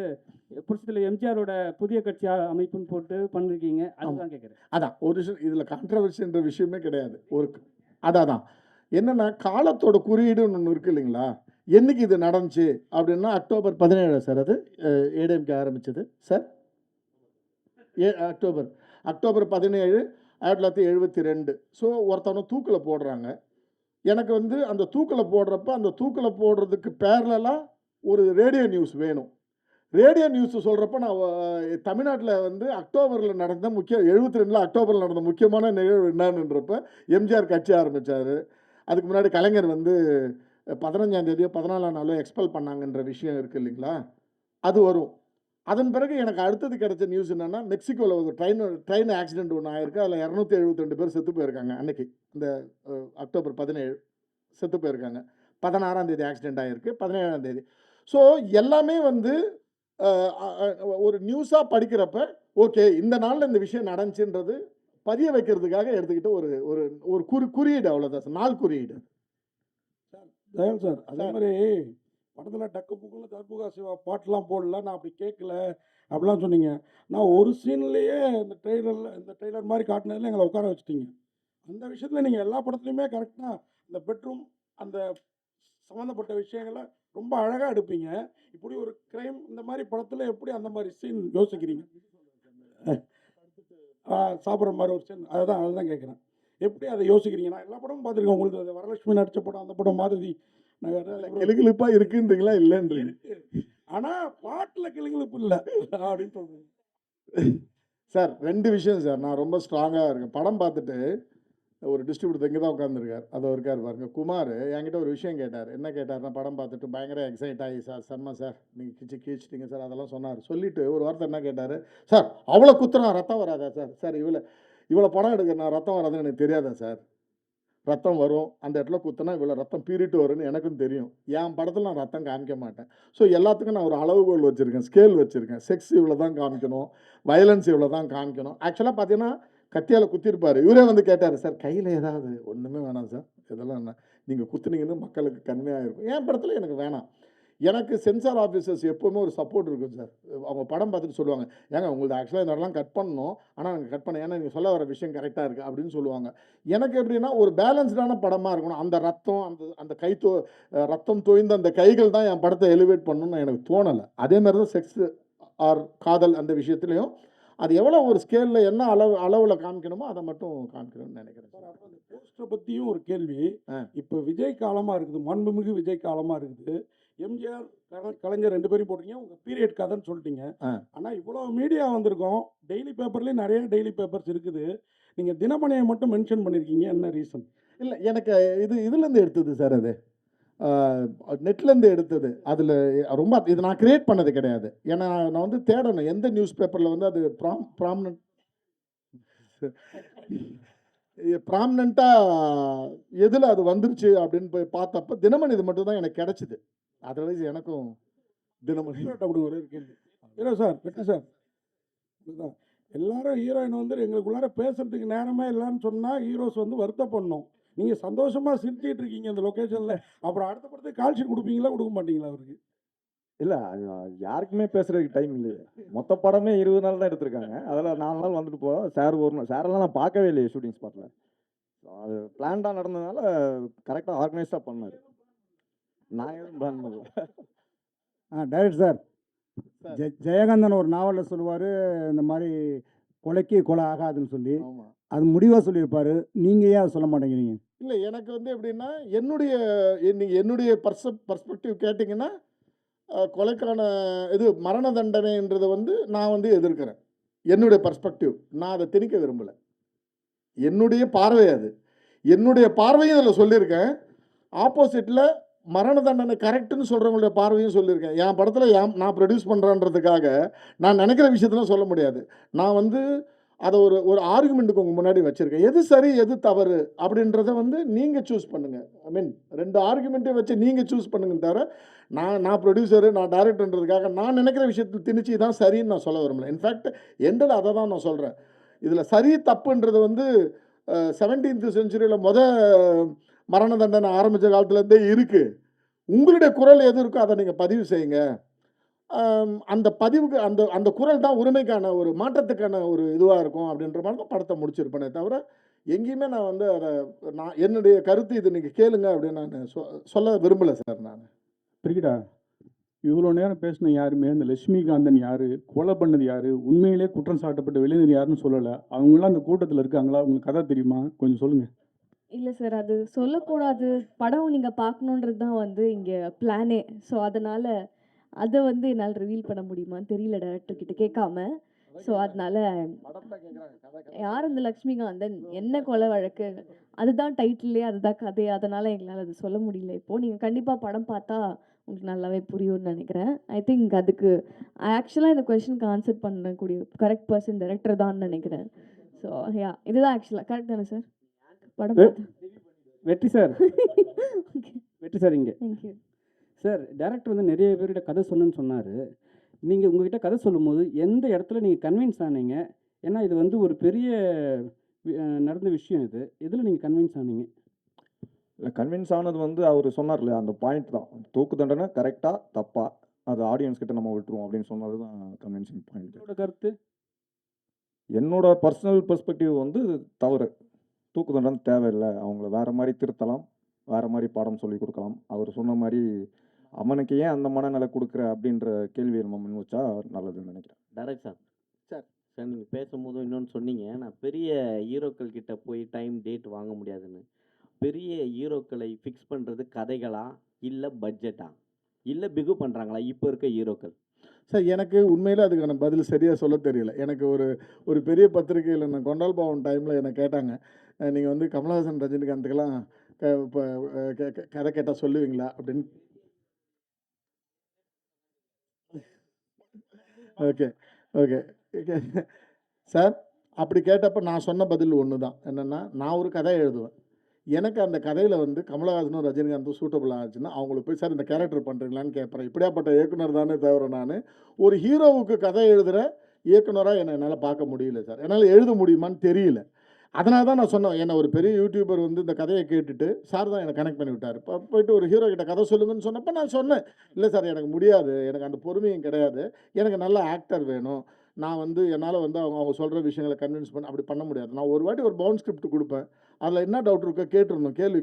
புரட்சித்தலைவர் எம்ஜிஆரோட புதிய கட்சி அமைப்புன்னு போட்டு பண்ணிருக்கீங்க. அதுதான் கேட்குறேன். அதான் ஒரு விஷயம், இதில் கான்ட்ரவர்சின்ற விஷயமே கிடையாது. அதான் என்னென்னா காலத்தோட குறியீடுன்னு ஒன்று இருக்குது இல்லைங்களா. என்னைக்கு இது நடந்துச்சு அப்படின்னா அக்டோபர் 17 சார். அது ஏடிஎம்கே ஆரம்பிச்சது சார். அக்டோபர் 17 1972. ஸோ ஒருத்தவனை தூக்கில் போடுறாங்க. எனக்கு வந்து அந்த தூக்கில் போடுறப்ப அந்த தூக்கில் போடுறதுக்கு பேரலாக ஒரு ரேடியோ நியூஸ் வேணும். ரேடியோ நியூஸ் சொல்கிறப்ப நான் தமிழ்நாட்டில் வந்து அக்டோபரில் நடந்த 72 அக்டோபரில் நடந்த முக்கியமான நிகழ்வு என்னன்றப்ப எம்ஜிஆர் கட்சி ஆரம்பித்தார். அதுக்கு முன்னாடி கலைஞர் வந்து 15ஆம் தேதியோ 14ஆம் நாளோ எக்ஸ்பெல் பண்ணாங்கன்ற விஷயம் இருக்குது இல்லைங்களா. அது வரும். அதன் பிறகு எனக்கு அடுத்தது கிடைச்ச நியூஸ் என்னென்னா, மெக்சிகோவில் ஒரு ட்ரெயின் ஆக்சிடென்ட் ஒன்று ஆயிருக்கு. அதில் 272 பேர் செத்து போயிருக்காங்க. அன்னைக்கு இந்த அக்டோபர் 17 செத்து போயிருக்காங்க. 16ஆம் தேதி ஆக்சிடென்ட் ஆகிருக்கு, 17ஆம் தேதி. ஸோ எல்லாமே வந்து ஒரு நியூஸாக படிக்கிறப்ப ஓகே இந்த நாளில் இந்த விஷயம் நடந்துச்சுன்றது பதிய வைக்கிறதுக்காக எடுத்துக்கிட்டு ஒரு ஒரு ஒரு குறியீடு, அவ்வளோதான் சார், நாள் குறியீடு. தயால் சார், அதே மாதிரி படத்தில் டக்கு புக்குன்னு தர்புகா சிவா பாட்டெலாம் போடல, நான் அப்படி கேட்கல அப்படிலாம் சொன்னீங்க. நான் ஒரு சீன்லேயே இந்த ட்ரெய்லர் மாதிரி காட்டினதில் எங்களை உட்கார வச்சுட்டீங்க. அந்த விஷயத்தில் நீங்கள் எல்லா படத்துலையுமே கரெக்டாக இந்த பெட்ரூம் அந்த சம்மந்தப்பட்ட விஷயங்களை ரொம்ப அழகாக எடுப்பீங்க. இப்படி ஒரு க்ரைம் இந்த மாதிரி படத்தில் எப்படி அந்த மாதிரி சீன் யோசிக்கிறீங்க? சாப்பிட்ற மாதிரி ஒரு சீன், அதுதான் கேட்குறேன். எப்படி அதை யோசிக்கிறீங்க? நான் எல்லா படமும் பார்த்துருக்கேன். உங்களுக்கு அந்த வரலட்சுமி நடித்த படம், அந்த படம் மாதிரி கிளுகிழுப்பாக இருக்குன்றீங்களா இல்லைன்றீங்க? ஆனால் பாட்டில் கிளுகிழுப்பு இல்லை அப்படின்னு சொல்கிறேன் சார். 2 விஷயம் சார். நான் ரொம்ப ஸ்ட்ராங்காக இருக்கேன். படம் பார்த்துட்டு ஒரு டிஸ்ட்ரிபியூட்டர் இங்கே தான் உட்காந்துருக்கார், அதை இருக்கார் பாருங்க, குமார் என்கிட்ட ஒரு விஷயம் கேட்டார். என்ன கேட்டார்னா, படம் பார்த்துட்டு பயங்கர எக்ஸைட் ஆகி சார் செம்ம சார் நீங்கள் கீழ்ச்சிட்டிங்க சார் அதெல்லாம் சொன்னார். சொல்லிவிட்டு ஒரு வார்த்தை என்ன கேட்டார், சார் அவ்வளோ குத்துறான் ரத்தம் வராதா சார்? சார் இவ்வளோ படம் எடுக்கிறேன் ரத்தம் வராதுன்னு எனக்கு தெரியாதா சார்? ரத்தம் வரும், அந்த இடத்துல குத்துனா இவ்வளோ ரத்தம் பீறிட்டு வரும்னு எனக்கும் தெரியும். என் படத்தில் நான் ரத்தம் காமிக்க மாட்டேன். ஸோ எல்லாத்துக்கும் நான் ஒரு அளவுகோல் வச்சுருக்கேன், ஸ்கேல் வச்சுருக்கேன். செக்ஸ் இவ்வளோ தான் காமிக்கணும், வயலன்ஸ் இவ்வளோ தான் காமிக்கணும். ஆக்சுவலாக பார்த்தீங்கன்னா கத்தியால் குத்திருப்பார். இவரே வந்து கேட்டார், சார் கையில் ஏதாவது ஒன்றுமே வேணாம் சார், இதெல்லாம் என்ன நீங்கள் குத்துனீங்கன்னு மக்களுக்கு கன்மையாக இருக்கும். என் படத்தில் எனக்கு வேணாம். எனக்கு சென்சார் ஆஃபீஸர்ஸ் எப்போவுமே ஒரு சப்போர்ட் இருக்கும் சார். அவங்க படம் பார்த்துட்டு சொல்லுவாங்க, ஏங்க உங்களுக்கு ஆக்சுவலாக இந்த இடம்லாம் கட் பண்ணணும், ஆனால் நாங்கள் கட் பண்ண, ஏன்னா நீங்கள் சொல்ல வர விஷயம் கரெக்டாக இருக்குது அப்படின்னு சொல்லுவாங்க. எனக்கு எப்படின்னா ஒரு பேலன்ஸ்டான படமாக இருக்கணும். அந்த ரத்தம் அந்த ரத்தம் தோய்ந்த அந்த கைகள் தான் என் படத்தை எலிவேட் பண்ணணும்னு எனக்கு தோணலை. அதே மாதிரி தான் செக்ஸ் ஆர் காதல் அந்த விஷயத்துலையும் அது எவ்வளோ ஒரு ஸ்கேலில் என்ன அளவில் காமிக்கணுமோ அதை மட்டும் காமிக்கணும்னு நினைக்கிறேன் சார். அப்புறம் அந்த போஸ்டரை பற்றியும் ஒரு கேள்வி. இப்போ விஜய் காலமாக இருக்குது, மாண்புமிகு விஜய் காலமாக இருக்குது. எம்ஜிஆர் கலைஞர் 2 பேரையும் போட்டிருக்கீங்க, உங்கள் பீரியட் கதைன்னு சொல்லிட்டீங்க. ஆனால் இவ்வளோ மீடியா வந்திருக்கோம், டெய்லி பேப்பர்லேயும் நிறைய டெய்லி பேப்பர்ஸ் இருக்குது. நீங்கள் தினமணியை மட்டும் மென்ஷன் பண்ணியிருக்கீங்க, என்ன ரீசன்? இல்லை எனக்கு இதுலேருந்து எடுத்தது சார். அது நெட்லேருந்து எடுத்தது. அதில் ரொம்ப இது நான் கிரியேட் பண்ணது கிடையாது. ஏன்னா நான் வந்து தேடணும் எந்த நியூஸ் பேப்பரில் வந்து அது ப்ராமினெண்ட்டாக எதில் அது வந்துருச்சு அப்படின்னு போய் பார்த்தப்ப தினமணி இது மட்டும் தான் எனக்கு கிடச்சிது. அதர்வைஸ் எனக்கும் தினமணி அப்படி ஒரே கேள்வி. ஹீரோ சார், வெற்றி சார், இதுதான் எல்லாரும் ஹீரோயின் வந்து எங்களுக்குள்ளார பேசுறதுக்கு நேரமே இல்லைன்னு சொன்னால் ஹீரோஸ் வந்து வருத்தப்படணும். நீங்கள் சந்தோஷமாக சிரிச்சிட்டு இருக்கீங்க அந்த லொக்கேஷனில். அப்புறம் அடுத்த படத்துக்கு கால் ஷீட் கொடுப்பீங்களா கொடுக்க மாட்டீங்களா அவருக்கு? இல்லை யாருக்குமே பேசுறதுக்கு டைம் இல்லையே. மொத்த படமே 20 நாள் தான் எடுத்திருக்காங்க. அதில் 4 நாள் வந்துட்டு போகிறோம். சார் ஒரு நாள் சாரெல்லாம் நான் பார்க்கவே இல்லையே ஷூட்டிங் ஸ்பாட்டில். அது பிளான்டாக நடந்ததுனால கரெக்டாக ஆர்கனைஸ்டாக பண்ணார். நான் எதுவும் பிளான் பண்ணல. டைரக்டர் சார், ஜெயகாந்தன் ஒரு நாவலில் சொல்லுவார், இந்த மாதிரி கொலைக்கு கொலை ஆகாதுன்னு சொல்லி. ஆமாம். அது முடிவாக சொல்லியிருப்பார். நீங்கள் ஏன் அதை சொல்ல மாட்டேங்கிறீங்க? இல்லை எனக்கு வந்து எப்படின்னா என்னுடைய பர்ஸ்பெக்டிவ் கேட்டிங்கன்னா கொலைக்கான இது மரண தண்டனைன்றதை வந்து நான் வந்து எதிர்க்கிறேன். என்னுடைய பர்ஸ்பெக்டிவ் நான் அதை திணிக்க விரும்பலை. என்னுடைய பார்வை அது. என்னுடைய பார்வையும் அதில் சொல்லியிருக்கேன். ஆப்போசிட்டில் மரண தண்டனை கரெக்டுன்னு சொல்கிறவங்களுடைய பார்வையும் சொல்லியிருக்கேன். என் படத்தில் நான் ப்ரொடியூஸ் பண்ணுறேன்றதுக்காக நான் நினைக்கிற விஷயத்தெல்லாம் சொல்ல முடியாது. நான் வந்து அதை ஒரு ஆர்குமெண்ட்டுக்கு உங்கள் முன்னாடி வச்சுருக்கேன். எது சரி எது தவறு அப்படின்றத வந்து நீங்கள் சூஸ் பண்ணுங்கள். ஐ மீன் 2 ஆர்குமெண்ட்டை வச்சு நீங்கள் சூஸ் பண்ணுங்கன்னு தவிர நான் ப்ரொடியூசரு நான் டைரக்டர்ன்றதுக்காக நான் நினைக்கிற விஷயத்தில் திணிச்சு தான் சரின்னு நான் சொல்ல விரும்பல. இன்ஃபேக்ட் எண்டில் அதை தான் நான் சொல்கிறேன். இதில் சரி தப்புன்றது வந்து 17th செஞ்சுரியில் மரண தண்டனை ஆரம்பித்த காலத்துலேருந்தே இருக்குது. உங்களுடைய குரல் எது இருக்கோ அதை நீங்கள் பதிவு செய்யுங்க. அந்த பதிவுக்கு அந்த குரல் தான் உரிமைக்கான ஒரு மாற்றத்துக்கான ஒரு இதுவாக இருக்கும் அப்படின்ற மாதிரி தான் படத்தை முடிச்சிருப்பேனே தவிர எங்கேயுமே நான் வந்து அதை என்னுடைய கருத்து இது நீங்கள் கேளுங்க அப்படின்னு நான் சொல்ல விரும்பலை சார். நான் பிரிகிடா, இவ்வளோ நேரம் பேசின யாருமே அந்த லட்சுமிகாந்தன் யார், கொலை பண்ணது யார், உண்மையிலே குற்றம் சாட்டப்பட்ட வெளிநர் யாருன்னு சொல்லலை. அவங்களாம் அந்த கூட்டத்தில் இருக்காங்களா? உங்களுக்கு கதை தெரியுமா? கொஞ்சம் சொல்லுங்கள். இல்லை சார், அது சொல்லக்கூடாது. படம் நீங்கள் பார்க்கணுன்றது தான் வந்து இங்கே பிளானே. ஸோ அதனால் அதை வந்து என்னால் ரிவீல் பண்ண முடியுமான்னு தெரியல டைரக்டர் கிட்ட கேட்காம. ஸோ அதனால யார் இந்த லக்ஷ்மிகாந்தன், என்ன கொலை வழக்கு, அதுதான் டைட்டிலே, அதுதான் கதை. அதனால் எங்களால் அது சொல்ல முடியல. இப்போது நீங்கள் கண்டிப்பாக படம் பார்த்தா உங்களுக்கு நல்லாவே புரியும்னு நினைக்கிறேன். ஐ திங்க் அதுக்கு ஆக்சுவலாக இந்த கொஷனுக்கு ஆன்சர் பண்ணக்கூடிய கரெக்ட் பர்சன் டைரக்டர் தான் நினைக்கிறேன். ஸோ யா, இதுதான் ஆக்சுவலாக கரெக்ட் தானே சார்? படம் வெற்றி சார், வெற்றி சார் இங்கே தேங்க்யூ சார். டேரக்டர் வந்து நிறைய பேர்கிட்ட கதை சொன்னேன்னு சொன்னார். நீங்கள் உங்ககிட்ட கதை சொல்லும்போது எந்த இடத்துல நீங்கள் கன்வின்ஸ் ஆனீங்க? ஏன்னா இது வந்து ஒரு பெரிய நடந்த விஷயம். இதில் நீங்கள் கன்வின்ஸ் ஆனீங்க? இல்லை கன்வின்ஸ் ஆனது வந்து அவர் சொன்னார் இல்லையா, அந்த பாயிண்ட் தான். தூக்கு தண்டனை கரெக்டாக தப்பா அது ஆடியன்ஸ் கிட்ட நம்ம விட்டுருவோம் அப்படின்னு சொன்னது தான் கன்வின்சிங் பாயிண்ட். என்னோட கருத்து, என்னோட பர்சனல் பெர்ஸ்பெக்டிவ் வந்து தவறு. தூக்கு தண்டனை தேவையில்லை. அவங்கள வேறு மாதிரி திருத்தலாம், வேறு மாதிரி பாடம் சொல்லி கொடுக்கலாம். அவர் சொன்ன மாதிரி அவனுக்கு ஏன் அந்த மனநிலை கொடுக்குற அப்படின்ற கேள்வியை நம்ம முன் வச்சா நல்லதுன்னு நினைக்கிறேன். Direct sir, sir. சார் நீங்கள் பேசும்போது இன்னொன்று சொன்னீங்க, நான் பெரிய ஹீரோக்கள் கிட்ட போய் டைம் டேட் வாங்க முடியாதுன்னு. பெரிய ஹீரோக்களை ஃபிக்ஸ் பண்ணுறது கதைகளா, இல்லை பட்ஜெட்டா, இல்லை பிகு பண்ணுறாங்களா இப்போ இருக்க ஹீரோக்கள்? சார் எனக்கு உண்மையில் அதுக்கான பதில் சரியாக சொல்ல தெரியல. எனக்கு ஒரு பெரிய பத்திரிகையில் நான் கொண்டால் பாவம் டைமில் என்னை கேட்டாங்க, நீங்கள் வந்து கமலஹாசன் ரஜினிகாந்துக்கெல்லாம் இப்போ கதை கேட்டால் சொல்லுவீங்களா அப்படின்னு. ஓகே ஓகே சார், அப்படி கேட்டப்போ நான் சொன்ன பதில் ஒன்று தான். என்னென்னா, நான் ஒரு கதை எழுதுவேன். எனக்கு அந்த கதையில் வந்து கமலஹாசனும் ரஜினிகாந்தும் சூட்டபிள் ஆச்சுன்னா அவங்களுக்கு போய் சார் இந்த கேரக்டர் பண்ணுறீங்களான்னு கேட்குறேன். இப்படியாப்பட்ட இயக்குனர் தானே தவிர நான் ஒரு ஹீரோவுக்கு கதை எழுதுகிற இயக்குனராக என்னால் பார்க்க முடியல சார். என்னால் எழுத முடியுமான்னு தெரியல. அதனால தான் நான் சொன்னேன், என்னை ஒரு பெரிய யூடியூபர் வந்து இந்த கதையை கேட்டுட்டு சார் தான் என்னை கனெக்ட் பண்ணி விட்டார். இப்போ போயிட்டு ஒரு ஹீரோ கிட்ட கதை சொல்லுங்கன்னு சொன்னப்போ நான் சொன்னேன், இல்லை சார் எனக்கு முடியாது, எனக்கு அந்த பொறுமையும் கிடையாது, எனக்கு நல்ல ஆக்டர் வேணும், நான் வந்து என்னால் வந்து அவங்க சொல்கிற விஷயங்களை கன்வின்ஸ் பண்ண அப்படி பண்ண முடியாது. நான் ஒரு வாட்டி ஒரு பவுண்ட் ஸ்கிரிப்ட் கொடுப்பேன், அதில் என்ன டவுட் இருக்கோ கேட்டுருணும், கேள்வி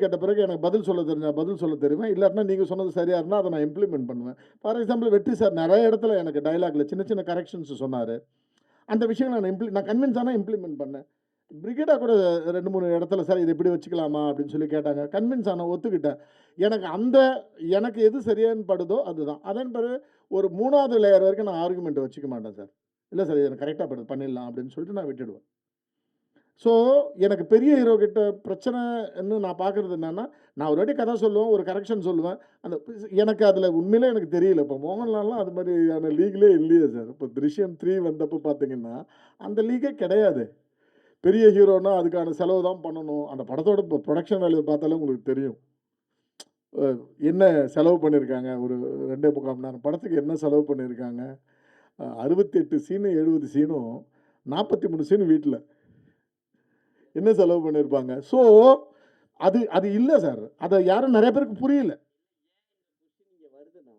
கேட்ட பிறகு எனக்கு பதில் சொல்ல தெரிஞ்சால் பதில் சொல்ல தெரியுமா, இல்லாட்டினா நீங்கள் சொன்னது சரியாக இருந்தால் அதை நான் இம்ப்ளிமெண்ட் பண்ணுவேன். ஃபார் எக்ஸாம்பிள் வெற்றி சார் நிறைய இடத்துல எனக்கு டைலாக்ல சின்ன சின்ன கரெக்ஷன்ஸ் சொன்னார். அந்த விஷயங்களை நான் கன்வின்ஸ் ஆனால் இம்ப்ளிமெண்ட் பண்ணேன். பிரிகேடா கூட 2-3 இடத்துல சார் இது இப்படி வச்சுக்கலாமா அப்படின்னு சொல்லி கேட்டாங்க. கன்வின்ஸ் ஆனால் ஒத்துக்கிட்டேன். எனக்கு எது சரியானு படுதோ அதுதான். அதன் பிறகு ஒரு 3வது லேயர் வரைக்கும் நான் ஆர்குமெண்ட் வச்சுக்க மாட்டேன் சார். இல்லை சார் இது கரெக்டாக பண்ணிடலாம் அப்படின்னு சொல்லிட்டு நான் விட்டுடுவேன். ஸோ எனக்கு பெரிய ஹீரோ கிட்ட பிரச்சனைன்னு நான் பார்க்குறது என்னென்னா, நான் ஒரு வாட்டி கதை சொல்லுவேன், ஒரு கரெக்ஷன் சொல்லுவேன். அந்த எனக்கு அதில் உண்மையிலே எனக்கு தெரியல. இப்போ மோகன்லால்லாம் அது மாதிரியான லீக்லே இல்லையே சார். இப்போ "திருஷ்யம் 3" வந்தப்போ பார்த்தீங்கன்னா, அந்த லீகே கிடையாது. பெரிய ஹீரோனா அதுக்கான செலவு தான் பண்ணணும். அந்த படத்தோட ப்ரொடக்ஷன் வேல்யூ பார்த்தாலே உங்களுக்கு தெரியும். என்ன செலவு பண்ணியிருக்காங்க. ஒரு 2 1/4 மணி நேரம் படத்துக்கு என்ன செலவு பண்ணியிருக்காங்க. 68 சீனு 70 சீனும் 43 சீனு வீட்ல. என்ன செலவு பண்ணியிருப்பாங்க. ஸோ அது அது இல்ல சார். அத யாரும் நெறைய பேருக்கு புரியல. இங்க வருதுன்னா,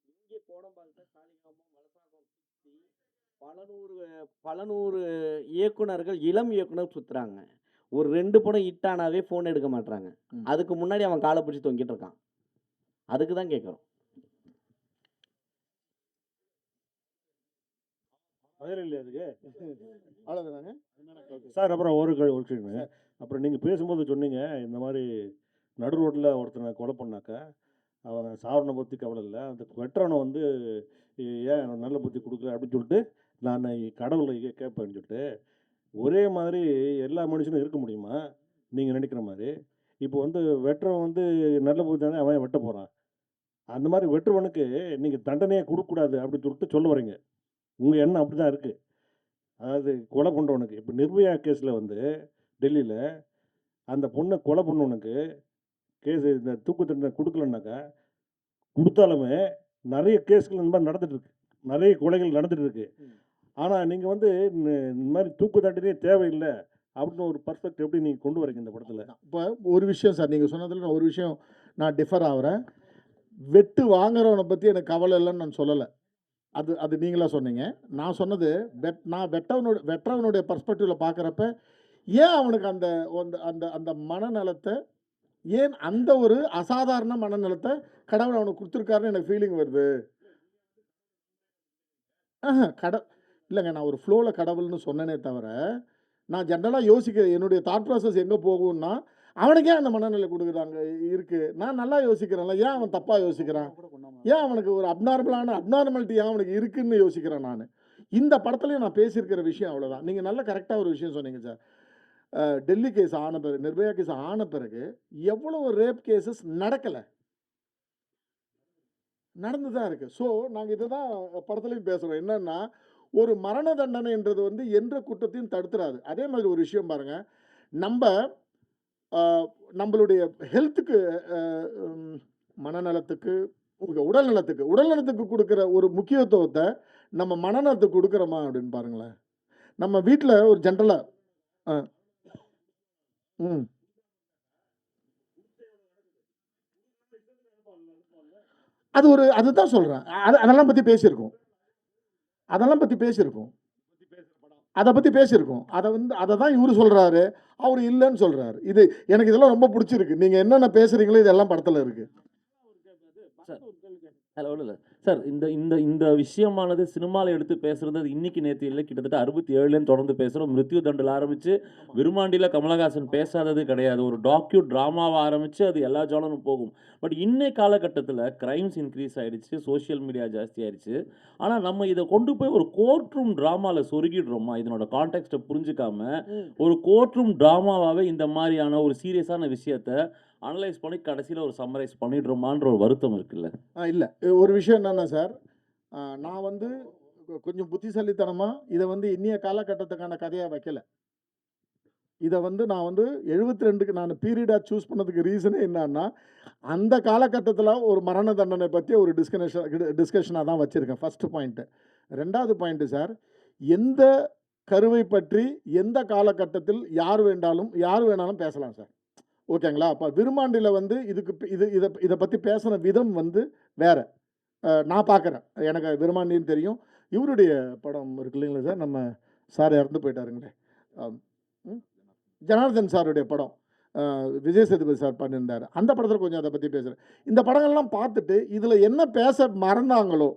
இங்கே கோடம்பாக்கத்துல சாலிகிராமம், வலசரவாக்கம் சுத்தி பல நூறு இயக்குனர்கள், இளம் இயக்குனர் சுத்துறாங்க. ஒரு 2 படம் ஹிட் ஆனாவே ஃபோன் எடுக்க மாட்றாங்க. அதுக்கு முன்னாடி அவன் கால பிடிச்சு தொங்கிட்டு இருக்கான். அதுக்கு தான் கேட்குறோம். பதில் இல்லையா அதுக்கு? அவ்வளோதானங்க. சார் அப்புறம் ஒரு விஷயங்க. அப்புறம் நீங்கள் பேசும்போது சொன்னீங்க, இந்த மாதிரி நடு ரோட்டில் ஒருத்தனை கொலை பண்ணாக்கா அவன் சாவரனை பற்றி கவலை இல்லை, அந்த வெட்டுறவனை வந்து ஏன் நல்ல புத்தி கொடுக்கல அப்படின்னு சொல்லிட்டு நான் கடவுளை கேட்பேன்னு சொல்லிட்டு, ஒரே மாதிரி எல்லா மனுஷனும் இருக்க முடியுமா நீங்கள் நினைக்கிற மாதிரி? இப்போ வந்து வெட்டுறவன் வந்து நல்ல புத்தி தானே அவன் வெட்ட போகிறான். அந்த மாதிரி வெட்டுறவனுக்கு நீங்கள் தண்டனையே கொடுக்கக்கூடாது அப்படின்னு சொல்லிட்டு சொல்ல வரீங்க. உங்கள் எண்ணம் அப்படி தான் இருக்குது. அதாவது கொலை பண்ணுறவனுக்கு இப்போ நிர்பயா கேஸில் வந்து டெல்லியில் அந்த பொண்ணை கொலை பண்ணவனுக்கு கேஸ் இந்த தூக்கு தண்டனை கொடுக்கலன்னாக்கா, கொடுத்தாலுமே நிறைய கேஸ்கள் இந்த மாதிரி நடந்துகிட்ருக்கு, நிறைய கொலைகள் நடந்துகிட்ருக்கு. ஆனால் நீங்கள் வந்து இந்த மாதிரி தூக்கு தண்டனையே தேவையில்லை அப்படின்னு ஒரு பர்ஸ்பெக்ட் எப்படி நீங்கள் கொண்டு வரீங்க இந்த படத்தில்? இப்போ ஒரு விஷயம் சார், நீங்கள் சொன்னதில் நான் ஒரு விஷயம் நான் டிஃபர் ஆகுறேன். வெட்டு வாங்குறவனை பற்றி எனக்கு கவலை இல்லைன்னு நான் சொல்லலை. அது அது நீங்களா சொன்னீங்க. நான் சொன்னது நான் வெட்டுறவனுடைய பர்ஸ்பெக்டிவில் பார்க்குறப்ப, ஏன் அவனுக்கு அந்த அந்த அந்த அந்த மனநலத்தை, ஏன் அந்த ஒரு அசாதாரண மனநலத்தை கடவுள் அவனுக்கு கொடுத்துருக்காருன்னு எனக்கு ஃபீலிங் வருது. இல்லைங்க, நான் ஒரு ஃப்ளோவில் கடவுள்னு சொன்னேனே தவிர, நான் ஜென்ரலாக யோசிக்கிறேன். என்னுடைய தாட் ப்ராசஸ் எங்கே போகும்னா, அவனுக்கே அந்த மனநிலை கொடுக்குறாங்க இருக்குது. நான் நல்லா யோசிக்கிறேன்ல, ஏன் அவன் தப்பாக யோசிக்கிறான், ஏன் அவனுக்கு ஒரு அப்நார்மாலிட்டி ஏன் அவனுக்கு இருக்குன்னு யோசிக்கிறேன் நான். இந்த படத்துலையும் நான் பேசியிருக்கிற விஷயம் அவ்வளோதான். நீங்கள் நல்ல கரெக்டாக ஒரு விஷயம் சொன்னீங்க சார். டெல்லி கேஸ் ஆன பிறகு, நிர்பயா கேஸ் ஆன பிறகு எவ்வளோ ரேப் கேசஸ் நடக்கலை, நடந்து தான் இருக்குது. ஸோ நாங்கள் இதை தான் படத்துலையும் பேசுகிறோம். என்னென்னா, ஒரு மரண தண்டனைன்றது வந்து எந்த குற்றத்தையும் தடுத்துறாது. அதே மாதிரி ஒரு விஷயம் பாருங்கள், நம்மளுடைய ஹெல்த்துக்கு, மனநலத்துக்கு, உடல்நலத்துக்கு கொடுக்குற ஒரு முக்கியத்துவத்தை நம்ம மனநலத்துக்கு கொடுக்குறோமா அப்படின்னு பாருங்களேன். நம்ம வீட்டில் ஒரு ஜென்ரலாக அதுதான் சொல்கிறேன். அதெல்லாம் பற்றி பேசியிருக்கோம். அதை பற்றி பேசியிருக்கோம். அதை தான் இவர் சொல்கிறாரு, அவர் இல்லைன்னு சொல்கிறாரு. எனக்கு இதெல்லாம் ரொம்ப பிடிச்சிருக்கு. நீங்கள் என்னென்ன பேசுகிறீங்களோ இதெல்லாம் படத்தில் இருக்குது. ஹலோ இல்லை சார், இந்த இந்த இந்த விஷயமானது சினிமாவில் எடுத்து பேசுகிறது இன்னைக்கு நேற்று இல்லை, கிட்டத்தட்ட 67லேருந்து தொடர்ந்து பேசுகிறோம். மிருத்யு தண்டில் ஆரம்பித்து விருமாண்டியில் கமலஹாசன் பேசாதது கிடையாது. ஒரு ட்ராமாவை ஆரம்பித்து அது எல்லா ஜானரும் போகும். பட் இன்னை காலகட்டத்தில் க்ரைம்ஸ் இன்க்ரீஸ் ஆகிடுச்சு, சோஷியல் மீடியா ஜாஸ்தி ஆகிடுச்சு. ஆனால் நம்ம இதை கொண்டு போய் ஒரு கோர்ட் ரூம் ட்ராமாவில் சொருகிடுறோமா, இதனோட கான்டெக்ட்டை புரிஞ்சுக்காம ஒரு கோர்ட் ரூம் ட்ராமாவாகவே இந்த மாதிரியான ஒரு சீரியஸான விஷயத்தை அனலைஸ் பண்ணி கடைசியில் ஒரு சம்மரைஸ் பண்ணிடுறோமான்ற ஒரு வருத்தம் இருக்குல்ல? இல்லை, ஒரு விஷயம் என்னென்னா சார், நான் வந்து கொஞ்சம் புத்திசாலித்தனமாக இதை வந்து இன்னிய காலகட்டத்துக்கான கதையாக வைக்கலை. இதை வந்து நான் வந்து 72க்கு நான் பீரியடாக சூஸ் பண்ணதுக்கு ரீசனே என்னன்னா, அந்த காலகட்டத்தில் ஒரு மரண தண்டனை பற்றி ஒரு டிஸ்கஷனாக தான் வச்சுருக்கேன். First point. 2வது பாயிண்ட்டு சார், எந்த கருவை பற்றி எந்த காலகட்டத்தில் யார் வேணாலும் பேசலாம் சார். ஓகேங்களா? அப்போ விருமாண்டியில் வந்து இதை பற்றி பேசின விதம் வந்து வேறு. நான் பார்க்குறேன், எனக்கு விருமாண்டின்னு தெரியும். இவருடைய படம் இருக்கு இல்லைங்களா சார், நம்ம சார் இறந்து போயிட்டாருங்களே, ஜனார்தன் சாருடைய படம், விஜய் சேதுபதி சார் பண்ணியிருந்தார். அந்த படத்தில் கொஞ்சம் அதை பற்றி பேசுகிறேன். இந்த படங்கள்லாம் பார்த்துட்டு இதில் என்ன பேச மறந்தாங்களோ,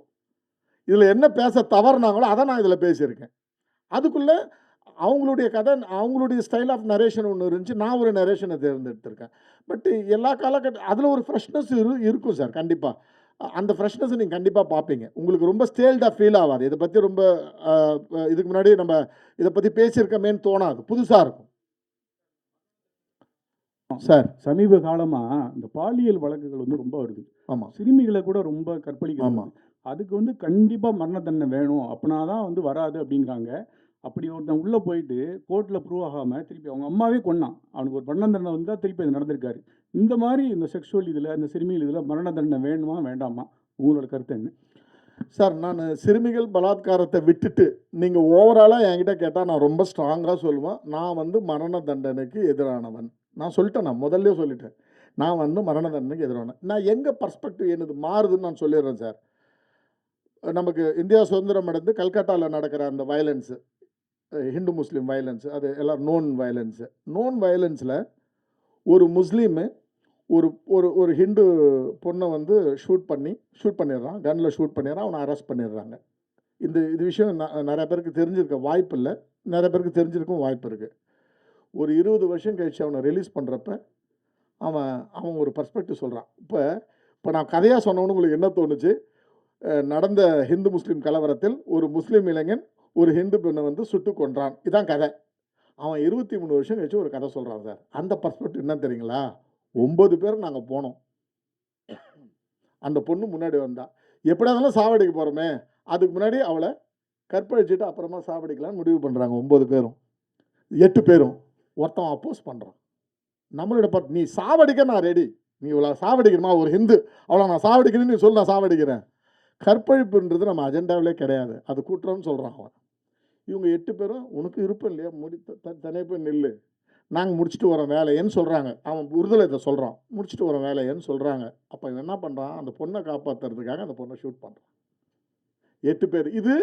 இதில் என்ன பேச தவறுனாங்களோ அதை நான் இதில் பேசியிருக்கேன். அதுக்குள்ளே அவங்களுடைய கதை, அவங்களுடைய ஸ்டைல் ஆஃப் நரேஷன் ஒன்று இருந்துச்சு, நான் ஒரு நரேஷனை தேர்ந்தெடுத்திருக்கேன். பட் எல்லா அதில் ஒரு ஃப்ரெஷ்னஸ் இருக்கும் சார். கண்டிப்பாக அந்த ஃப்ரெஷ்னஸை நீங்கள் கண்டிப்பாக பார்ப்பீங்க. உங்களுக்கு ரொம்ப ஸ்டேல்டாக ஃபீல் ஆகாது. இதை பற்றி ரொம்ப இதுக்கு முன்னாடி நம்ம இதை பற்றி பேசியிருக்கமேன்னு தோணாது, புதுசாக இருக்கும். சார். சமீப காலமாக இந்த பாலியல் வழக்குகள் வந்து ரொம்ப வருது. ஆமாம். சிறுமிகளை கூட ரொம்ப கற்பழிக்கிறது. ஆமாம். அதுக்கு வந்து கண்டிப்பாக மரண தண்டனை வேணும், அப்படின்னா தான் வந்து வராது அப்படிங்கிறாங்க. அப்படி ஒருத்தன் உள்ளே போயிட்டு கோர்ட்டில் ப்ரூவ் ஆகாமல் திருப்பி அவங்க அம்மாவே கொன்னான், அவனுக்கு ஒரு மரண தண்டனை வந்தால் திருப்பி அது நடந்திருக்காரு. இந்த மாதிரி இந்த செக்ஷுவல் இதில் இந்த சிறுமிகள் இதில் மரண தண்டனை வேணுமா வேண்டாமா, உங்களோட கருத்து என்ன? சார், நான் சிறுமிகள் பலாத்காரத்தை விட்டுட்டு நீங்கள் ஓவராலாக என்கிட்ட கேட்டால் நான் ரொம்ப ஸ்ட்ராங்காக சொல்லுவேன். நான் வந்து மரண தண்டனைக்கு எதிரானவன். நான் சொல்லிட்டேன், நான் முதல்ல சொல்லிட்டேன். நான் வந்து மரண தண்டனைக்கு எதிரானவன். நான் எங்கள் பர்ஸ்பெக்டிவ் என்னது மாறுதுன்னு நான் சொல்லிடுறேன் சார். நமக்கு இந்தியா சுதந்திரம் அடைந்து கல்கட்டாவில் நடக்கிற அந்த வயலன்ஸு, ஹிந்து முஸ்லீம் வயலன்ஸ், அது எல்லாம் நோன் வயலன்ஸு. நோன் வயலன்ஸில் ஒரு முஸ்லீமு ஒரு ஒரு ஒரு ஹிந்து பொண்ணை வந்து ஷூட் பண்ணிடுறான், கன்னில் ஷூட் பண்ணிடுறான், அவனை அரெஸ்ட் பண்ணிடுறாங்க. இது விஷயம் நிறைய பேருக்கு தெரிஞ்சிருக்க வாய்ப்பு இல்லை, நிறைய பேருக்கு தெரிஞ்சிருக்கும் வாய்ப்பு இருக்குது. ஒரு 20 வருஷம் கழிச்சு அவனை ரிலீஸ் பண்ணுறப்ப அவன் ஒரு பர்ஸ்பெக்டிவ் சொல்கிறான். இப்போ நான் கதையாக சொன்னவனு உங்களுக்கு என்ன தோணுச்சு? நடந்த ஹிந்து முஸ்லீம் கலவரத்தில் ஒரு முஸ்லீம் இளைஞன் ஒரு ஹிந்து பெண்ணை வந்து சுட்டு கொன்றான், இதான் கதை. அவன் 23 வருஷம் கழிச்சு ஒரு கதை சொல்கிறான் சார். அந்த பர்ஸ்பெக்டிவ் என்ன தெரியுங்களா? 9 பேர் நாங்கள் போனோம், அந்த பொண்ணு முன்னாடி வந்தா, எப்படியா இருந்தாலும் சாவடிக்க போகிறோமே, அதுக்கு முன்னாடி அவளை கற்பழிச்சுட்டு அப்புறமா சாவடிக்கலான்னு முடிவு பண்ணுறாங்க 9 பேரும். 8 பேரும் ஒருத்தன் அப்போஸ் பண்ணுறான். நம்மளோட நீ சாவடிக்க நான் ரெடி, நீ இவ்வளோ சாவடிக்கணுமா, ஒரு ஹிந்து அவளை நான் சாவடிக்கிறேன்னு நீ சொல்லி நான் சாவடிக்கிறேன். கற்பழிப்புன்றது நம்ம அஜெண்டாவிலே கிடையாது, அது குற்றம்னு சொல்கிறான் அவன். இவங்க 8 பேரும் உனக்கு விருப்பம் இல்லையா, தனியாக போய் நில்லு, நாங்கள் முடிச்சுட்டு வரோம் வேலையன்னு சொல்கிறாங்க. அவன் உறுதலை இதை சொல்கிறான், முடிச்சுட்டு வரோம் வேலையன்னு சொல்கிறாங்க. அப்போ இவன் என்ன பண்ணுறான், அந்த பொண்ணை காப்பாற்றுறதுக்காக அந்த பொண்ணை ஷூட் பண்ணுறான். 8 பேர். இது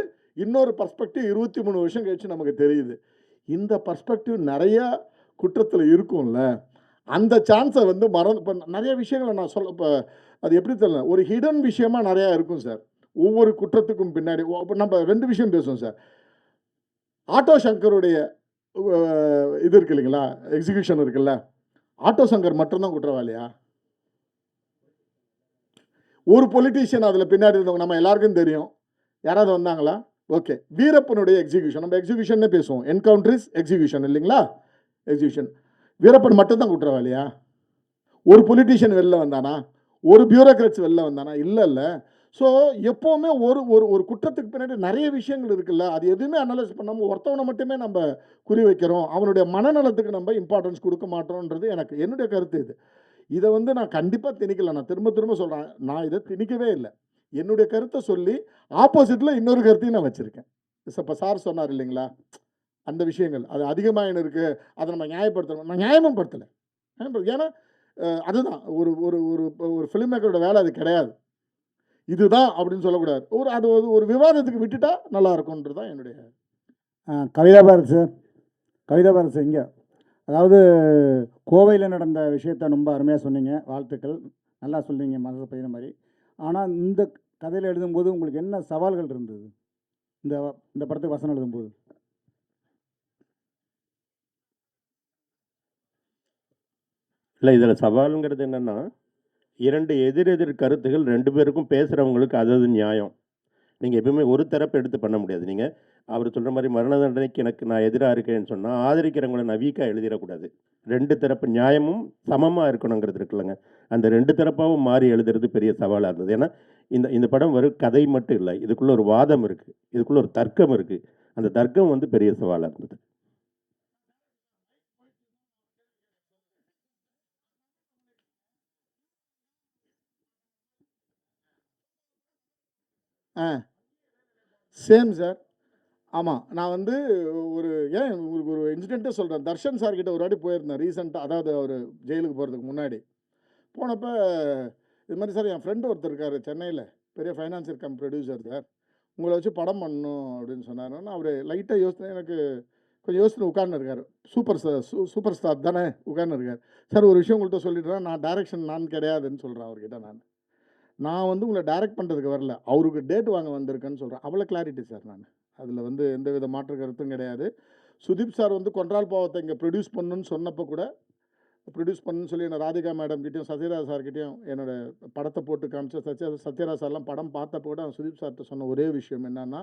இன்னொரு பர்ஸ்பெக்டிவ் 23 வருஷம் கழிச்சு நமக்கு தெரியுது. இந்த பர்ஸ்பெக்டிவ் நிறையா குற்றத்தில் இருக்கும்ல, அந்த சான்ஸை வந்து இப்போ நிறைய விஷயங்களை நான் இப்போ அது எப்படி தெரியல, ஒரு ஹிடன் விஷயமா நிறையா இருக்கும் சார். ஒவ்வொரு குற்றத்துக்கும் பின்னாடி இப்போ நம்ம 2 விஷயம் பேசுவோம் சார். ஆட்டோ சங்கருடைய இது இருக்கு இல்லைங்களா, எக்ஸிகியூஷன் இருக்குல்ல, ஆட்டோ சங்கர் மட்டும்தான் குற்றவாளியா? ஒரு பொலிட்டீஷியன் அதில் பின்னாடி இருந்தவங்க நம்ம எல்லாருக்கும் தெரியும், யாராவது வந்தாங்களா? ஓகே, வீரப்பனுடைய எக்ஸிகியூஷன், நம்ம எக்ஸிகியூஷன்னே பேசுவோம், என்கவுண்டர்ஸ் எக்ஸிகியூஷன் இல்லைங்களா, எக்ஸிகியூஷன். வீரப்பன் மட்டும்தான் குற்றவாளியா? ஒரு பொலிட்டீஷியன் வெளில வந்தானா, ஒரு பியூரோக்ராட்ஸ் வெளில வந்தானா? இல்லை. ஸோ எப்போவுமே ஒரு ஒரு ஒரு குற்றத்துக்கு பின்னாடி நிறைய விஷயங்கள் இருக்குல்ல, அது எதுவுமே அனலைஸ் பண்ணாமல் ஒருத்தவனை மட்டுமே நம்ம குறி வைக்கிறோம், அவனுடைய மனநலத்துக்கு நம்ம இம்பார்ட்டன்ஸ் கொடுக்க மாட்டோன்றது என்னுடைய கருத்து. இதை வந்து நான் கண்டிப்பாக திணிக்கலை, நான் திரும்ப சொல்கிறேன், நான் இதை திணிக்கவே இல்லை. என்னுடைய கருத்தை சொல்லி ஆப்போசிட்டில் இன்னொரு கருத்தையும் நான் வச்சுருக்கேன். இப்போ சார் சொன்னார் இல்லைங்களா, அந்த விஷயங்கள் அது அதிகமாக இருக்குது, அதை நம்ம நியாயப்படுத்தணும். நான் நியாயமும் படுத்தலை, ஏன்னா அதுதான் ஒரு ஒரு ஒரு ஃபிலிம் மேக்கரோட வேலை அது கிடையாது. இதுதான் அப்படின்னு சொல்லக்கூடாது, அது ஒரு விவாதத்துக்கு விட்டுட்டா நல்லா இருக்கும்ன்றது தான் என்னுடைய. கவிதா பாரத் சார், கவிதா பாரத் சார், இங்கே அதாவது கோவையில் நடந்த விஷயத்தை ரொம்ப அருமையாக சொன்னீங்க, வாழ்த்துக்கள், நல்லா சொன்னீங்க, மனசு பயிர மாதிரி. ஆனால் இந்த கதையில் எழுதும்போது உங்களுக்கு என்ன சவால்கள் இருந்தது, இந்த படத்துக்கு வசனம் எழுதும்போது? இல்லை, இதில் சவாலுங்கிறது என்னென்னா, 2 எதிரெதிர் கருத்துகள் 2 பேருக்கும் பேசுகிறவங்களுக்கு அது நியாயம். நீங்கள் எப்பவுமே ஒரு தரப்பு எடுத்து பண்ண முடியாது. நீங்கள் அவர் சொல்கிற மாதிரி மரண தண்டனைக்கு நான் எதிராக இருக்கேன்னு சொன்னால் ஆதரிக்கிறவங்களை நான் வீக்காக எழுதிடக்கூடாது. 2 தரப்பு நியாயமும் சமமாக இருக்கணுங்கிறது இருக்குல்லங்க, அந்த 2 தரப்பாகவும் மாறி எழுதுறது பெரிய சவாலாக இருந்தது. ஏன்னா இந்த படம் வெறும் கதை மட்டும் இல்லை, இதுக்குள்ளே ஒரு வாதம் இருக்குது, இதுக்குள்ளே ஒரு தர்க்கம் இருக்குது. அந்த தர்க்கம் வந்து பெரிய சவாலாக இருந்தது. Same sir. ஆமாம், நான் வந்து உங்களுக்கு ஒரு இன்சிடென்ட்டே சொல்கிறேன். தர்ஷன் சார்கிட்ட ஒரு வாட்டி போயிருந்தேன் ரீசெண்டாக, அதாவது அவர் ஜெயிலுக்கு போகிறதுக்கு முன்னாடி போனப்போ, இது மாதிரி சார் என் ஃப்ரெண்டு ஒருத்தர் இருக்கார் சென்னையில், பெரிய ஃபைனான்சியர் கம் ப்ரொடியூசர் சார், உங்களை வச்சு படம் பண்ணணும் அப்படின்னு சொன்னாருன்னா, அவர் லைட்டாக எனக்கு கொஞ்சம் யோசனை உட்கார்ந்து இருக்கார். சூப்பர் ஸ்டார் தானே உட்கார்ந்து இருக்கார். சார் ஒரு விஷயம் உங்கள்கிட்ட சொல்லிடுறேன், நான் டைரக்ஷன் நான் கிடையாதுன்னு சொல்கிறேன் அவர்கிட்ட. நான் வந்து உங்களை டைரக்ட் பண்ணுறதுக்கு வரல, அவருக்கு டேட் வாங்க வந்திருக்கேன்னு சொல்கிறேன். அவ்வளோ கிளாரிட்டி சார். நான் அதில் வந்து எந்த வித மாற்று கருத்தும் கிடையாது. சுதீப் சார் வந்து கொன்றால் பாவத்தை இங்கே ப்ரொடியூஸ் பண்ணணுன்னு சொன்னப்போ கூட, ப்ரொடியூஸ் பண்ணுன்னு சொல்லி என்ன ராதிகா மேடம்கிட்டையும் சத்யராஜ் சார்கிட்டையும் என்னோடய படத்தை போட்டு காமிச்ச சத்யராஜ் சார்லாம் படம் பார்த்தப்போ கூட சுதீப் சார்கிட்ட சொன்ன ஒரே விஷயம் என்னென்னா,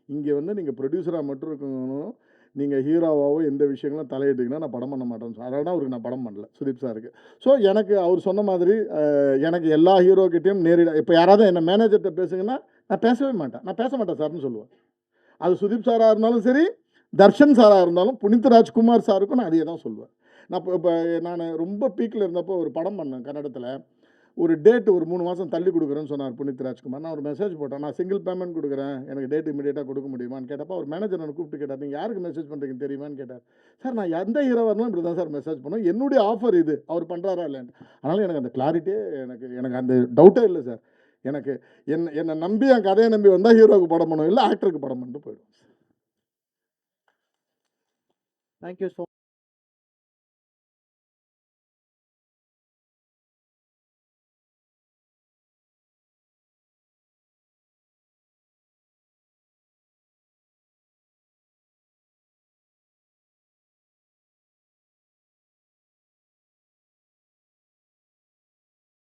இங்கே வந்து நீங்கள் ப்ரொடியூசராக மட்டும் இருக்கணும், நீங்கள் ஹீரோவாவோ எந்த விஷயங்களும் தலையிட்டீங்கன்னா நான் படம் பண்ண மாட்டேன்னு அதனால தான் அவருக்கு நான் படம் பண்ணல சுதீப் சாருக்கு. ஸோ எனக்கு அவர் சொன்ன மாதிரி எனக்கு எல்லா ஹீரோக்கிட்டையும் நேரடியாக இப்போ யாராவது என்ன மேனேஜர்கிட்ட பேசுங்கன்னா நான் பேசவே மாட்டேன். நான் பேச மாட்டேன் சார்னு சொல்லுவேன். அது சுதீப் சாராக இருந்தாலும் சரி, தர்ஷன் சாராக இருந்தாலும், புனித் ராஜ்குமார் சாருக்கும் நான் அதே தான் சொல்லுவேன். நான் இப்போ நான் ரொம்ப பீக்கில் இருந்தப்போ ஒரு படம் பண்ணேன் கன்னடத்தில். ஒரு டேட் ஒரு 3 மாதம் தள்ளி கொடுக்குறேன்னு சொன்னார் புனித் ராஜ்குமார். நான் ஒரு மெசேஜ் போட்டேன், நான் சிங்கிள் பேமெண்ட் கொடுக்குறேன், எனக்கு டேட் இமீடியட்டாக கொடுக்க முடியுமான்னு கேட்டப்போ அவர் மேனேஜர் எனக்கு கூப்பிட்டு கேட்டார், நீங்கள் யாருக்கு மெசேஜ் பண்ணுறீங்கன்னு தெரியுமான்னு கேட்டார். சார் நான் எந்த ஹீரோ வரணும் இப்படி தான் சார் மெசேஜ் பண்ணுவேன், என்னுடைய ஆஃபர் இது, அவர் பண்ணுறாரா இல்லைன்னு. அதனால் எனக்கு அந்த கிளாரிட்டியே எனக்கு அந்த டவுட்டே இல்லை சார். எனக்கு என்னை நம்பி என் கதையை நம்பி வந்தால் ஹீரோவுக்கு படம் பண்ணுவோம், இல்லை ஆக்டருக்கு படம் பண்ணிட்டு போயிடுவோம். Thank you so